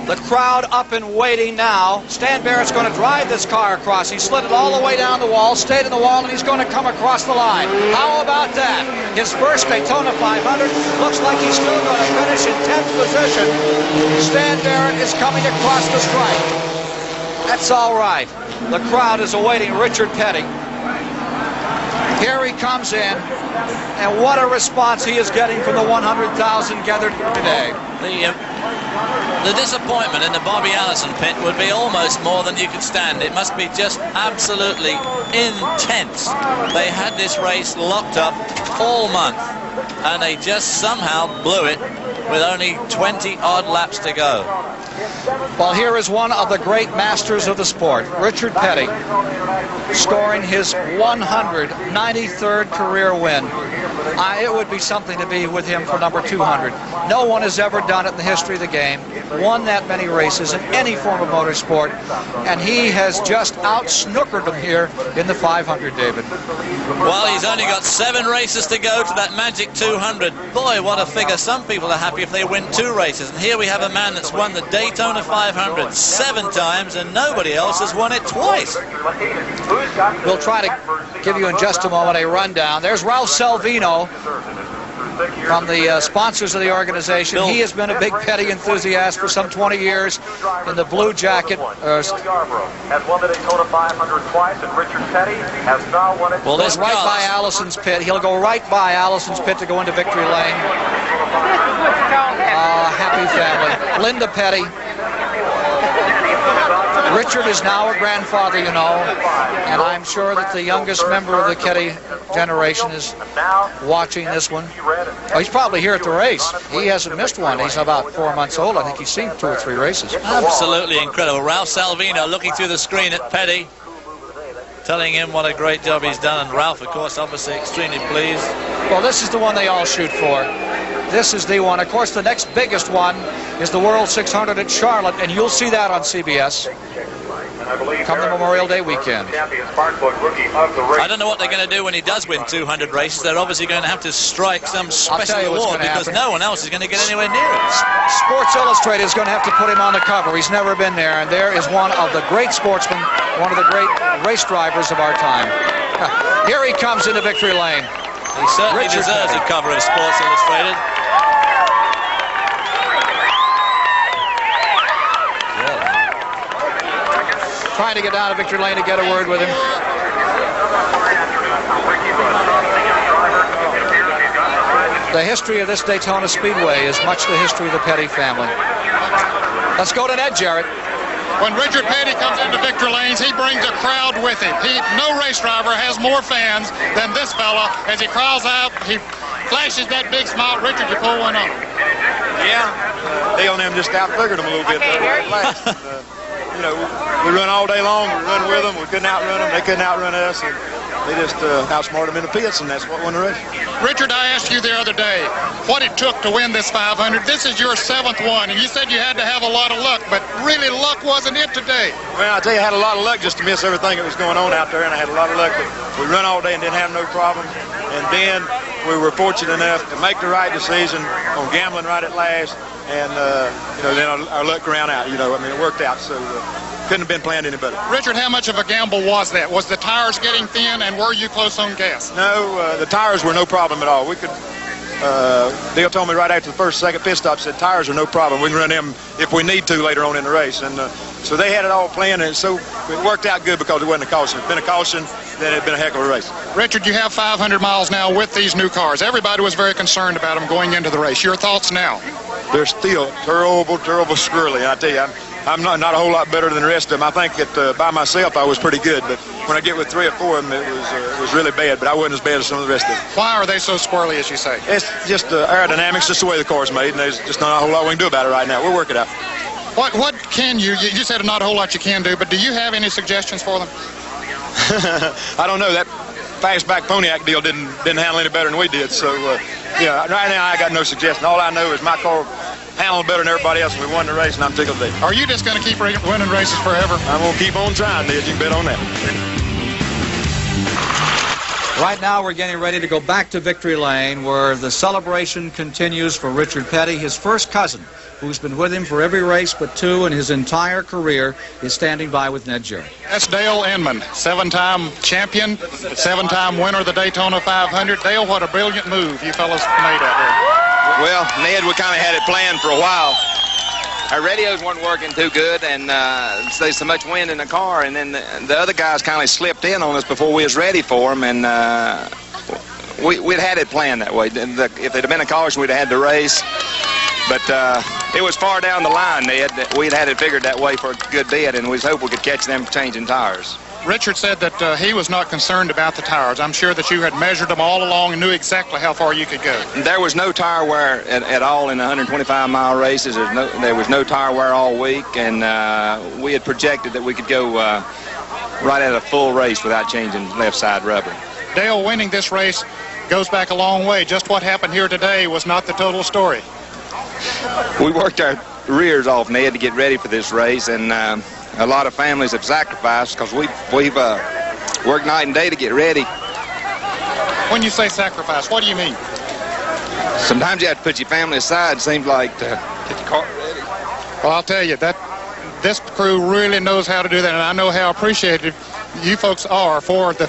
The crowd up and waiting now. Stan Barrett's going to drive this car across. He slid it all the way down the wall, stayed in the wall, and he's going to come across the line. How about that? His first Daytona 500. Looks like he's still going to finish in 10th position. Stan Barrett is coming across the stripe. That's all right. The crowd is awaiting Richard Petty. Here he comes in, and what a response he is getting from the 100,000 gathered today. The disappointment in the Bobby Allison pit would be almost more than you could stand. It must be just absolutely intense. They had this race locked up all month, and they just somehow blew it with only 20-odd laps to go. Well, here is one of the great masters of the sport, Richard Petty, scoring his 193rd career win. It would be something to be with him for number 200. No one has ever done it in the history of the game, won that many races in any form of motorsport, and he has just out-snookered them here in the 500, David. Well, he's only got 7 races to go to that magic 200. Boy, what a figure. Some people are happy if they win 2 races, and here we have a man that's won the Daytona 500 7 times, and nobody else has won it twice. We'll try to give you in just a moment a rundown. There's Ralph Salvino from the sponsors of the organization. He has been a big Petty enthusiast for some 20 years in the blue jacket. Has won the Daytona 500 twice, and Richard Petty has now won it. Well, this right by Allison's pit. He'll go right by Allison's pit to go into victory lane. Happy family. Linda Petty. Richard is now a grandfather, you know, and I'm sure that the youngest member of the Petty generation is watching this one. Oh, he's probably here at the race. He hasn't missed one. He's about 4 months old. I think he's seen 2 or 3 races. Absolutely incredible. Ralph Salvino looking through the screen at Petty, telling him what a great job he's done. And Ralph, of course, obviously extremely pleased. Well, this is the one they all shoot for. this is the one. Of course, the next biggest one is the World 600 at Charlotte, and you'll see that on CBS come the Memorial Day weekend. I don't know what they're going to do when he does win 200 races. They're obviously going to have to strike some special award because no one else is going to get anywhere near it. Sports Illustrated is going to have to put him on the cover. He's never been there, and there is one of the great sportsmen, one of the great race drivers of our time. Here he comes into victory lane. He certainly deserves a cover of Sports Illustrated. Trying to get down to victory lane to get a word with him. The history of this Daytona Speedway is much the history of the Petty family. Let's go to Ned Jarrett. When Richard Petty comes into victory lanes, he brings a crowd with him. No race driver has more fans than this fella. As he cries out, he flashes that big smile. Richard, you pull one on. Yeah, Dale and them just out-figured them a little bit. You know, we run all day long. We run with them. We couldn't outrun them. They couldn't outrun us. And they just outsmarted them in the pits, and that's what won the race. Richard, I asked you the other day what it took to win this 500. This is your 7th one, and you said you had to have a lot of luck, but really luck wasn't it today. Well, I tell you, I had a lot of luck just to miss everything that was going on out there, and I had a lot of luck. But we run all day and didn't have no problems. And then we were fortunate enough to make the right decision on gambling right at last. And, you know, then our luck ran out, you know. I mean, it worked out, so couldn't have been planned any better. Richard, how much of a gamble was that? Was the tires getting thin, and were you close on gas? No, the tires were no problem at all. We could, Dale told me right after the second pit stop, said tires are no problem. We can run them if we need to later on in the race. And so they had it all planned, and so it worked out good because it wasn't a caution. If it had been a caution, then it had been a heck of a race. Richard, you have 500 miles now with these new cars. Everybody was very concerned about them going into the race. Your thoughts now? They're still terrible, terrible squirrely. And I tell you, I'm not a whole lot better than the rest of them. I think that by myself I was pretty good, but when I get with 3 or 4 of them, it was really bad. But I wasn't as bad as some of the rest of them. Why are they so squirrely, as you say? It's just aerodynamics, just the way the car's made, and there's just not a whole lot we can do about it right now. We'll work it out. What can you said not a whole lot you can do, but do you have any suggestions for them? I don't know. That fastback Pontiac deal didn't handle any better than we did. So, yeah, right now I got no suggestion. All I know is my car handled better than everybody else, and we won the race, and I'm tickled today. Are you just going to keep winning races forever? I'm going to keep on trying, Ned. You can bet on that. Right now we're getting ready to go back to victory lane where the celebration continues for Richard Petty. His first cousin, who's been with him for every race but 2 in his entire career, is standing by with Ned Jarrett. That's Dale Inman, 7-time champion, 7-time winner of the Daytona 500. Dale, what a brilliant move you fellas made out there. Well, Ned, we kind of had it planned for a while. Our radios weren't working too good, and there's so much wind in the car, and then the other guys kind of slipped in on us before we was ready for them, and we'd had it planned that way. If there'd have been a caution, we'd have had the race, but it was far down the line, Ned. We'd had it figured that way for a good bit, and we was hoping we could catch them changing tires. Richard said that he was not concerned about the tires. I'm sure that you had measured them all along and knew exactly how far you could go. There was no tire wear at all in the 125-mile races. There was no tire wear all week, and we had projected that we could go right at a full race without changing left side rubber. Dale, winning this race goes back a long way. Just what happened here today was not the total story. We worked our rears off, Ned, to get ready for this race, and a lot of families have sacrificed because we've worked night and day to get ready. When you say sacrifice, what do you mean? Sometimes you have to put your family aside, it seems like, to get the car ready. Well, I'll tell you, that this crew really knows how to do that, and I know how appreciative you folks are for the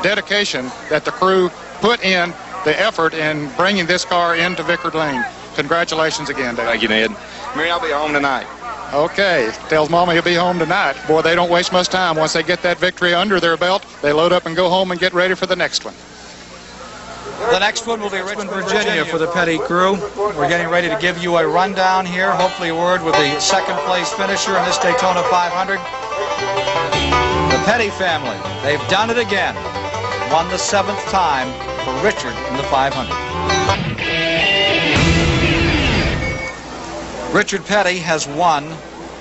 dedication that the crew put in, the effort in bringing this car into Vickard Lane. Congratulations again, Dale. Thank you, Ned. Mary, I'll be home tonight. Okay, tells Mama he'll be home tonight. Boy, they don't waste much time. Once they get that victory under their belt, they load up and go home and get ready for the next one. The next one will be Richmond, Virginia for the Petty crew. We're getting ready to give you a rundown here, hopefully a word with the second place finisher in this Daytona 500. The Petty family, they've done it again. Won the 7th time for Richard in the 500. Richard Petty has won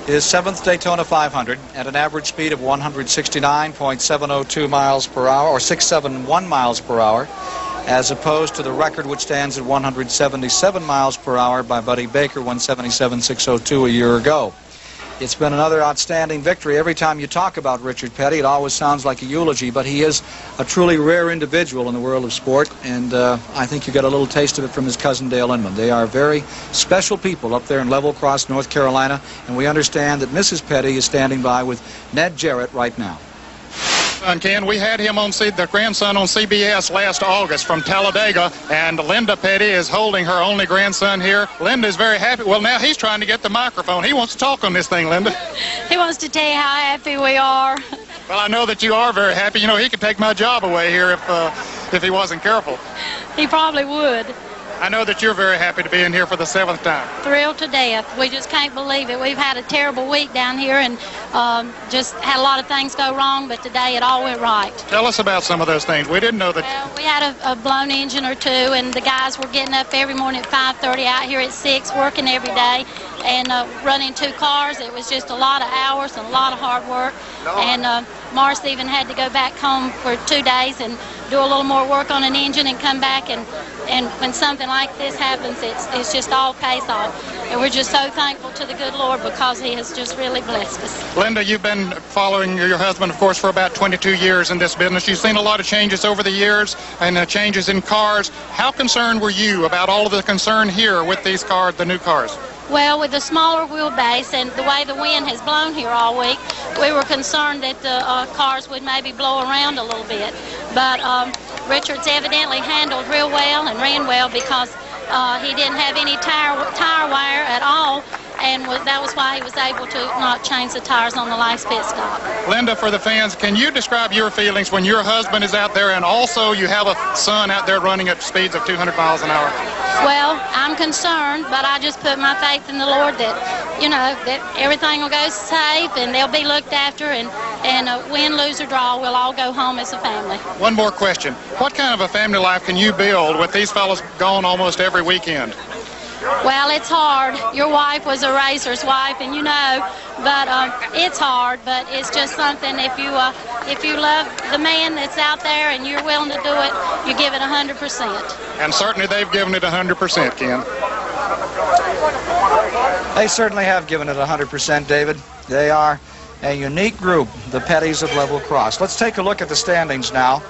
his 7th Daytona 500 at an average speed of 169.702 miles per hour, or 671 miles per hour. as opposed to the record which stands at 177 miles per hour by Buddy Baker, 177.602 a year ago. It's been another outstanding victory. Every time you talk about Richard Petty, it always sounds like a eulogy, but he is a truly rare individual in the world of sport, and I think you got a little taste of it from his cousin Dale Inman. They are very special people up there in Level Cross, North Carolina, and we understand that Mrs. Petty is standing by with Ned Jarrett right now. Ken, we had him on the grandson on CBS last August from Talladega, and Linda Petty is holding her only grandson here. Linda is very happy. Well, now he's trying to get the microphone. He wants to talk on this thing, Linda. He wants to tell you how happy we are. Well, I know that you are very happy. You know, he could take my job away here if he wasn't careful. He probably would. I know that you're very happy to be in here for the 7th time. Thrilled to death. We just can't believe it. We've had a terrible week down here and just had a lot of things go wrong, but today it all went right. Tell us about some of those things. We didn't know that. Well, we had a blown engine or two, and the guys were getting up every morning at 5:30 out here at 6, working every day, and running 2 cars. It was just a lot of hours and a lot of hard work. And Morris even had to go back home for 2 days and do a little more work on an engine and come back, and when something like this happens, it's just all pays off. And we're just so thankful to the good Lord because he has just really blessed us. Linda, you've been following your husband, of course, for about 22 years in this business. You've seen a lot of changes over the years and changes in cars. How concerned were you about all of the concern here with these cars, the new cars? Well, with the smaller wheelbase and the way the wind has blown here all week, we were concerned that the cars would maybe blow around a little bit. But Richard's evidently handled real well and ran well because he didn't have any tire wire at all, and that was why he was able to not change the tires on the last pit stop. Linda, for the fans, can you describe your feelings when your husband is out there and also you have a son out there running at speeds of 200 miles an hour? Well, I'm concerned, but I just put my faith in the Lord that, you know, that everything will go safe and they'll be looked after, and win, lose, or draw, we'll all go home as a family. One more question. What kind of a family life can you build with these fellows gone almost every weekend? Well, it's hard. Your wife was a racer's wife, and you know, but it's hard, but it's just something. If you love the man that's out there and you're willing to do it, you give it 100%. And certainly they've given it 100%, Ken. They certainly have given it 100%, David. They are a unique group, the Pettys of Level Cross. Let's take a look at the standings now.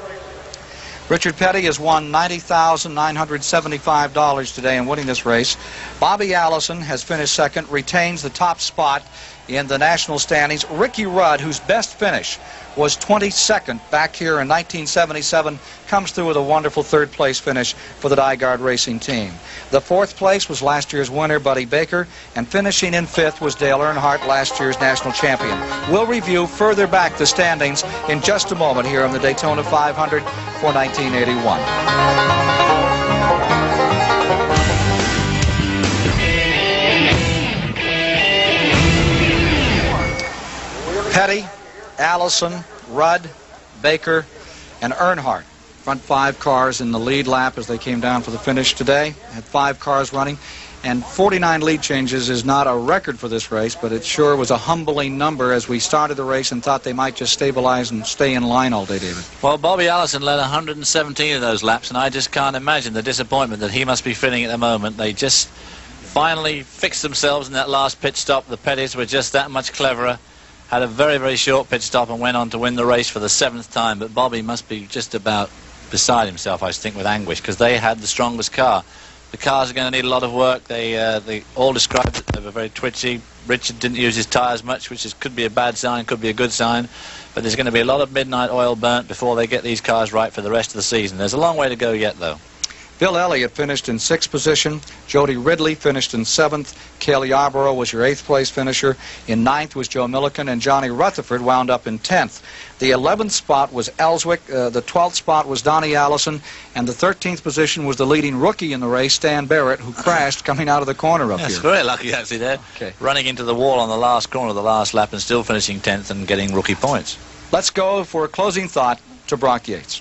Richard Petty has won $90,975 today in winning this race. Bobby Allison has finished second, retains the top spot in the national standings. Ricky Rudd, whose best finish was 22nd back here in 1977, comes through with a wonderful third-place finish for the Dygaard Racing Team. The 4th place was last year's winner, Buddy Baker, and finishing in 5th was Dale Earnhardt, last year's national champion. We'll review further back the standings in just a moment here on the Daytona 500 for 1981. Petty, Allison, Rudd, Baker, and Earnhardt. Front 5 cars in the lead lap as they came down for the finish today. Had 5 cars running, and 49 lead changes is not a record for this race, but it sure was a humbling number as we started the race and thought they might just stabilize and stay in line all day, David. Well, Bobby Allison led 117 of those laps, and I just can't imagine the disappointment that he must be feeling at the moment. They just finally fixed themselves in that last pit stop. The Pettys were just that much cleverer. Had a very, very short pit stop and went on to win the race for the 7th time. But Bobby must be just about beside himself, I think, with anguish, because they had the strongest car. The cars are going to need a lot of work. They all described it. They were very twitchy. Richard didn't use his tyres much, which could be a bad sign, could be a good sign. But there's going to be a lot of midnight oil burnt before they get these cars right for the rest of the season. There's a long way to go yet, though. Bill Elliott finished in 6th position. Jody Ridley finished in 7th. Cale Yarborough was your 8th place finisher. In 9th was Joe Milliken, and Johnny Rutherford wound up in 10th. The 11th spot was Ellswick. The 12th spot was Donnie Allison, and the 13th position was the leading rookie in the race, Stan Barrett, who crashed coming out of the corner up here. That's very lucky, actually, there. Okay. Running into the wall on the last corner of the last lap and still finishing 10th and getting rookie points. Let's go for a closing thought to Brock Yates.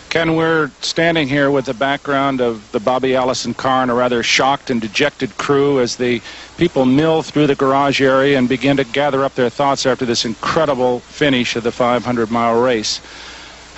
Ken, we're standing here with the background of the Bobby Allison car and a rather shocked and dejected crew as the people mill through the garage area and begin to gather up their thoughts after this incredible finish of the 500-mile race.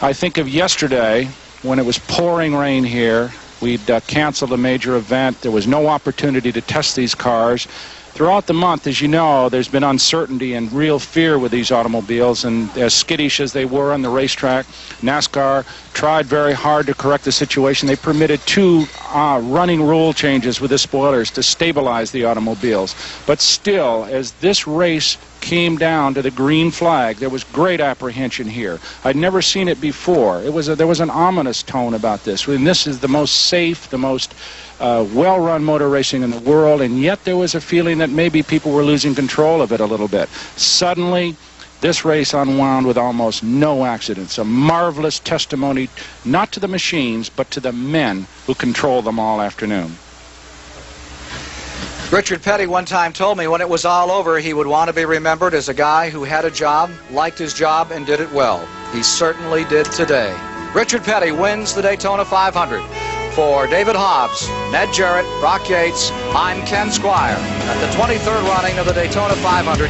I think of yesterday when it was pouring rain here. We'd canceled a major event. There was no opportunity to test these cars. Throughout the month, as you know, there's been uncertainty and real fear with these automobiles, and as skittish as they were on the racetrack, NASCAR tried very hard to correct the situation. They permitted 2 running rule changes with the spoilers to stabilize the automobiles. But still, as this race came down to the green flag, there was great apprehension here. I'd never seen it before. There was an ominous tone about this. And this is the most safe, the most well-run motor racing in the world, and yet there was a feeling that maybe people were losing control of it a little bit. Suddenly, this race unwound with almost no accidents. A marvelous testimony, not to the machines, but to the men who controlled them all afternoon. Richard Petty one time told me when it was all over, he would want to be remembered as a guy who had a job, liked his job, and did it well. He certainly did today. Richard Petty wins the Daytona 500. For David Hobbs, Ned Jarrett, Brock Yates, I'm Ken Squire at the 23rd running of the Daytona 500.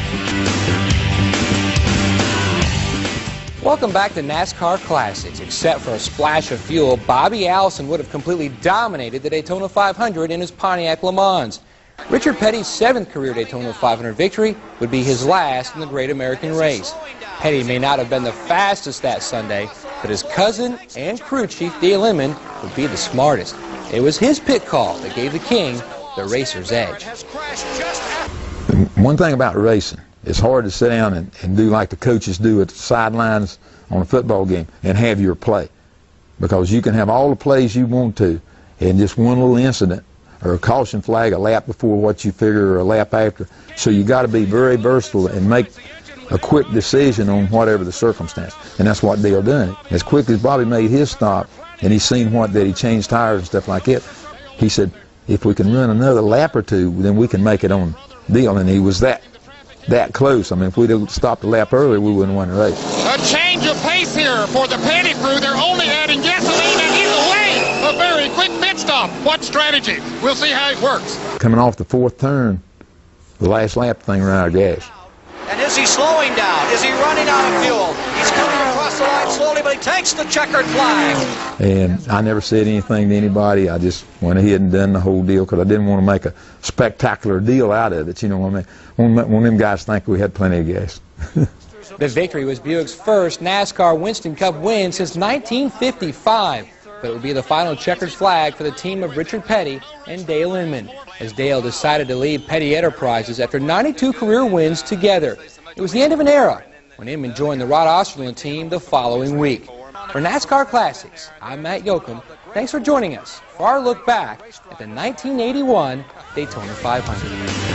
Welcome back to NASCAR Classics. Except for a splash of fuel, Bobby Allison would have completely dominated the Daytona 500 in his Pontiac Le Mans. Richard Petty's 7th career Daytona 500 victory would be his last in the Great American Race. Petty may not have been the fastest that Sunday, but his cousin and crew chief Dale Inman would be the smartest. It was his pit call that gave the king the racer's edge. One thing about racing, it's hard to sit down and do like the coaches do at the sidelines on a football game and have your play, because you can have all the plays you want to, and just one little incident or a caution flag a lap before what you figure or a lap after. So you got to be very versatile and make a quick decision on whatever the circumstance. And that's what Dale done. As quick as Bobby made his stop and he seen that he changed tires and stuff like that, he said, if we can run another lap or 2, then we can make it on Dale. And he was that close. I mean, if we'd have stopped a lap earlier, we wouldn't have won the race. A change of pace here for the Petty crew. They're only adding gasoline and either way, a very quick pit stop. What strategy? We'll see how it works. Coming off the 4th turn, the last lap thing ran out of gas. And is he slowing down? Is he running out of fuel? He's coming across the line slowly, but he takes the checkered flag. And I never said anything to anybody. I just went ahead and done the whole deal because I didn't want to make a spectacular deal out of it. You know what I mean? One of them guys think we had plenty of gas. The victory was Buick's first NASCAR Winston Cup win since 1955. But it would be the final checkered flag for the team of Richard Petty and Dale Inman, as Dale decided to leave Petty Enterprises after 92 career wins together. It was the end of an era when Inman joined the Rod Osterlund team the following week. For NASCAR Classics, I'm Matt Yoakum. Thanks for joining us for our look back at the 1981 Daytona 500.